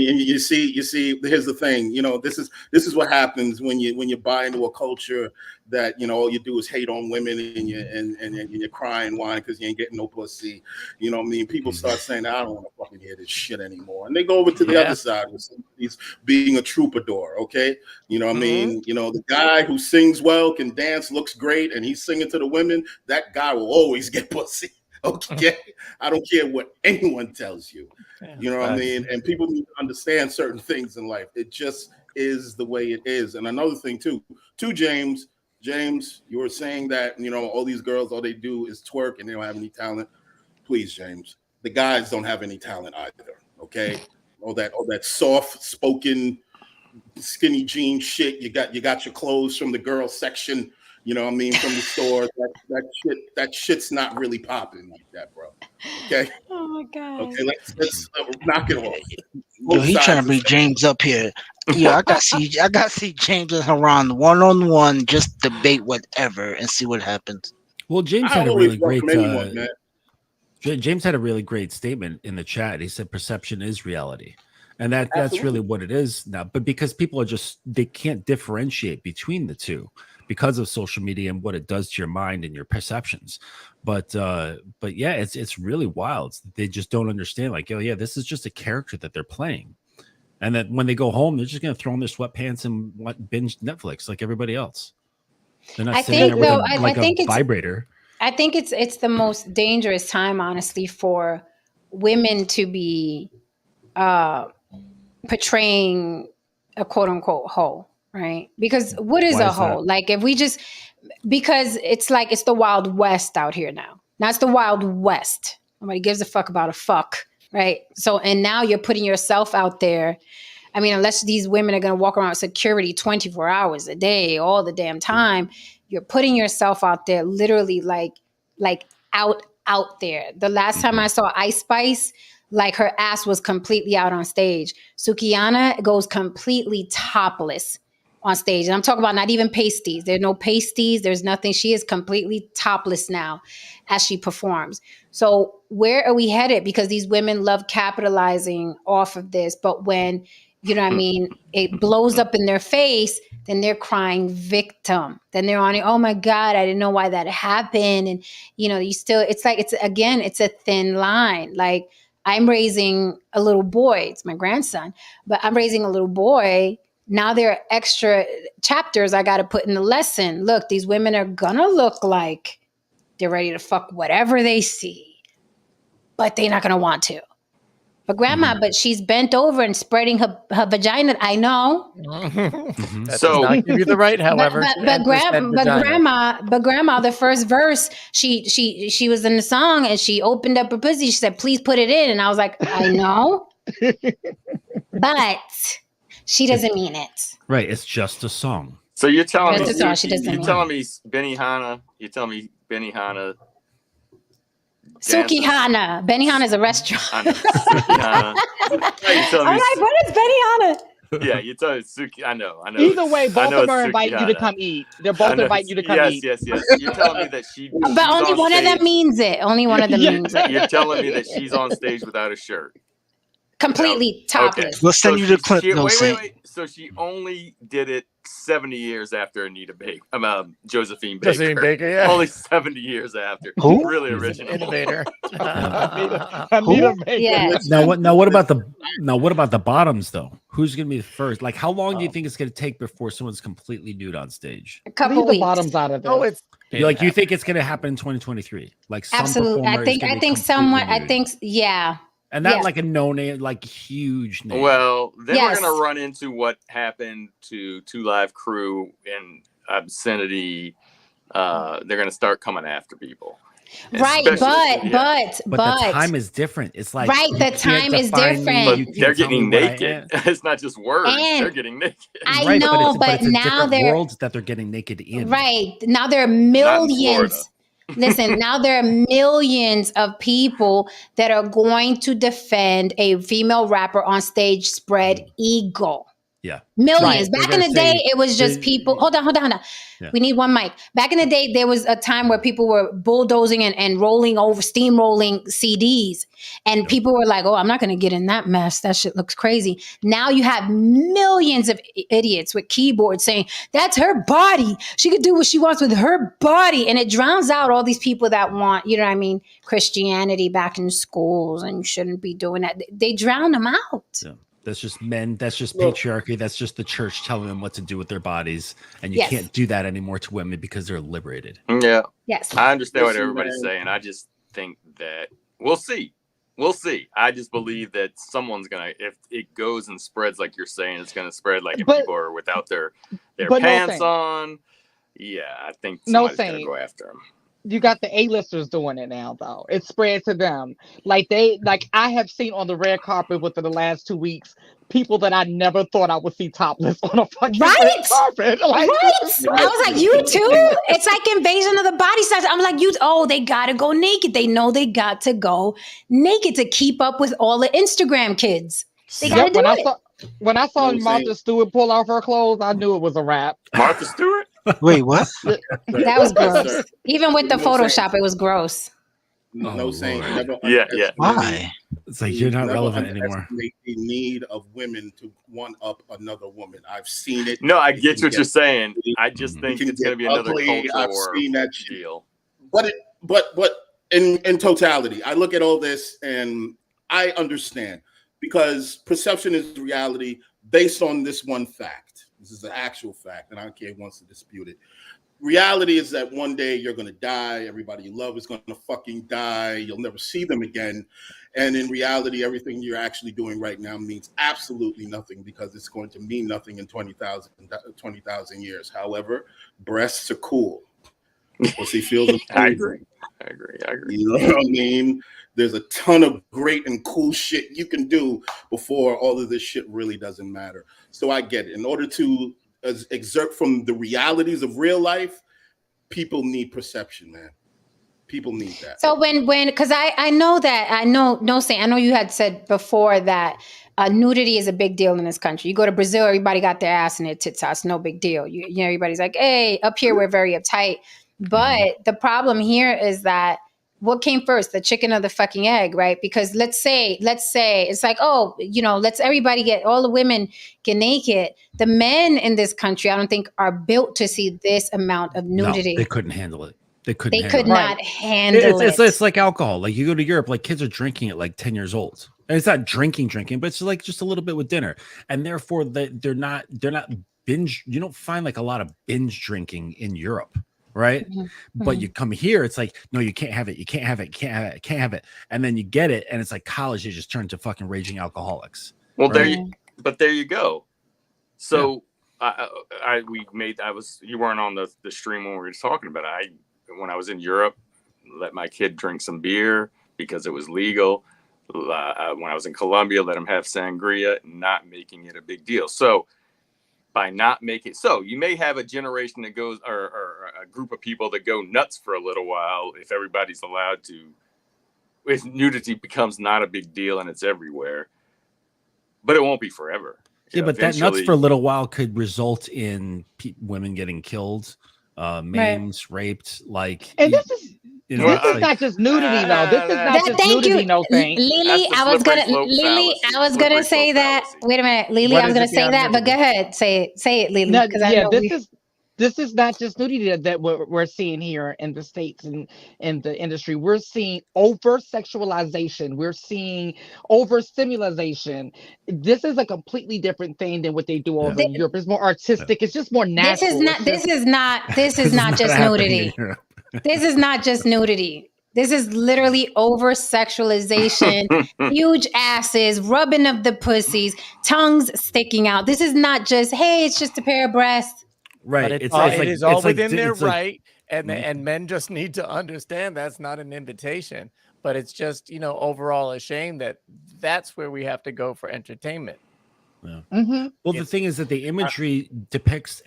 [SPEAKER 4] you see, here's the thing, you know, this is what happens when you buy into a culture that, you know, all you do is hate on women, and you're crying whining because you ain't getting no pussy. You know what I mean? People start saying, I don't want to fucking hear this shit anymore, and they go over to the other side with somebody's being a troubadour. Okay, you know what I mean? You know, the guy who sings well, can dance, looks great, and he's singing to the women, that guy will always get pussy. Okay, I don't care what anyone tells you. You know what I mean? And people need to understand certain things in life. It just is the way it is. And another thing too, James, you were saying that, you know, all these girls, all they do is twerk and they don't have any talent. Please, James, the guys don't have any talent either. Okay, all that soft spoken, skinny jean shit. You got your clothes from the girl section. You know what I mean, from the store. That shit's not really popping like that, bro. Okay.
[SPEAKER 1] oh my god.
[SPEAKER 4] Okay, let's knock it off.
[SPEAKER 6] Yo, he trying to bring James up here. Yo, I got see James and Haran 1-on-1, just debate whatever and see what happens.
[SPEAKER 7] Well, James
[SPEAKER 4] I
[SPEAKER 7] had a
[SPEAKER 4] always
[SPEAKER 7] really great
[SPEAKER 4] welcome anyone, man.
[SPEAKER 7] James had a really great statement in the chat. He said perception is reality. And that's
[SPEAKER 4] Absolutely.
[SPEAKER 7] really what it is now. But because people they can't differentiate between the two because of social media and what it does to your mind and your perceptions. But yeah, it's really wild. They just don't understand, like, oh yeah, this is just a character that they're playing. And that when they go home, they're just gonna throw on their sweatpants and binge Netflix like everybody else. They're not sitting there with a vibrator.
[SPEAKER 1] I think it's the most dangerous time, honestly, for women to be portraying a quote unquote hoe, right? Because what is a hoe? Like, if we just, because it's like it's the Wild West out here now. Now it's the Wild West. Nobody gives a fuck about a fuck, right? So, and now you're putting yourself out there I mean, unless these women are going to walk around with security 24 hours a day, all the damn time, you're putting yourself out there literally like out there. The last time I saw Ice Spice, like her ass was completely out on stage. Sukihana goes completely topless on stage. And I'm talking about not even pasties. There's no pasties. There's nothing. She is completely topless now as she performs. So where are we headed? Because these women love capitalizing off of this. But when, you know what I mean, it blows up in their face, then they're crying victim. Then they're on it. Oh my God, I didn't know why that happened. And, you know, you still, it's like, it's a thin line. Like, I'm raising a little boy. It's my grandson, but I'm raising a little boy. Now there are extra chapters I got to put in the lesson. Look, these women are going to look like they're ready to fuck whatever they see, but they're not going to want to. But grandma, but she's bent over and spreading her vagina. I know.
[SPEAKER 3] That does
[SPEAKER 5] So-
[SPEAKER 3] not give you the right, however. to enter said vagina.
[SPEAKER 1] grandma, the first verse, she was in the song and she opened up her pussy. She said, "Please put it in." And I was like, I know, but she doesn't mean it.
[SPEAKER 7] Right. It's just a song.
[SPEAKER 5] So you're telling
[SPEAKER 1] Just
[SPEAKER 5] me,
[SPEAKER 1] a song, she doesn't
[SPEAKER 5] you're
[SPEAKER 1] mean
[SPEAKER 5] telling me Benihana, you're telling me Benihana.
[SPEAKER 1] Sukihana. Benihana is a restaurant.
[SPEAKER 5] I know, Sukihana. You're telling
[SPEAKER 1] I'm
[SPEAKER 5] me,
[SPEAKER 1] like, what is Benihana?
[SPEAKER 5] yeah, you're telling me Suki. I know.
[SPEAKER 2] Either way,
[SPEAKER 5] I
[SPEAKER 2] both
[SPEAKER 5] know
[SPEAKER 2] of them are
[SPEAKER 5] it's
[SPEAKER 2] inviting you to
[SPEAKER 5] Sukihana.
[SPEAKER 2] come eat. They're
[SPEAKER 5] I
[SPEAKER 2] both
[SPEAKER 5] know
[SPEAKER 2] inviting you to come
[SPEAKER 5] yes,
[SPEAKER 2] eat.
[SPEAKER 5] yes. You're telling me that she's
[SPEAKER 1] But only
[SPEAKER 5] on
[SPEAKER 1] one of them
[SPEAKER 5] stage-
[SPEAKER 1] means it. Only one of them
[SPEAKER 2] Yeah.
[SPEAKER 1] means it.
[SPEAKER 5] You're telling me that she's on stage without a shirt.
[SPEAKER 1] Completely topless.
[SPEAKER 6] We'll send you the clip, no
[SPEAKER 5] wait,
[SPEAKER 6] Saint.
[SPEAKER 5] wait. So she only did it 70 years after Anita Baker. Josephine Baker.
[SPEAKER 3] Josephine Baker, yeah.
[SPEAKER 5] Only 70 years after.
[SPEAKER 6] Who?
[SPEAKER 5] Really
[SPEAKER 3] He's an
[SPEAKER 5] original.
[SPEAKER 3] innovator.
[SPEAKER 2] Anita Baker.
[SPEAKER 1] Yes.
[SPEAKER 7] Now what about the bottoms though? Who's gonna be the first? Like, how long do you think it's gonna take before someone's completely nude on stage?
[SPEAKER 1] A couple
[SPEAKER 2] Leave the
[SPEAKER 1] weeks.
[SPEAKER 2] bottoms out of this.
[SPEAKER 3] Oh, it's
[SPEAKER 7] You think it's gonna happen in 2023? Like some
[SPEAKER 1] Absolutely.
[SPEAKER 7] performer
[SPEAKER 1] I
[SPEAKER 7] is
[SPEAKER 1] think
[SPEAKER 7] gonna
[SPEAKER 1] I
[SPEAKER 7] be
[SPEAKER 1] think
[SPEAKER 7] completely
[SPEAKER 1] someone I
[SPEAKER 7] nude.
[SPEAKER 1] think yeah.
[SPEAKER 7] And not
[SPEAKER 1] yes.
[SPEAKER 7] like a no name, like huge name.
[SPEAKER 5] Well, then
[SPEAKER 1] Yes.
[SPEAKER 5] we're going to run into what happened to Two Live Crew in obscenity. They're going to start coming after people.
[SPEAKER 1] Right,
[SPEAKER 5] Especially-
[SPEAKER 1] but
[SPEAKER 7] the time is different. It's like
[SPEAKER 1] Right,
[SPEAKER 7] you
[SPEAKER 1] the
[SPEAKER 7] can't
[SPEAKER 1] time is
[SPEAKER 7] define me,
[SPEAKER 1] different.
[SPEAKER 5] But
[SPEAKER 7] you can't
[SPEAKER 5] they're
[SPEAKER 7] tell me
[SPEAKER 5] getting
[SPEAKER 7] what I
[SPEAKER 5] naked.
[SPEAKER 7] am.
[SPEAKER 5] It's not just words.
[SPEAKER 1] And
[SPEAKER 5] they're getting naked.
[SPEAKER 1] I
[SPEAKER 7] Right,
[SPEAKER 1] know,
[SPEAKER 7] but
[SPEAKER 1] but
[SPEAKER 7] it's a
[SPEAKER 1] now
[SPEAKER 7] different
[SPEAKER 1] they're
[SPEAKER 7] world that they're getting naked in.
[SPEAKER 1] right. Now there are
[SPEAKER 5] Florida.
[SPEAKER 1] millions. Listen, now there are millions of people that are going to defend a female rapper on stage spread eagle.
[SPEAKER 7] Yeah.
[SPEAKER 1] Millions.
[SPEAKER 7] Right. They're
[SPEAKER 1] Back in
[SPEAKER 7] gonna
[SPEAKER 1] the day,
[SPEAKER 7] say
[SPEAKER 1] it was just
[SPEAKER 7] they-
[SPEAKER 1] people. Hold on.
[SPEAKER 7] Yeah.
[SPEAKER 1] We need one mic. Back in the day, there was a time where people were bulldozing and rolling over, steamrolling CDs. And people were like, oh, I'm not going to get in that mess. That shit looks crazy. Now you have millions of idiots with keyboards saying, that's her body. She could do what she wants with her body. And it drowns out all these people that want, you know what I mean, Christianity back in schools and you shouldn't be doing that. They drown them out.
[SPEAKER 7] Yeah. That's just men. That's just
[SPEAKER 4] Look.
[SPEAKER 7] patriarchy. That's just the church telling them what to do with their bodies. And you
[SPEAKER 1] Yes.
[SPEAKER 7] can't do that anymore to women because they're liberated.
[SPEAKER 5] Yeah.
[SPEAKER 1] Yes.
[SPEAKER 5] I understand what
[SPEAKER 4] Listen,
[SPEAKER 5] everybody's
[SPEAKER 4] man.
[SPEAKER 5] saying. I just think that we'll see. We'll see. I just believe that someone's gonna, if it goes and spreads like you're saying, it's gonna spread like if
[SPEAKER 2] But-
[SPEAKER 5] people are without their
[SPEAKER 2] but no
[SPEAKER 5] pants
[SPEAKER 2] thanks.
[SPEAKER 5] on. Yeah, I think
[SPEAKER 2] No
[SPEAKER 5] somebody's gonna
[SPEAKER 2] thanks.
[SPEAKER 5] go after them.
[SPEAKER 2] You got the A-listers doing it now, though. It's spread to them. Like I have seen on the red carpet within the last 2 weeks, people that I never thought I would see topless on a fucking
[SPEAKER 1] Right.
[SPEAKER 2] red carpet. Like,
[SPEAKER 1] Right. I was like, you too? It's like invasion of the body size. I'm like, they gotta go naked. They know they got to go naked to keep up with all the Instagram kids. They gotta
[SPEAKER 2] Yep,
[SPEAKER 1] do
[SPEAKER 2] when
[SPEAKER 1] it.
[SPEAKER 2] when I saw
[SPEAKER 4] No,
[SPEAKER 2] Martha
[SPEAKER 4] same.
[SPEAKER 2] Stewart pull off her clothes, I knew it was a wrap.
[SPEAKER 5] Martha Stewart?
[SPEAKER 6] Wait, what?
[SPEAKER 1] That was gross.
[SPEAKER 4] Sir.
[SPEAKER 1] Even with the
[SPEAKER 4] No
[SPEAKER 1] Photoshop, it was gross.
[SPEAKER 4] No
[SPEAKER 7] Oh,
[SPEAKER 4] saying.
[SPEAKER 7] Lord.
[SPEAKER 4] Never
[SPEAKER 5] Yeah.
[SPEAKER 4] underestimate
[SPEAKER 6] Why?
[SPEAKER 7] It's like you're not
[SPEAKER 4] never
[SPEAKER 7] relevant anymore.
[SPEAKER 4] underestimate the need of women to one up another woman. I've seen it.
[SPEAKER 5] No, I
[SPEAKER 4] It
[SPEAKER 5] get
[SPEAKER 4] can
[SPEAKER 5] what you're
[SPEAKER 4] get-
[SPEAKER 5] saying. I just
[SPEAKER 4] it
[SPEAKER 5] think
[SPEAKER 4] can
[SPEAKER 5] it's going to
[SPEAKER 4] get
[SPEAKER 5] be another
[SPEAKER 4] ugly. I've
[SPEAKER 5] culture
[SPEAKER 4] seen that shit.
[SPEAKER 5] deal.
[SPEAKER 4] But in totality, I look at all this and I understand because perception is reality based on this one fact. This is an actual fact, and I don't care who wants to dispute it. Reality is that one day you're going to die. Everybody you love is going to fucking die. You'll never see them again. And in reality, everything you're actually doing right now means absolutely nothing because it's going to mean nothing in 20,000 years. However, breasts are cool. Pussy feels
[SPEAKER 5] I
[SPEAKER 4] amazing.
[SPEAKER 5] agree.
[SPEAKER 4] You know what I mean? There's a ton of great and cool shit you can do before all of this shit really doesn't matter. So I get it. In order to exert from the realities of real life, people need perception, man. People need that.
[SPEAKER 1] So because I know that I know you had said before that nudity is a big deal in this country. You go to Brazil, everybody got their ass and their tits out. It's no big deal. You know, everybody's like, hey, up here we're very uptight. But the problem here is that what came first, the chicken or the fucking egg, right? Because let's say it's like, oh, you know, let's everybody get all the women get naked. The men in this country, I don't think are built to see this amount of nudity.
[SPEAKER 7] No, they couldn't handle it. They
[SPEAKER 1] They could not
[SPEAKER 2] Right.
[SPEAKER 1] handle it.
[SPEAKER 7] It's like alcohol. Like you go to Europe, like kids are drinking at like 10 years old. And it's not drinking, but it's like just a little bit with dinner. And therefore they're not binge. You don't find like a lot of binge drinking in Europe, right? But you come here, it's like, no, you can't have it. You can't have it. You can't have it. Can't have it. And then you get it, and it's like college. You just turn to fucking raging alcoholics.
[SPEAKER 5] Well,
[SPEAKER 7] right?
[SPEAKER 5] there you go. So you weren't on the stream when we were talking about it. When I was in Europe, let my kid drink some beer because it was legal. When I was in Colombia, let him have sangria, not making it a big deal. So by not making so you may have a generation that goes or a group of people that go nuts for a little while if everybody's allowed to. If nudity becomes not a big deal and it's everywhere, but it won't be forever.
[SPEAKER 7] Yeah, but that nuts for a little while could result in women getting killed, maimed, raped. Like,
[SPEAKER 2] and this is
[SPEAKER 7] this
[SPEAKER 2] is not just nudity, though. This is not just nudity, no thing.
[SPEAKER 1] Lily, I was gonna say that. Wait a minute, Lily, I was gonna say that, but go ahead, say it, Lily.
[SPEAKER 2] No, yeah, this is not just nudity that we're seeing here in the States and in the industry. We're seeing over sexualization. We're seeing over stimulation. This is a completely different thing than what they do over in Europe. It's more artistic. It's just more natural.
[SPEAKER 1] This is not just nudity. This is not just nudity. This is literally over sexualization, huge asses, rubbing of the pussies, tongues sticking out. This is not just, hey, it's just a pair of breasts.
[SPEAKER 3] Right. It is all within their right. And men just need to understand that's not an invitation, but it's just, overall a shame that that's where we have to go for entertainment.
[SPEAKER 7] Yeah. Well, the thing is that the imagery depicts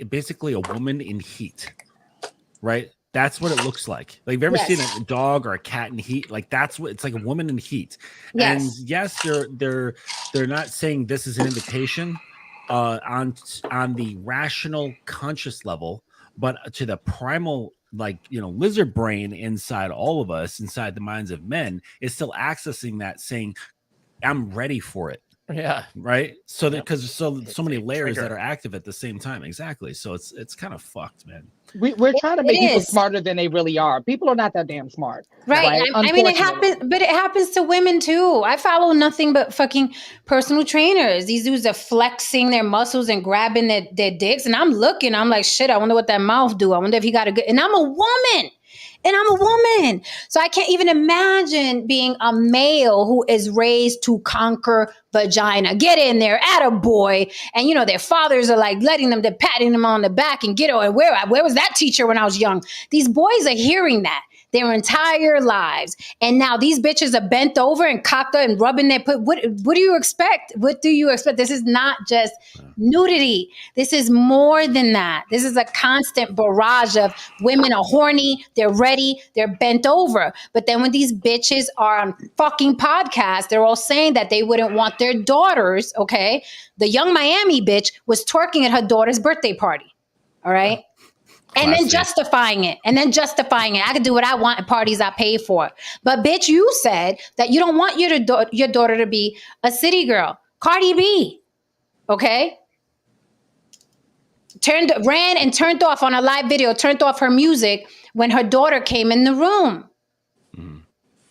[SPEAKER 7] basically a woman in heat, right? That's what it looks like. Like, you've ever seen a dog or a cat in heat? Like, that's what it's like, a woman in heat.
[SPEAKER 1] Yes.
[SPEAKER 7] And yes, they're not saying this is an invitation on the rational conscious level, but to the primal, lizard brain inside all of us, inside the minds of men, is still accessing that, saying, I'm ready for it.
[SPEAKER 3] Yeah.
[SPEAKER 7] Right. So that because so many layers that are active at the same time. Exactly. So it's kind of fucked, man.
[SPEAKER 2] We're trying to make people smarter than they really are. People are not that damn smart.
[SPEAKER 1] Right. I mean, it happens to women too. I follow nothing but fucking personal trainers. These dudes are flexing their muscles and grabbing their dicks. And I'm looking, I'm like, shit, I wonder what that mouth do. I wonder if he got a good, and I'm a woman. So I can't even imagine being a male who is raised to conquer vagina. Get in there, attaboy. And their fathers are like letting them, they're patting them on the back and get on. Where was that teacher when I was young? These boys are hearing that their entire lives. And now these bitches are bent over and cocked up and rubbing their put. What do you expect? What do you expect? This is not just nudity. This is more than that. This is a constant barrage of women are horny, they're ready, they're bent over. But then when these bitches are on fucking podcasts, they're all saying that they wouldn't want their daughters, okay? The Young Miami bitch was twerking at her daughter's birthday party, all right? And then justifying it. I could do what I want at parties I pay for. But bitch, you said that you don't want your daughter to be a city girl. Cardi B, okay? Ran and turned off on a live video, turned off her music when her daughter came in the room.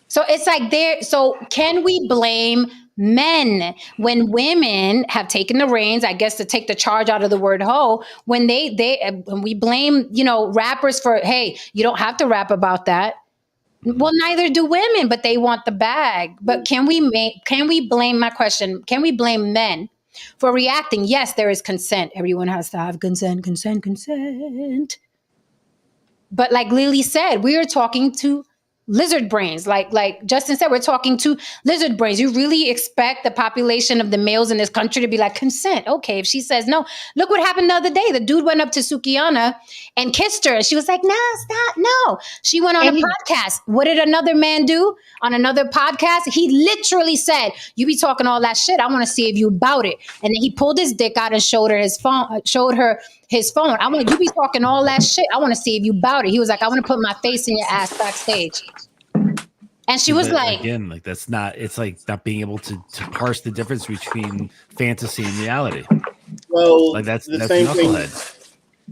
[SPEAKER 1] So it's like so can we blame men when women have taken the reins, I guess, to take the charge out of the word hoe, when when we blame, rappers for, hey, you don't have to rap about that. Well, neither do women, but they want the bag. But can we blame men for reacting? Yes, there is consent. Everyone has to have consent. But like Lily said, we are talking to lizard brains. Like Justin said, we're talking to lizard brains. You really expect the population of the males in this country to be like, consent? Okay, if she says no. Look what happened the other day. The dude went up to Sukiana and kissed her, and she was like, no, stop, no. She went on a podcast. What did another man do on another podcast? He literally said, you be talking all that shit, I want to see if you about it. And then he pulled his dick out and showed her his phone, I want you be talking all that shit, I want to see if you about it. He was like, I want to put my face in your ass backstage. And she was like,
[SPEAKER 7] again, like that's not, it's like not being able to parse the difference between fantasy and reality.
[SPEAKER 4] Well,
[SPEAKER 7] like that's
[SPEAKER 4] same
[SPEAKER 7] knucklehead.
[SPEAKER 4] Thing.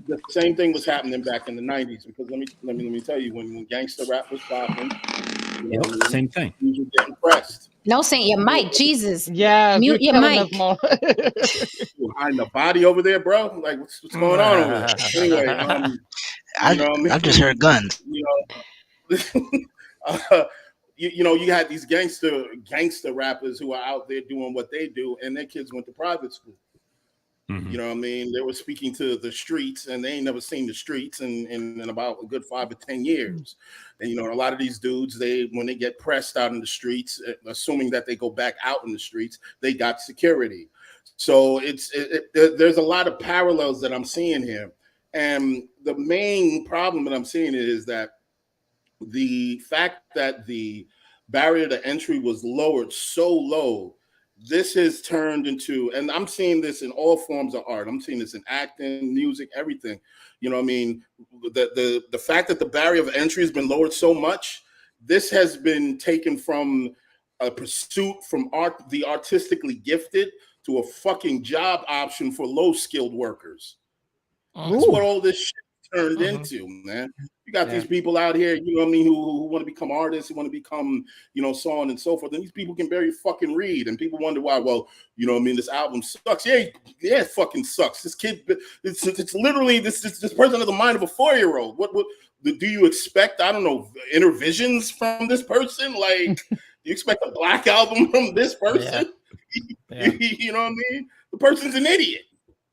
[SPEAKER 4] The same thing was happening back in the 90s, because let me tell you, when gangster rap was popping,
[SPEAKER 7] same thing.
[SPEAKER 4] You were getting pressed.
[SPEAKER 1] No, Saint, your mic, Jesus.
[SPEAKER 2] Yeah,
[SPEAKER 1] mute your mic.
[SPEAKER 4] Behind the body over there, bro. Like what's going on over there? Anyway,
[SPEAKER 6] I just heard guns.
[SPEAKER 4] You had these gangster rappers who are out there doing what they do, and their kids went to private school. Mm-hmm. You know what I mean? They were speaking to the streets, and they ain't never seen the streets in about a good 5 or 10 years. And a lot of these dudes, when they get pressed out in the streets, assuming that they go back out in the streets, they got security. So there's a lot of parallels that I'm seeing here, and the main problem that I'm seeing is that the fact that the barrier to entry was lowered so low, this has turned into, and I'm seeing this in all forms of art. I'm seeing this in acting, music, everything. You know what I mean? The fact that the barrier of entry has been lowered so much, this has been taken from a pursuit from the artistically gifted to a fucking job option for low-skilled workers. That's what all this shit turned into, man. You got these people out here, you know what I mean, who want to become artists, who want to become, so on and so forth. And these people can barely fucking read. And people wonder why, well, you know what I mean, this album sucks. Yeah, it fucking sucks. This kid, it's literally this person has the mind of a 4-year-old. What do you expect? I don't know, inner visions from this person? Like, do you expect a black album from this person? Yeah. You know what I mean? The person's an idiot.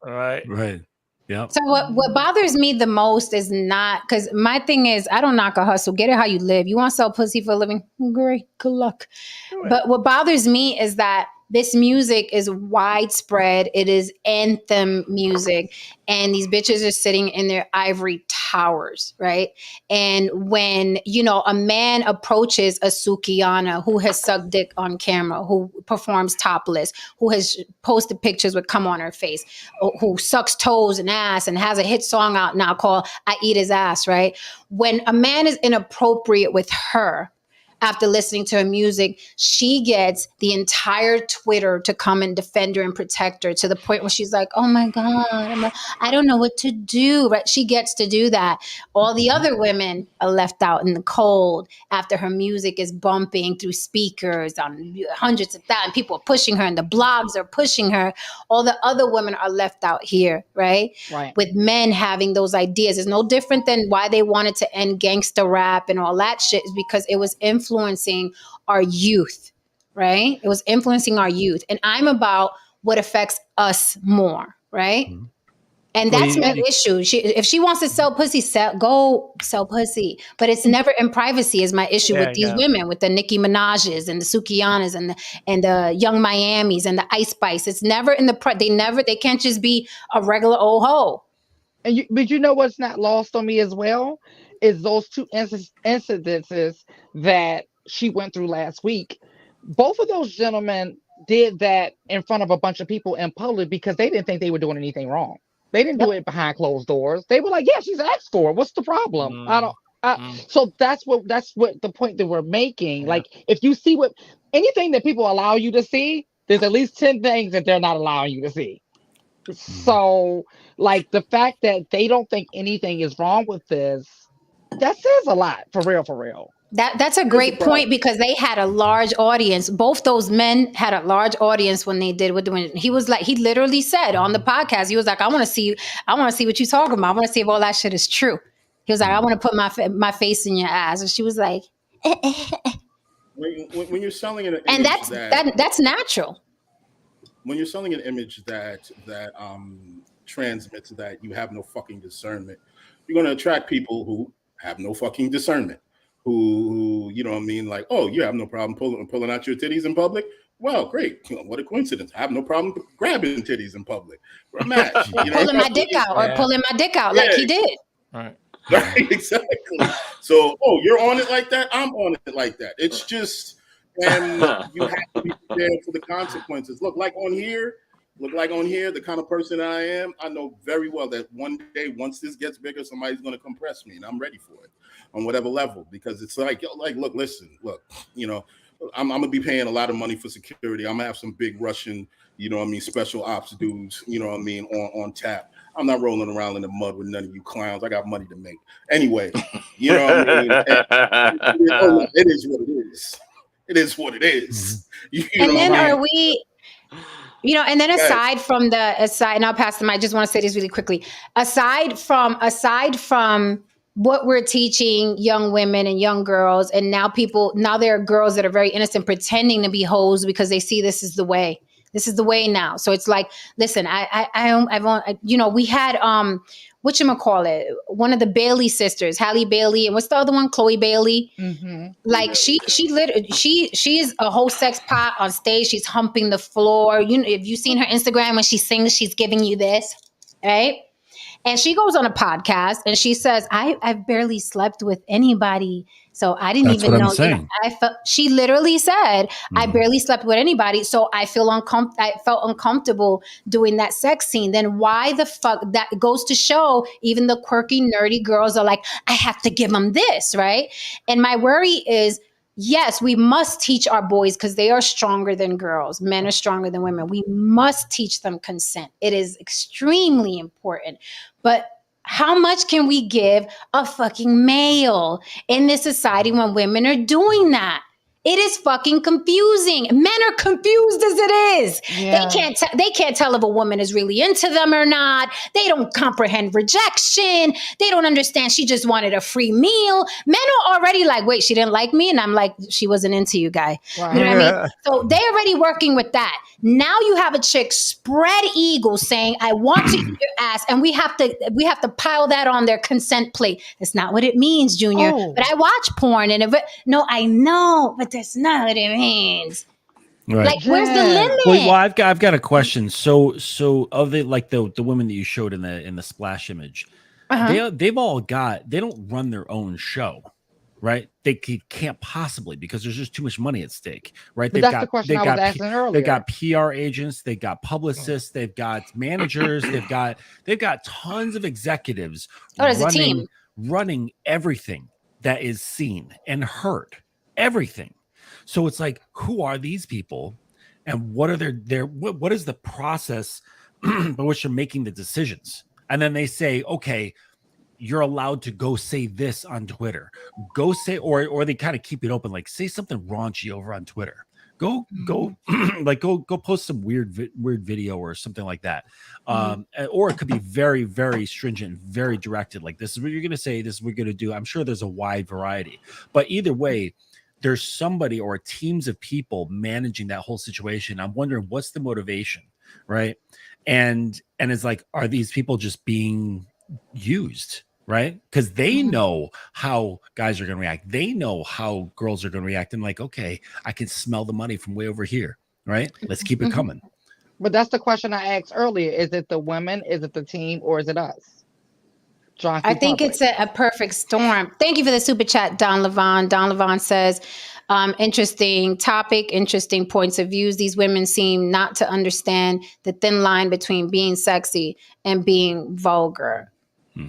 [SPEAKER 8] Right.
[SPEAKER 7] Yeah.
[SPEAKER 1] So what bothers me the most is not, because my thing is, I don't knock a hustle. Get it how you live. You want to sell pussy for a living? Great, good luck. But what bothers me is that this music is widespread. It is anthem music. And these bitches are sitting in their ivory towers, right? And when, a man approaches a Sukiana who has sucked dick on camera, who performs topless, who has posted pictures with cum on her face, who sucks toes and ass and has a hit song out now called I Eat His Ass, right? When a man is inappropriate with her, after listening to her music, she gets the entire Twitter to come and defend her and protect her, to the point where she's like, oh my God, I don't know what to do. Right? She gets to do that. All the other women are left out in the cold after her music is bumping through speakers on hundreds of thousands. People are pushing her and the blogs are pushing her. All the other women are left out here, right? With men having those ideas. It's no different than why they wanted to end gangster rap and all that shit, is because it was influencing our youth, right? It was influencing our youth. And I'm about what affects us more, right? Mm-hmm. And that's my issue. If she wants to sell pussy, go sell pussy. But it's never in privacy is my issue with these women, with the Nicki Minaj's and the Sukianas and the Young Miamis and the Ice Spice. It's never in the they can't just be a regular old hoe.
[SPEAKER 2] But what's not lost on me as well is those two incidences that she went through last week. Both of those gentlemen did that in front of a bunch of people in public because they didn't think they were doing anything wrong. They didn't do it behind closed doors. They were like, yeah, she's asked for it. What's the problem? So that's what the point that we're making. Like, if you see anything that people allow you to see, there's at least 10 things that they're not allowing you to see. So, like, the fact that they don't think anything is wrong with this, that says a lot, for real.
[SPEAKER 1] That's a great point, because they had a large audience. Both those men had a large audience when they did when he was like, he literally said on the podcast, he was like, I want to see what you're talking about. I want to see if all that shit is true. He was like, I want to put my face in your ass. And she was like,
[SPEAKER 4] when you're selling an image,
[SPEAKER 1] and that's natural.
[SPEAKER 4] When you're selling an image that transmits that you have no fucking discernment, you're going to attract people who have no fucking discernment, who you know what I mean, like, oh, you have no problem pulling out your titties in public. Well, great. What a coincidence. I have no problem grabbing titties in public for a match.
[SPEAKER 1] Or
[SPEAKER 4] You know,
[SPEAKER 1] pulling my dick out, or pulling my dick out like he did.
[SPEAKER 3] Right.
[SPEAKER 4] Right, exactly. So, oh, you're on it like that. I'm on it like that. It's just, and you have to be prepared for the consequences. Look like on here, the kind of person I am. I know very well that one day, once this gets bigger, somebody's going to compress me, and I'm ready for it on whatever level, because it's like, look, listen, look, you know, I'm gonna be paying a lot of money for security. I'm gonna have some big Russian, you know what I mean, special ops dudes, you know what I mean, on tap. I'm not rolling around in the mud with none of you clowns. I got money to make. Anyway, you know what I mean? It is what it is. It is what it is. You
[SPEAKER 1] And
[SPEAKER 4] know
[SPEAKER 1] then
[SPEAKER 4] what I mean?
[SPEAKER 1] are we, you know, and then aside, and I'll pass the mic, I just want to say this really quickly. Aside from what we're teaching young women and young girls, and now there are girls that are very innocent pretending to be hoes because they see this is the way. This is the way now. So it's like, listen, we had whatchamacallit, one of the Bailey sisters, Halle Bailey, and what's the other one? Chloe Bailey.
[SPEAKER 2] Mm-hmm.
[SPEAKER 1] Like she is a whole sex pot on stage. She's humping the floor. You know, if you've seen her Instagram when she sings, she's giving you this, right? And she goes on a podcast and she says, I've barely slept with anybody. So I didn't
[SPEAKER 7] That's
[SPEAKER 1] even
[SPEAKER 7] what
[SPEAKER 1] know.
[SPEAKER 7] I'm saying.
[SPEAKER 1] She literally said, I barely slept with anybody. So I felt uncomfortable doing that sex scene. Then why the fuck, that goes to show even the quirky, nerdy girls are like, I have to give them this, right? And my worry is, yes, we must teach our boys because they are stronger than girls. Men are stronger than women. We must teach them consent. It is extremely important. But how much can we give a fucking male in this society when women are doing that? It is fucking confusing. Men are confused as it is.
[SPEAKER 2] Yeah.
[SPEAKER 1] They can't tell if a woman is really into them or not. They don't comprehend rejection. They don't understand she just wanted a free meal. Men are already like, wait, she didn't like me? And I'm like, she wasn't into you, guy.
[SPEAKER 2] Right.
[SPEAKER 1] You know what I mean? So they're already working with that. Now you have a chick spread eagle saying, I want to eat your ass. And we have to pile that on their consent plate. That's not what it means, Junior.
[SPEAKER 2] Oh.
[SPEAKER 1] But I watch porn and no, I know, but that's not what it means.
[SPEAKER 7] Right.
[SPEAKER 1] Like, where's the limit?
[SPEAKER 7] Well, I've got a question. So of the women that you showed in the splash image, they don't run their own show, right? They can't possibly, because there's just too much money at stake, right?
[SPEAKER 2] But that's the question I was asking earlier.
[SPEAKER 7] They've got PR agents, they've got publicists, they've got managers, they've got tons of executives
[SPEAKER 1] there's a team
[SPEAKER 7] running everything that is seen and heard, everything. So it's like, who are these people, and what are what is the process by which they're making the decisions? And then they say, okay, you're allowed to go say this on Twitter. Go say, or they kind of keep it open, like say something raunchy over on Twitter. Go like go post some weird video or something like that. Or it could be very, very stringent, very directed. Like, this is what you're going to say, this is what you're going to do. I'm sure there's a wide variety, but either way, there's somebody or teams of people managing that whole situation. I'm wondering what's the motivation, right? And it's like, are these people just being used, right? Because they know how guys are going to react. They know how girls are going to react. And like, okay, I can smell the money from way over here, right? Let's keep it coming.
[SPEAKER 2] But that's the question I asked earlier. Is it the women? Is it the team? Or is it us?
[SPEAKER 1] I think it's a perfect storm. Thank you for the super chat, Don Levon. Don Levon says, interesting topic, interesting points of views. These women seem not to understand the thin line between being sexy and being vulgar.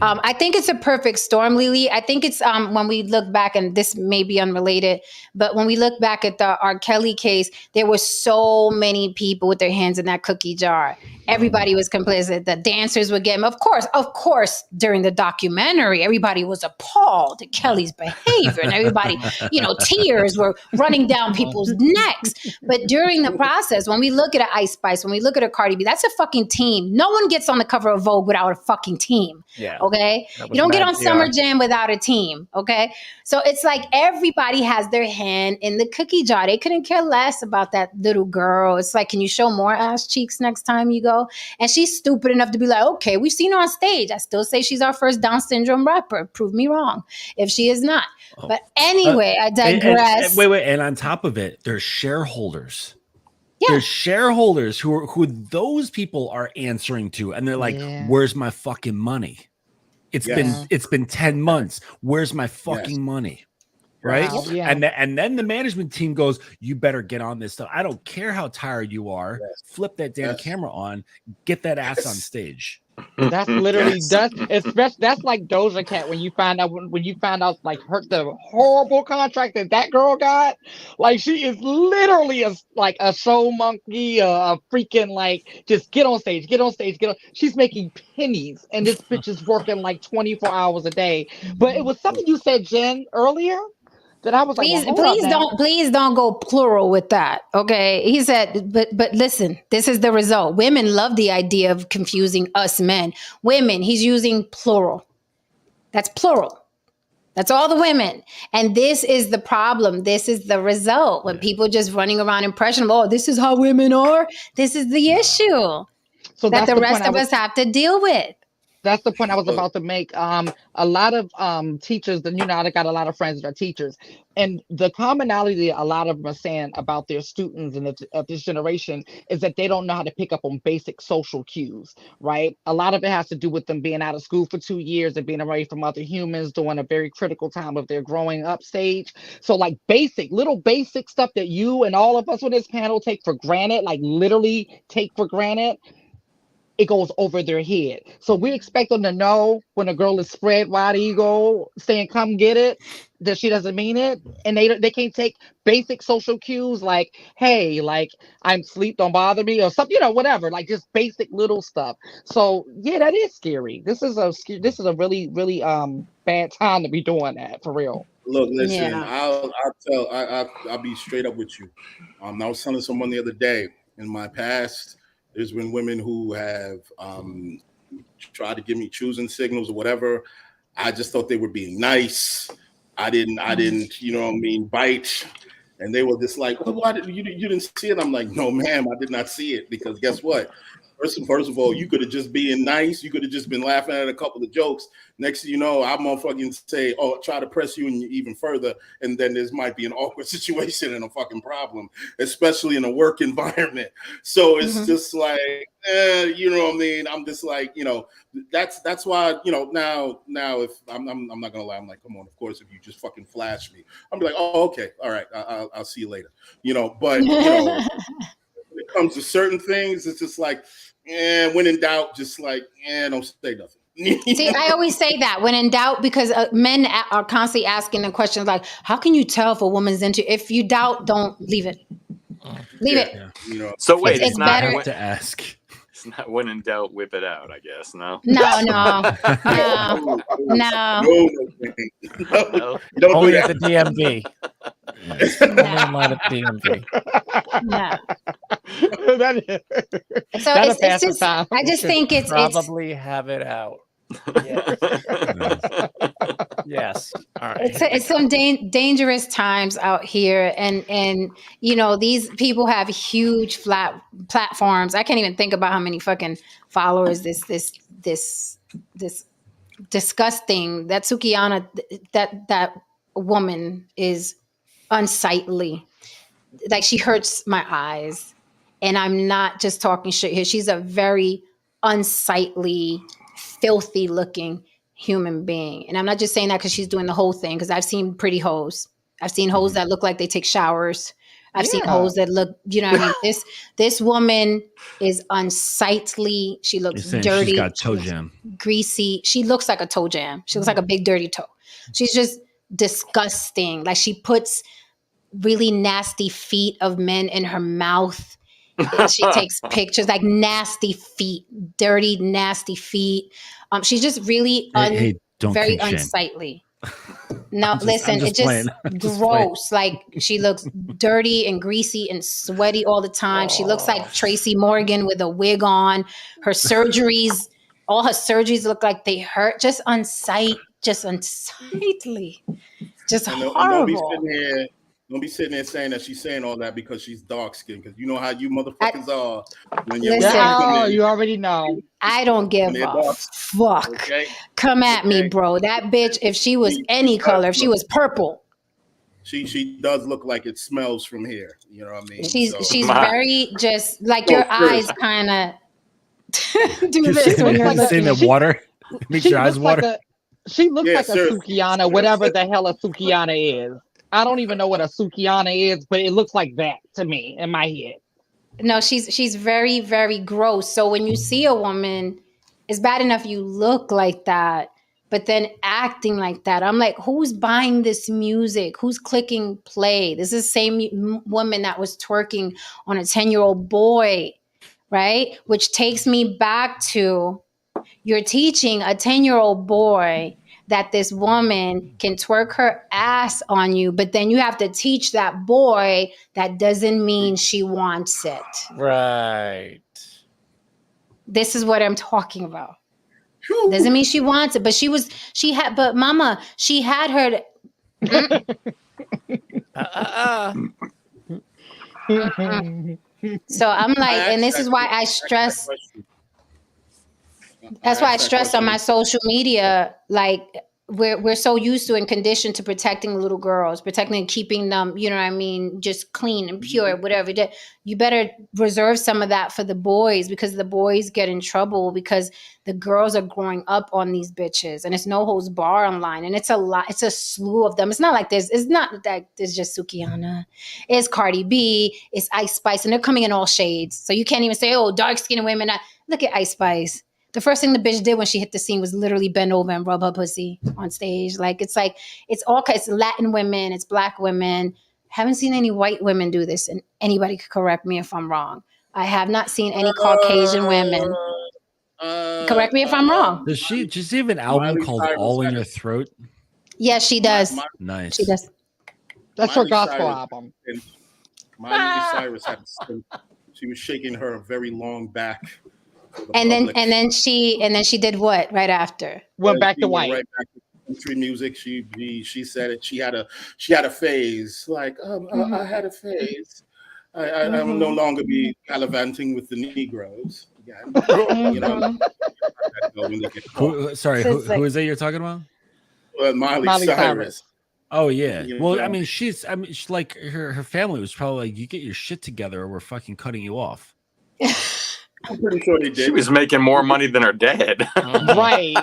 [SPEAKER 1] I think it's a perfect storm, Lily. I think it's when we look back, and this may be unrelated, but when we look back at the R. Kelly case, there were so many people with their hands in that cookie jar. Everybody was complicit. The dancers were getting, of course, during the documentary, everybody was appalled at Kelly's behavior, and everybody, tears were running down people's necks. But during the process, when we look at an Ice Spice, when we look at a Cardi B, that's a fucking team. No one gets on the cover of Vogue without a fucking team.
[SPEAKER 3] Yeah.
[SPEAKER 1] Okay.
[SPEAKER 3] That
[SPEAKER 1] You
[SPEAKER 3] was
[SPEAKER 1] don't get
[SPEAKER 3] mad
[SPEAKER 1] on
[SPEAKER 3] PR.
[SPEAKER 1] Summer Jam without a team. Okay. So it's like everybody has their hand in the cookie jar. They couldn't care less about that little girl. It's like, can you show more ass cheeks next time you go? And she's stupid enough to be like, okay, we've seen her on stage. I still say she's our first Down syndrome rapper. Prove me wrong if she is not.
[SPEAKER 7] Oh.
[SPEAKER 1] But anyway, I
[SPEAKER 7] And
[SPEAKER 1] digress.
[SPEAKER 7] wait. And on top of it, there's shareholders.
[SPEAKER 1] Yeah.
[SPEAKER 7] There's shareholders who those people are answering to, and they're like,
[SPEAKER 2] Yeah.
[SPEAKER 7] "Where's my fucking money? It's
[SPEAKER 4] Yes.
[SPEAKER 7] been 10 months. Where's my fucking
[SPEAKER 4] Yes.
[SPEAKER 7] money?" Right?
[SPEAKER 2] Wow, yeah.
[SPEAKER 7] And then the management team goes, "You better get on this stuff. I don't care how tired you are.
[SPEAKER 4] Yes.
[SPEAKER 7] Flip that damn
[SPEAKER 4] Yes.
[SPEAKER 7] camera on. Get that ass on
[SPEAKER 4] Yes.
[SPEAKER 7] stage."
[SPEAKER 2] That's literally
[SPEAKER 4] Yes.
[SPEAKER 2] that's like Doja Cat when you find out when you find out like the horrible contract that girl got. Like she is literally like a show monkey, a freaking like just get on stage, get on stage, get on. She's making pennies, and this bitch is working like 24 hours a day. But it was something you said, Jen, earlier that I was like, well, hold up now.
[SPEAKER 1] Please don't go plural with that. Okay. He said, but listen, this is the result. Women love the idea of confusing us men. Women, he's using plural. That's plural. That's all the women. And this is the problem. This is the result. When people just running around impressionable, oh, this is how women are. This is the issue
[SPEAKER 2] So
[SPEAKER 1] that
[SPEAKER 2] that's
[SPEAKER 1] the
[SPEAKER 2] the
[SPEAKER 1] rest
[SPEAKER 2] point
[SPEAKER 1] of us have to deal with.
[SPEAKER 2] That's the point I was
[SPEAKER 4] Look.
[SPEAKER 2] about to make. A lot of teachers, I got a lot of friends that are teachers, and the commonality a lot of them are saying about their students and of this generation is that they don't know how to pick up on basic social cues, right? A lot of it has to do with them being out of school for 2 years and being away from other humans during a very critical time of their growing up stage. So like little basic stuff that you and all of us on this panel take for granted, like literally take for granted, it goes over their head. So we expect them to know when a girl is spread wide eagle saying come get it, that she doesn't mean it. And they can't take basic social cues like, hey, like I'm asleep, don't bother me, or something, whatever, like just basic little stuff. So yeah, that is scary. This is a really, really bad time to be doing that for real.
[SPEAKER 4] Look, listen.
[SPEAKER 1] Yeah.
[SPEAKER 4] I'll be straight up with you. I was telling someone the other day. In my past, there's been women who have tried to give me choosing signals or whatever. I just thought they were being nice. I didn't, bite. And they were just like, well, why did you didn't see it? I'm like, no, ma'am, I did not see it, because guess what? First of all, you could have just been nice. You could have just been laughing at a couple of jokes. Next thing you know, I'm gonna fucking say, oh, try to press you even further, and then there might be an awkward situation and a fucking problem, especially in a work environment. So it's just like, you know what I mean? I'm just like, that's why, now if I'm not gonna lie, I'm like, come on, of course, if you just fucking flash me, I'm like, oh, okay, all right, I'll see you later, but when it comes to certain things, it's just like, when in doubt, just like, don't say nothing.
[SPEAKER 1] See, I always say that when in doubt, because men are constantly asking the questions like, how can you tell if a woman's into, if you doubt, don't leave it. Leave it.
[SPEAKER 7] Yeah.
[SPEAKER 5] So wait,
[SPEAKER 1] It's
[SPEAKER 7] I
[SPEAKER 1] better.
[SPEAKER 7] have to ask.
[SPEAKER 5] It's not when in doubt, whip it out, I guess. No.
[SPEAKER 1] No.
[SPEAKER 4] No. Don't
[SPEAKER 3] Only
[SPEAKER 4] do
[SPEAKER 3] at
[SPEAKER 4] that.
[SPEAKER 3] the DMV. Only in line at the DMV.
[SPEAKER 1] No. So
[SPEAKER 2] That'll
[SPEAKER 1] it's
[SPEAKER 2] pass the
[SPEAKER 1] just,
[SPEAKER 2] time.
[SPEAKER 1] I just think it's
[SPEAKER 3] Probably have it out. Yes. Yes. All right.
[SPEAKER 1] it's some dangerous times out here, and these people have huge flat platforms. I can't even think about how many fucking followers this disgusting, that Sukiyana, that woman is unsightly. Like, she hurts my eyes, and I'm not just talking shit here. She's a very unsightly, filthy looking human being. And I'm not just saying that because she's doing the whole thing, because I've seen pretty hoes. I've seen hoes that look like they take showers. I've seen hoes that look, what I mean? This woman is unsightly. She
[SPEAKER 7] You're
[SPEAKER 1] looks
[SPEAKER 7] saying
[SPEAKER 1] dirty.
[SPEAKER 7] she's got
[SPEAKER 1] She
[SPEAKER 7] toe
[SPEAKER 1] looks
[SPEAKER 7] jam.
[SPEAKER 1] greasy. She looks like a toe jam. She looks like a big dirty toe. She's just disgusting. Like, she puts really nasty feet of men in her mouth. She takes pictures, like nasty feet, dirty, nasty feet. She's just really
[SPEAKER 7] Hey, don't
[SPEAKER 1] very
[SPEAKER 7] kink shame.
[SPEAKER 1] unsightly. No,
[SPEAKER 7] I'm
[SPEAKER 1] listen,
[SPEAKER 7] just
[SPEAKER 1] it's just
[SPEAKER 7] playing. I'm just
[SPEAKER 1] gross. Like, she looks dirty and greasy and sweaty all the time. She looks like Tracy Morgan with a wig on. Her surgeries all her surgeries look like they hurt, just unsightly, just unsightly, just
[SPEAKER 4] And
[SPEAKER 1] horrible.
[SPEAKER 4] don't be sitting there saying that she's saying all that because she's dark skinned. Because you know how you motherfuckers are when
[SPEAKER 1] Listen,
[SPEAKER 4] women,
[SPEAKER 2] you already know.
[SPEAKER 1] I don't give
[SPEAKER 4] they're
[SPEAKER 1] a
[SPEAKER 4] dark.
[SPEAKER 1] fuck.
[SPEAKER 4] Okay.
[SPEAKER 1] Come at me, bro. That bitch, if she was any color, if she was purple,
[SPEAKER 4] she does look like it smells from here. You know what I mean?
[SPEAKER 1] she's very just like your eyes kind of do
[SPEAKER 7] Just
[SPEAKER 1] this when
[SPEAKER 7] sitting,
[SPEAKER 1] you're
[SPEAKER 7] just sitting in
[SPEAKER 1] looking.
[SPEAKER 7] water. Makes your eyes water.
[SPEAKER 2] She looks
[SPEAKER 4] Yeah,
[SPEAKER 2] like a Sukiana, whatever the hell a Sukiana is. I don't even know what a Sukiana is, but it looks like that to me in my head.
[SPEAKER 1] No, she's very, very gross. So when you see a woman, it's bad enough you look like that, but then acting like that. I'm like, who's buying this music? Who's clicking play? This is the same woman that was twerking on a 10-year-old boy, right? Which takes me back to you're teaching a 10-year-old boy that this woman can twerk her ass on you, but then you have to teach that boy that doesn't mean she wants it.
[SPEAKER 3] Right.
[SPEAKER 1] This is what I'm talking about. Doesn't mean she wants it, but but mama, she had her. So I'm like, and this is why I stress. That's why I stress on my social media, like we're so used to and conditioned to protecting little girls, protecting and keeping them, you know what I mean, just clean and pure, whatever. You better reserve some of that for the boys because the boys get in trouble because the girls are growing up on these bitches and it's no holds bar online. And it's a lot, it's a slew of them. It's not like it's not that there's just Sukiana. It's Cardi B, it's Ice Spice, and they're coming in all shades. So you can't even say, oh, dark skinned women. Look at Ice Spice. The first thing the bitch did when she hit the scene was literally bend over and rub her pussy on stage. It's all it's Latin women, it's Black women. Haven't seen any white women do this, and anybody could correct me if I'm wrong. I have not seen any Caucasian women. Correct me if I'm wrong.
[SPEAKER 7] Does she have an album called All in Your Throat?
[SPEAKER 1] Yes, she does.
[SPEAKER 7] Nice.
[SPEAKER 1] She does.
[SPEAKER 2] That's her gospel album.
[SPEAKER 4] Miley Cyrus she was shaking her very long back.
[SPEAKER 1] And then she did what right after?
[SPEAKER 2] Went back to white.
[SPEAKER 4] Right back to country music. She said it. She had a phase. Like I had a phase. I will no longer be gallivanting with the Negroes. Yeah, you know.
[SPEAKER 7] Who is that you're talking about?
[SPEAKER 4] Miley Cyrus.
[SPEAKER 7] Oh yeah. Well, I mean, she's like her family was probably like, you get your shit together or we're fucking cutting you off.
[SPEAKER 4] I'm pretty sure they did.
[SPEAKER 5] She was making more money than her dad.
[SPEAKER 2] Right.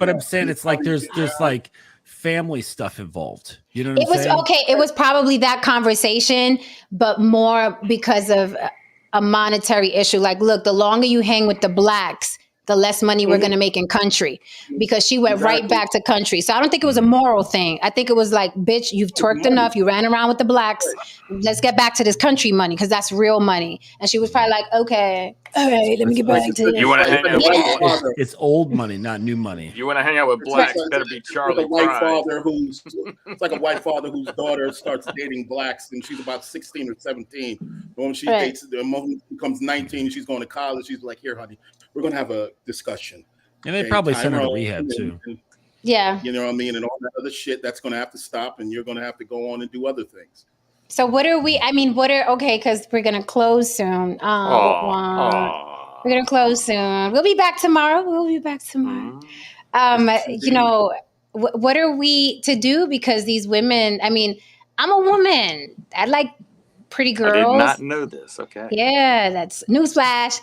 [SPEAKER 7] But I'm saying it's like there's like family stuff involved. You know what I'm saying?
[SPEAKER 1] Okay. It was probably that conversation, but more because of a monetary issue. Like, look, the longer you hang with the Blacks, the less money we're going to make in country, because she went right back to country. So I don't think it was a moral thing. I think it was like, bitch, you've twerked enough. You ran around with the Blacks. Let's get back to this country money because that's real money. And she was probably like, okay, all right, let me get back to this.
[SPEAKER 5] You want to hang out with
[SPEAKER 7] it's old money, not new money.
[SPEAKER 5] You want to hang out with Blacks, better be Charlie Pride.
[SPEAKER 4] It's like a white father whose daughter starts dating Blacks and she's about 16 or 17. When she dates, the moment she becomes 19, she's going to college. She's like, here, honey, we're going to have a discussion.
[SPEAKER 7] And they probably send her to rehab too.
[SPEAKER 1] Yeah.
[SPEAKER 4] You know what I mean? And all that other shit that's going to have to stop, and you're going to have to go on and do other things.
[SPEAKER 1] So because we're going to close soon. We're going to close soon. We'll be back tomorrow. You know, what are we to do? Because these women, I mean, I'm a woman. I like pretty girls.
[SPEAKER 5] I did not know this. Okay.
[SPEAKER 1] Yeah, that's newsflash.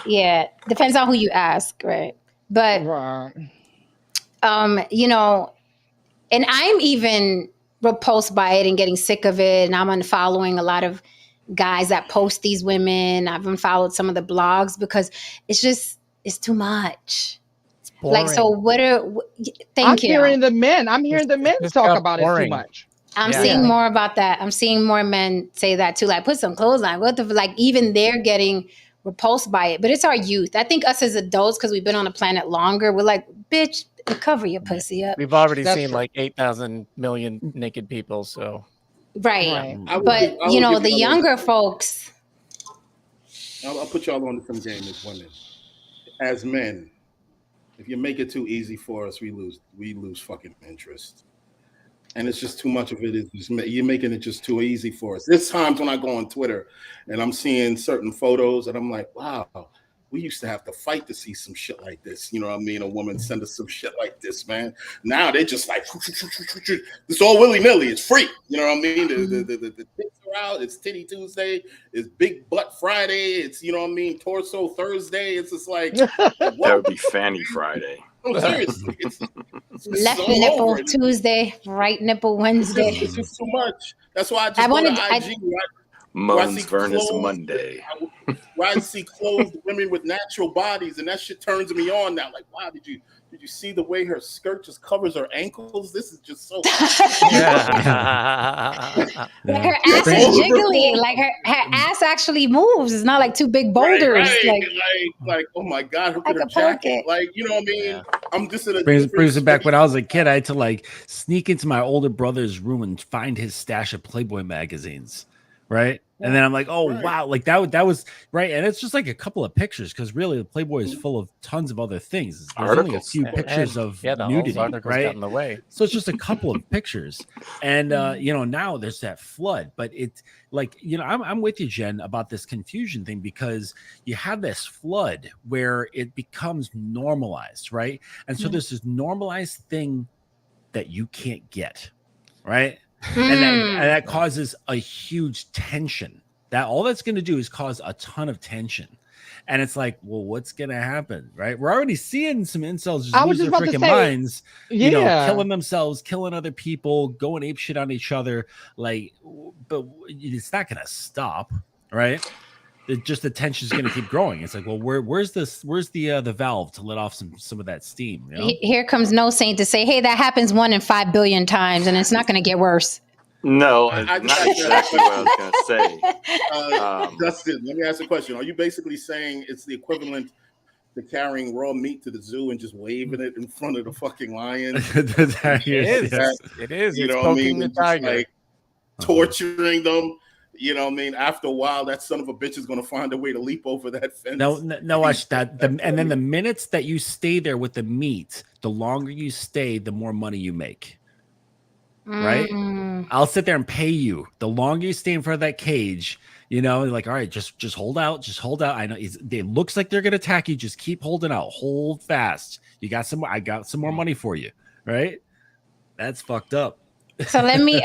[SPEAKER 1] Yeah, depends on who you ask, right? But you know, and I'm even repulsed by it and getting sick of it, and I'm unfollowing a lot of guys that post these women. I've unfollowed some of the blogs because it's too much. Like, so I'm
[SPEAKER 2] hearing the men talk about it too much.
[SPEAKER 1] I'm seeing more about that. I'm seeing more men say that too. Like, put some clothes on. Like, even they're getting repulsed by it. But it's our youth. I think us as adults, because we've been on the planet longer, we're like, bitch, cover your pussy up.
[SPEAKER 3] We've already seen like 8,000 million naked people. So
[SPEAKER 1] right. But you know, the younger folks.
[SPEAKER 4] I'll put y'all on the same game as women. As men, if you make it too easy for us, we lose fucking interest. And it's just too much of it. You're making it just too easy for us. There's times when I go on Twitter and I'm seeing certain photos and I'm like, wow, we used to have to fight to see some shit like this. You know what I mean? A woman send us some shit like this, man. Now they're just like, it's all willy-nilly. It's free. You know what I mean? The tits are out. It's Titty Tuesday. It's Big Butt Friday. It's, you know what I mean, Torso Thursday. It's just like
[SPEAKER 5] that would be Fanny Friday.
[SPEAKER 4] No, seriously. It's
[SPEAKER 1] left nipple Tuesday, right nipple Wednesday.
[SPEAKER 4] It's just too much. That's why I just go to IG.
[SPEAKER 5] Mons Vernus Monday.
[SPEAKER 4] Where I see clothed women with natural bodies, and that shit turns me on now. Like, wow, did you see the way her skirt just covers her ankles? This is just so.
[SPEAKER 1] Like her ass is jiggly. Like her ass actually moves. It's not like two big boulders.
[SPEAKER 4] Right. Like oh my god, look at her jacket. Like, you know what I mean?
[SPEAKER 7] Yeah.
[SPEAKER 4] I'm just in a
[SPEAKER 7] brings it back when I was a kid. I had to like sneak into my older brother's room and find his stash of Playboy magazines. Right. And then I'm like, oh, wow. Like that was right. And it's just like a couple of pictures because really the Playboy is full of tons of other things. There's only a few pictures of nudity, right?
[SPEAKER 3] In the way.
[SPEAKER 7] So it's just a couple of pictures. And, now there's that flood. But it's like, I'm with you, Jen, about this confusion thing because you have this flood where it becomes normalized. Right. And so there's this normalized thing that you can't get. Right. And that causes a huge tension. That all that's going to do is cause a ton of tension. And it's like, well, what's going to happen? Right. We're already seeing some incels just lose their freaking minds, killing themselves, killing other people, going ape shit on each other. Like, but it's not going to stop. Right. The tension is going to keep growing. It's like, well, where's the valve to let off some of that steam? You know?
[SPEAKER 1] Here comes No Saint to say, hey, that happens 1 in 5 billion times, and it's not going to get worse.
[SPEAKER 5] No, not exactly what I was going to say.
[SPEAKER 4] Dustin, let me ask a question. Are you basically saying it's the equivalent to carrying raw meat to the zoo and just waving it in front of the fucking lions?
[SPEAKER 3] It is.
[SPEAKER 4] You
[SPEAKER 3] it's
[SPEAKER 4] know what I mean?
[SPEAKER 3] The tiger.
[SPEAKER 4] Like torturing them. You know what I mean? After a while, that son of a bitch is going to find a way to leap over that fence.
[SPEAKER 7] No, watch that. And then the minutes that you stay there with the meat, the longer you stay, the more money you make. Right? I'll sit there and pay you. The longer you stay in front of that cage, like, all right, just hold out. Just hold out. I know it looks like they're going to attack you. Just keep holding out. Hold fast. I got some more money for you. Right? That's fucked up.
[SPEAKER 1] So let me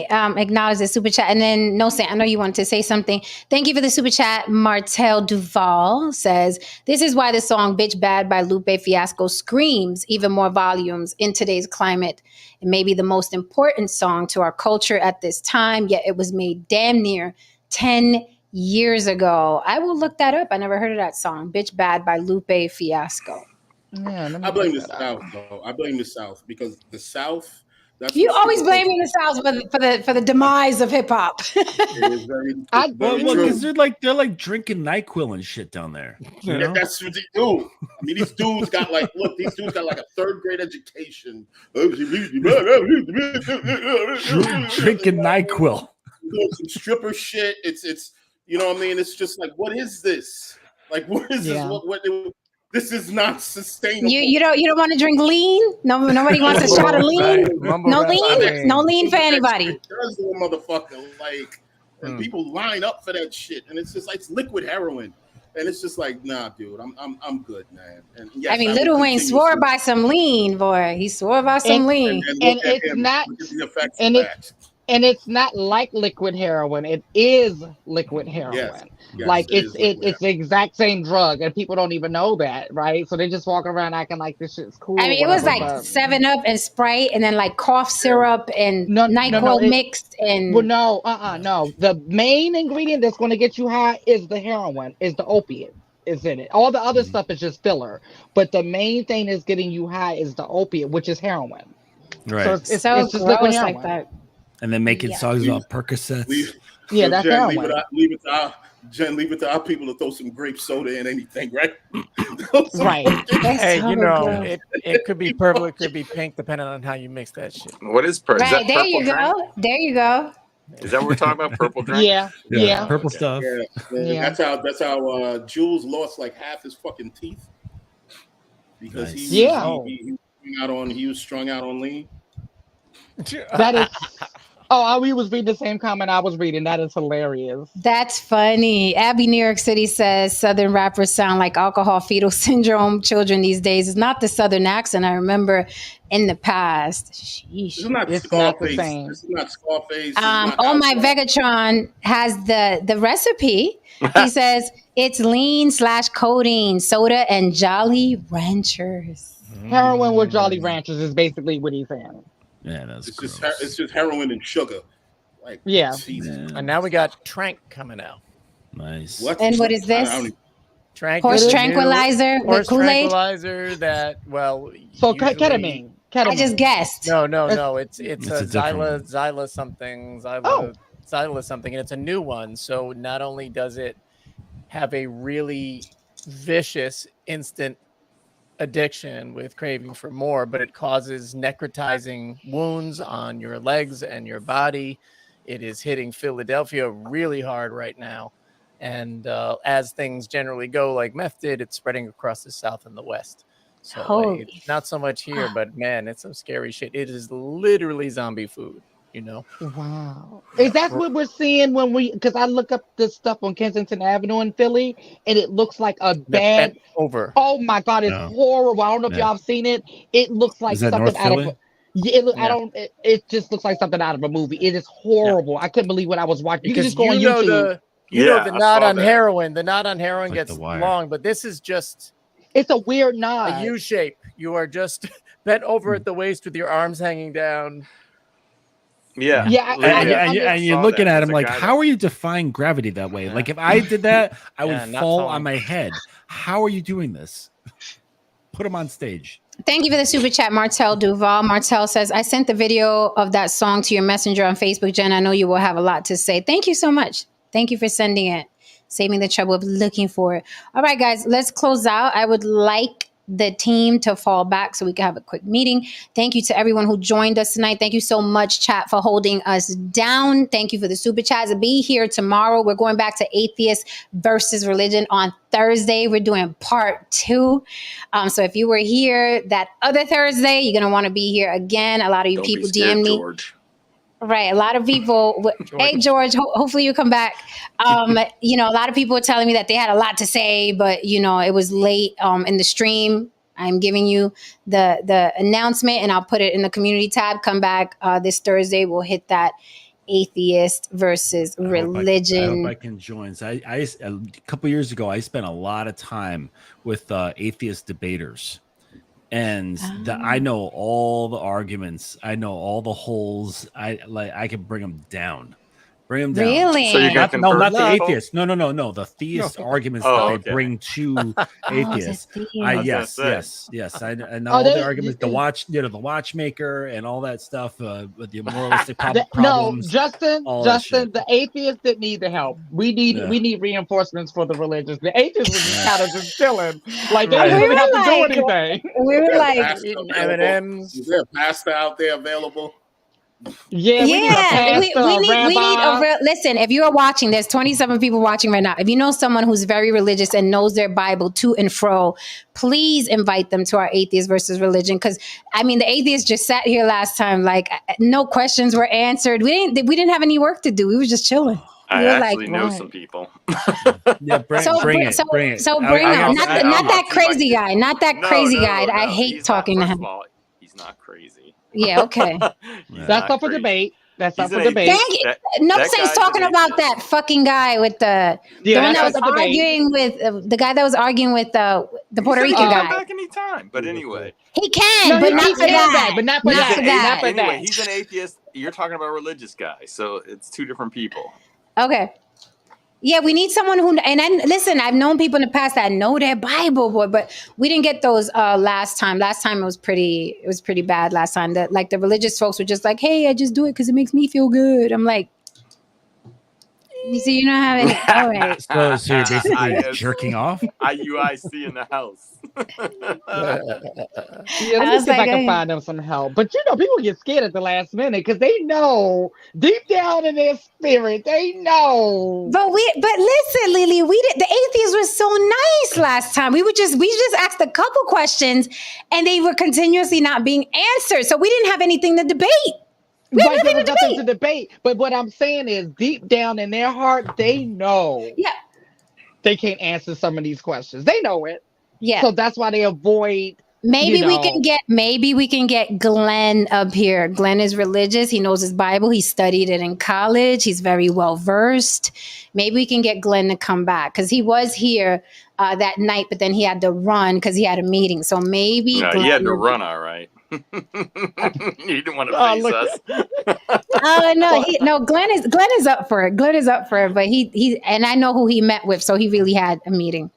[SPEAKER 1] acknowledge the super chat, and then No Saint, I know you wanted to say something. Thank you for the super chat. Martel Duval says, "This is why the song "Bitch Bad" by Lupe Fiasco screams even more volumes in today's climate. It may be the most important song to our culture at this time, yet it was made damn near 10 years ago." I will look that up. I never heard of that song, "Bitch Bad" by Lupe Fiasco.
[SPEAKER 2] Yeah,
[SPEAKER 4] I blame the South, though. I blame the South because the South.
[SPEAKER 1] You always blaming the South for the demise of hip hop.
[SPEAKER 7] Because they're like drinking NyQuil and shit down there.
[SPEAKER 4] That's what they do. I mean, these dudes got like a 3rd grade education.
[SPEAKER 7] Drinking NyQuil.
[SPEAKER 4] Doing some stripper shit. It's you know what I mean. It's just like, what is this? Like, what is this? What this is not sustainable.
[SPEAKER 1] You don't want to drink lean? No, nobody wants a shot of lean. No lean? No lean for anybody.
[SPEAKER 4] Motherfucker, and people line up for that shit, and it's just like it's liquid heroin, and it's just like, nah, dude, I'm good, man. And yes,
[SPEAKER 1] Lil Wayne swore by some lean, boy. He swore by some lean,
[SPEAKER 2] and it's not like liquid heroin. It is liquid heroin. Yes, it's the exact same drug, and people don't even know that, right? So they just walk around acting like this shit's cool.
[SPEAKER 1] I mean, it was like 7-Up and Sprite, and then like cough syrup and NyQuil mixed. And
[SPEAKER 2] no. The main ingredient that's going to get you high is the heroin, is the opiate. Is in it. All the other stuff is just filler, but the main thing is getting you high is the opiate, which is heroin.
[SPEAKER 7] Right.
[SPEAKER 1] So it's just gross like that.
[SPEAKER 7] And then making songs about Percocets.
[SPEAKER 2] That's
[SPEAKER 4] Jen,
[SPEAKER 2] heroin.
[SPEAKER 4] leave it to our people to throw some grape soda in anything, right?
[SPEAKER 2] Right.
[SPEAKER 3] Hey, it could be purple, it could be pink, depending on how you mix that shit.
[SPEAKER 5] What is purple?
[SPEAKER 1] Right, there you go. There you go.
[SPEAKER 5] Is that what we're talking about? Purple drink?
[SPEAKER 2] Yeah.
[SPEAKER 7] Purple
[SPEAKER 5] Okay.
[SPEAKER 7] stuff.
[SPEAKER 2] Yeah.
[SPEAKER 4] That's how Jules lost like half his fucking teeth because
[SPEAKER 7] Nice.
[SPEAKER 4] he was
[SPEAKER 2] Yeah.
[SPEAKER 4] he was strung out on lean.
[SPEAKER 2] That is. Oh, we was reading the same comment I was reading. That is hilarious.
[SPEAKER 1] That's funny. Abby, New York City says Southern rappers sound like alcohol fetal syndrome children these days. It's not the Southern accent I remember in the past.
[SPEAKER 4] This is
[SPEAKER 1] Sheesh.
[SPEAKER 4] not
[SPEAKER 2] It's not the
[SPEAKER 4] Scarface.
[SPEAKER 2] same.
[SPEAKER 4] This is not Scarface. This is not
[SPEAKER 1] Oh, my
[SPEAKER 4] Outlaw.
[SPEAKER 1] Vegatron has the recipe. He says it's lean / codeine, soda, and Jolly Ranchers.
[SPEAKER 2] Heroin with Jolly Ranchers is basically what he's saying.
[SPEAKER 7] Yeah, that's
[SPEAKER 4] It's
[SPEAKER 7] gross.
[SPEAKER 4] just heroin and sugar. Like
[SPEAKER 2] Yeah.
[SPEAKER 4] Jesus.
[SPEAKER 7] Yeah.
[SPEAKER 3] And now we got Trank coming out.
[SPEAKER 7] Nice.
[SPEAKER 1] And what is
[SPEAKER 4] I
[SPEAKER 1] this?
[SPEAKER 4] don't even-
[SPEAKER 3] Trank
[SPEAKER 1] Horse
[SPEAKER 3] is a new
[SPEAKER 1] tranquilizer with
[SPEAKER 3] horse
[SPEAKER 1] Kool-Aid?
[SPEAKER 3] tranquilizer that
[SPEAKER 2] So
[SPEAKER 3] usually-
[SPEAKER 2] ketamine.
[SPEAKER 1] I just guessed.
[SPEAKER 3] No. It's
[SPEAKER 7] It's
[SPEAKER 3] a
[SPEAKER 7] a different
[SPEAKER 3] Xyla something,
[SPEAKER 2] Oh.
[SPEAKER 3] Xyla something, and it's a new one. So not only does it have a really vicious instant addiction with craving for more, but it causes necrotizing wounds on your legs and your body. It is hitting Philadelphia really hard right now. And as things generally go, like meth did, it's spreading across the South and the West. So
[SPEAKER 1] Holy
[SPEAKER 3] it's not so much here, but man, it's some scary shit. It is literally zombie food, you know?
[SPEAKER 2] Wow. Is that what we're seeing when because I look up this stuff on Kensington Avenue in Philly and it looks like a
[SPEAKER 3] They're
[SPEAKER 2] bad.
[SPEAKER 3] bent over.
[SPEAKER 2] Oh my God, it's
[SPEAKER 7] Yeah.
[SPEAKER 2] horrible. I don't know if
[SPEAKER 7] Yeah.
[SPEAKER 2] y'all have seen it. It looks like
[SPEAKER 7] Is that
[SPEAKER 2] something
[SPEAKER 7] North
[SPEAKER 2] out of
[SPEAKER 7] Philly?
[SPEAKER 2] yeah, I
[SPEAKER 3] Yeah.
[SPEAKER 2] don't it just looks like something out of a movie. It is horrible. I couldn't believe what I was watching. You can
[SPEAKER 3] Because
[SPEAKER 2] just go on YouTube.
[SPEAKER 3] you know
[SPEAKER 5] Yeah,
[SPEAKER 3] the
[SPEAKER 5] I
[SPEAKER 3] knot
[SPEAKER 5] saw
[SPEAKER 3] on
[SPEAKER 5] that.
[SPEAKER 3] heroin. The knot on heroin
[SPEAKER 7] Like
[SPEAKER 3] gets
[SPEAKER 7] The Wire.
[SPEAKER 3] long, but this is just
[SPEAKER 2] It's a weird
[SPEAKER 3] a
[SPEAKER 2] knot.
[SPEAKER 3] U shape. You are just bent over at the waist with your arms hanging down.
[SPEAKER 5] Yeah.
[SPEAKER 2] Yeah,
[SPEAKER 7] And you're
[SPEAKER 5] saw
[SPEAKER 7] looking
[SPEAKER 5] that.
[SPEAKER 7] at
[SPEAKER 5] There's
[SPEAKER 7] him
[SPEAKER 5] a
[SPEAKER 7] like,
[SPEAKER 5] guy
[SPEAKER 7] how are you defying gravity that way?
[SPEAKER 3] Yeah.
[SPEAKER 7] Like, if I did that, I would
[SPEAKER 3] Yeah, not
[SPEAKER 7] fall
[SPEAKER 3] falling.
[SPEAKER 7] on my head. How are you doing this? Put him on stage.
[SPEAKER 1] Thank you for the super chat, Martel Duval. Martel says, I sent the video of that song to your messenger on Facebook, Jen. I know you will have a lot to say. Thank you so much. Thank you for sending it, saving the trouble of looking for it. All right, guys, let's close out. I would like the team to fall back so we can have a quick meeting. Thank you to everyone who joined us tonight. Thank you so much, chat, for holding us down. Thank you for the super chats. Be here tomorrow. We're going back to atheist versus religion on Thursday. We're doing part 2. So if you were here that other Thursday, you're going to want to be here again. A lot of you
[SPEAKER 5] Don't
[SPEAKER 1] people
[SPEAKER 5] be scared,
[SPEAKER 1] DM me.
[SPEAKER 5] George.
[SPEAKER 1] Right. A lot of people. Hey, George, hopefully you come back. A lot of people were telling me that they had a lot to say, but, it was late in the stream. I'm giving you the announcement and I'll put it in the community tab. Come back this Thursday. We'll hit that atheist versus religion.
[SPEAKER 7] I hope I can join. So a couple years ago, I spent a lot of time with atheist debaters. And I know all the arguments. I know all the holes. I can bring them down. Bring them down.
[SPEAKER 1] Really?
[SPEAKER 5] So you're gonna
[SPEAKER 7] No, not
[SPEAKER 5] convert
[SPEAKER 7] the
[SPEAKER 5] people?
[SPEAKER 7] atheists. No. The theist arguments
[SPEAKER 5] Oh,
[SPEAKER 7] that
[SPEAKER 5] okay.
[SPEAKER 7] they bring to atheists.
[SPEAKER 1] the
[SPEAKER 7] Yes. I know all the arguments. The watchmaker and all that stuff. With the moralistic
[SPEAKER 2] No,
[SPEAKER 7] problems.
[SPEAKER 2] Justin,
[SPEAKER 7] all that shit.
[SPEAKER 2] the atheists that need the help. We need reinforcements for the religious. The atheists were just kind of just chilling. Like they didn't really have to do anything.
[SPEAKER 1] We were like,
[SPEAKER 3] eating M&Ms.
[SPEAKER 4] Is there a pasta out there available?
[SPEAKER 2] Yeah, we need a pastor,
[SPEAKER 1] we need
[SPEAKER 2] rabbi.
[SPEAKER 1] a real listen. If you are watching, there's 27 people watching right now. If you know someone who's very religious and knows their Bible to and fro, please invite them to our atheist versus religion. Because the atheists just sat here last time, like no questions were answered. We didn't have any work to do. We were just chilling.
[SPEAKER 5] I
[SPEAKER 1] We were
[SPEAKER 5] actually
[SPEAKER 1] like,
[SPEAKER 5] know
[SPEAKER 1] right.
[SPEAKER 5] some people.
[SPEAKER 7] Yeah, bring it.
[SPEAKER 1] So
[SPEAKER 7] I-
[SPEAKER 1] bring
[SPEAKER 7] I
[SPEAKER 1] him.
[SPEAKER 7] got-
[SPEAKER 1] Not that crazy
[SPEAKER 5] like-
[SPEAKER 1] guy. Not that
[SPEAKER 5] No,
[SPEAKER 1] crazy
[SPEAKER 5] no,
[SPEAKER 1] guy.
[SPEAKER 5] no,
[SPEAKER 1] I
[SPEAKER 5] no.
[SPEAKER 1] hate
[SPEAKER 5] He's
[SPEAKER 1] talking
[SPEAKER 5] not,
[SPEAKER 1] to
[SPEAKER 5] first
[SPEAKER 1] him.
[SPEAKER 5] of all, he's not crazy.
[SPEAKER 1] Yeah. Okay.
[SPEAKER 5] He's
[SPEAKER 2] That's
[SPEAKER 5] not
[SPEAKER 2] up for
[SPEAKER 5] crazy.
[SPEAKER 2] debate. That's up
[SPEAKER 5] He's
[SPEAKER 2] for
[SPEAKER 5] an
[SPEAKER 2] debate.
[SPEAKER 5] atheist.
[SPEAKER 1] Dang it.
[SPEAKER 5] That
[SPEAKER 1] Nobody's
[SPEAKER 5] guy's
[SPEAKER 1] talking
[SPEAKER 5] an
[SPEAKER 1] about
[SPEAKER 5] atheist.
[SPEAKER 1] that fucking guy with the
[SPEAKER 2] Yeah,
[SPEAKER 1] one
[SPEAKER 2] that's
[SPEAKER 1] that was
[SPEAKER 2] up for debate.
[SPEAKER 1] arguing with the guy that was arguing with the Puerto
[SPEAKER 5] He
[SPEAKER 1] Rican
[SPEAKER 5] can come
[SPEAKER 1] guy.
[SPEAKER 5] back anytime. But anyway.
[SPEAKER 1] He can,
[SPEAKER 2] No,
[SPEAKER 1] but
[SPEAKER 2] he
[SPEAKER 1] not for
[SPEAKER 2] can
[SPEAKER 1] that.
[SPEAKER 2] back, but not for
[SPEAKER 1] Not
[SPEAKER 2] that.
[SPEAKER 1] for
[SPEAKER 2] Not
[SPEAKER 1] that.
[SPEAKER 2] for
[SPEAKER 5] Anyway,
[SPEAKER 2] that.
[SPEAKER 5] he's an atheist. You're talking about a religious guy. So it's two different people.
[SPEAKER 1] Okay. Yeah, we need someone who listen, I've known people in the past that know their Bible, boy, but we didn't get those last time. Last time it was pretty bad last time. That like the religious folks were just like, hey, I just do it because it makes me feel good. I'm like, So you don't have any. All right.
[SPEAKER 7] So you're basically
[SPEAKER 5] Yes.
[SPEAKER 7] jerking off?
[SPEAKER 5] IUIC in the house.
[SPEAKER 2] Yeah, let
[SPEAKER 1] I
[SPEAKER 2] me
[SPEAKER 1] was
[SPEAKER 2] see if I
[SPEAKER 1] like,
[SPEAKER 2] can find them some help. But people get scared at the last minute because they know deep down in their spirit, they know.
[SPEAKER 1] but listen, Lily, the atheists were so nice last time. We just asked a couple questions and they were continuously not being answered. So we didn't have anything to debate. We had
[SPEAKER 2] Right, there
[SPEAKER 1] nothing
[SPEAKER 2] was
[SPEAKER 1] to
[SPEAKER 2] nothing to
[SPEAKER 1] debate.
[SPEAKER 2] debate. But what I'm saying is, deep down in their heart, they know
[SPEAKER 1] Yeah.
[SPEAKER 2] they can't answer some of these questions. They know it.
[SPEAKER 1] Yeah.
[SPEAKER 2] So that's why they avoid, you
[SPEAKER 1] Maybe
[SPEAKER 2] know.
[SPEAKER 1] we can get Glenn up here. Glenn is religious. He knows his Bible. He studied it in college. He's very well versed. Maybe we can get Glenn to come back because he was here that night, but then he had to run because he had a meeting. So maybe
[SPEAKER 5] No,
[SPEAKER 1] Glenn.
[SPEAKER 5] he had to run, all right. He didn't want to
[SPEAKER 2] Oh,
[SPEAKER 5] face
[SPEAKER 2] look.
[SPEAKER 5] us.
[SPEAKER 1] Oh no,
[SPEAKER 2] So,
[SPEAKER 1] Glenn is up for it. Glenn is up for it, but he and I know who he met with, so he really had a meeting.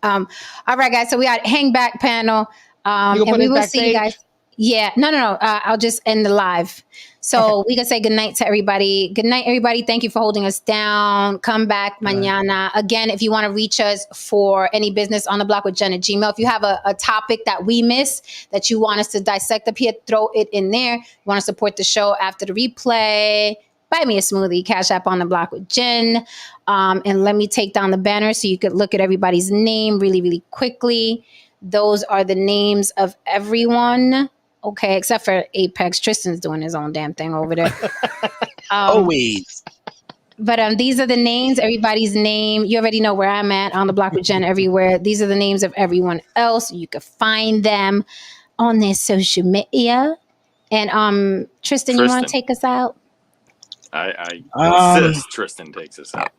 [SPEAKER 1] All right, guys. So we got hang back panel,
[SPEAKER 2] you gonna
[SPEAKER 1] and
[SPEAKER 2] put
[SPEAKER 1] we
[SPEAKER 2] this
[SPEAKER 1] will see you guys.
[SPEAKER 2] backstage?
[SPEAKER 1] Yeah, no. I'll just end the live.
[SPEAKER 2] Okay.
[SPEAKER 1] So we can say good night to everybody. Good night, everybody. Thank you for holding us down. Come back mañana. Again, if you want to reach us for any business on the block with Jen at Gmail. If you have a topic that we miss that you want us to dissect up here, throw it in there. You want to support the show after the replay, buy me a smoothie, Cash App on the block with Jen. And let me take down the banner so you could look at everybody's name really, really quickly. Those are the names of everyone. Okay, except for Apex. Tristan's doing his own damn thing over there.
[SPEAKER 6] Always.
[SPEAKER 1] But these are the names, everybody's name. You already know where I'm at on the block with Jen everywhere. These are the names of everyone else. You can find them on their social media. And Tristan, you want to take us out?
[SPEAKER 5] I
[SPEAKER 6] Um,
[SPEAKER 5] insist Tristan takes us out.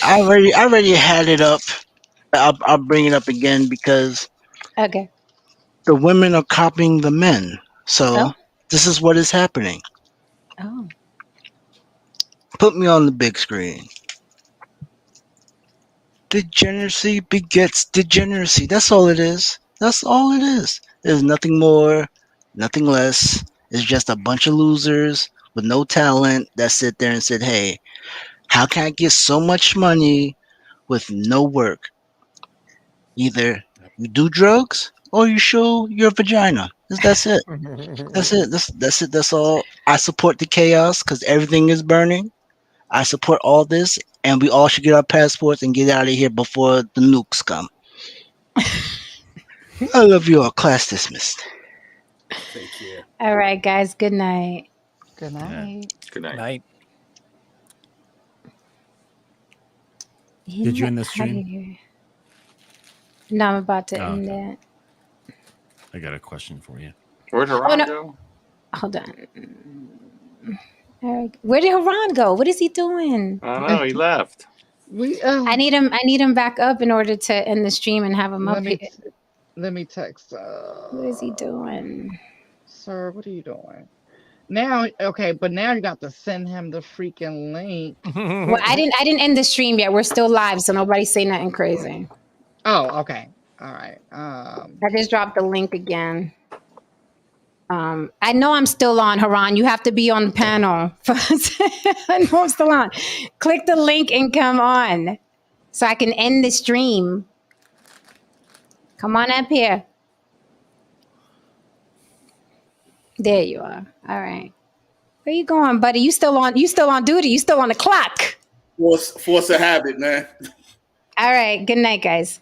[SPEAKER 6] I already had it up. I'll bring it up again because
[SPEAKER 1] Okay.
[SPEAKER 6] the women are copying the men. So
[SPEAKER 1] Oh.
[SPEAKER 6] this is what is happening.
[SPEAKER 1] Oh.
[SPEAKER 6] Put me on the big screen. Degeneracy begets degeneracy. That's all it is. That's all it is. There's nothing more, nothing less. It's just a bunch of losers with no talent that sit there and said, hey, how can I get so much money with no work? Either you do drugs or you show your vagina. That's it. That's it. That's it. That's all. I support the chaos because everything is burning. I support all this, and we all should get our passports and get out of here before the nukes come. I love you all. Class dismissed.
[SPEAKER 4] Take care.
[SPEAKER 1] All right, guys. Good night.
[SPEAKER 2] Good night.
[SPEAKER 5] Good night.
[SPEAKER 3] Night.
[SPEAKER 7] Did you end the stream?
[SPEAKER 1] Here. No, I'm about to
[SPEAKER 7] Oh,
[SPEAKER 1] end
[SPEAKER 7] okay.
[SPEAKER 1] it.
[SPEAKER 7] I got a question for you.
[SPEAKER 5] Where'd Haran
[SPEAKER 1] no.
[SPEAKER 5] go?
[SPEAKER 1] Hold on. Where did Haran go? What is he doing?
[SPEAKER 5] I don't know. He left.
[SPEAKER 1] I need him back up in order to end the stream and have him up here.
[SPEAKER 2] Let me text.
[SPEAKER 1] What is he doing?
[SPEAKER 2] Sir, what are you doing? Now, okay, but now you got to send him the freaking link.
[SPEAKER 1] Well, I didn't end the stream yet. We're still live, so nobody say nothing crazy.
[SPEAKER 2] Oh, okay. All right.
[SPEAKER 1] I just dropped the link again. I know I'm still on, Haran. You have to be on the panel. I know I'm still on. Click the link and come on so I can end the stream. Come on up here. There you are. All right. Where you going, buddy? You still on duty. You still on the clock.
[SPEAKER 4] Force of habit, man.
[SPEAKER 1] All right. Good night, guys.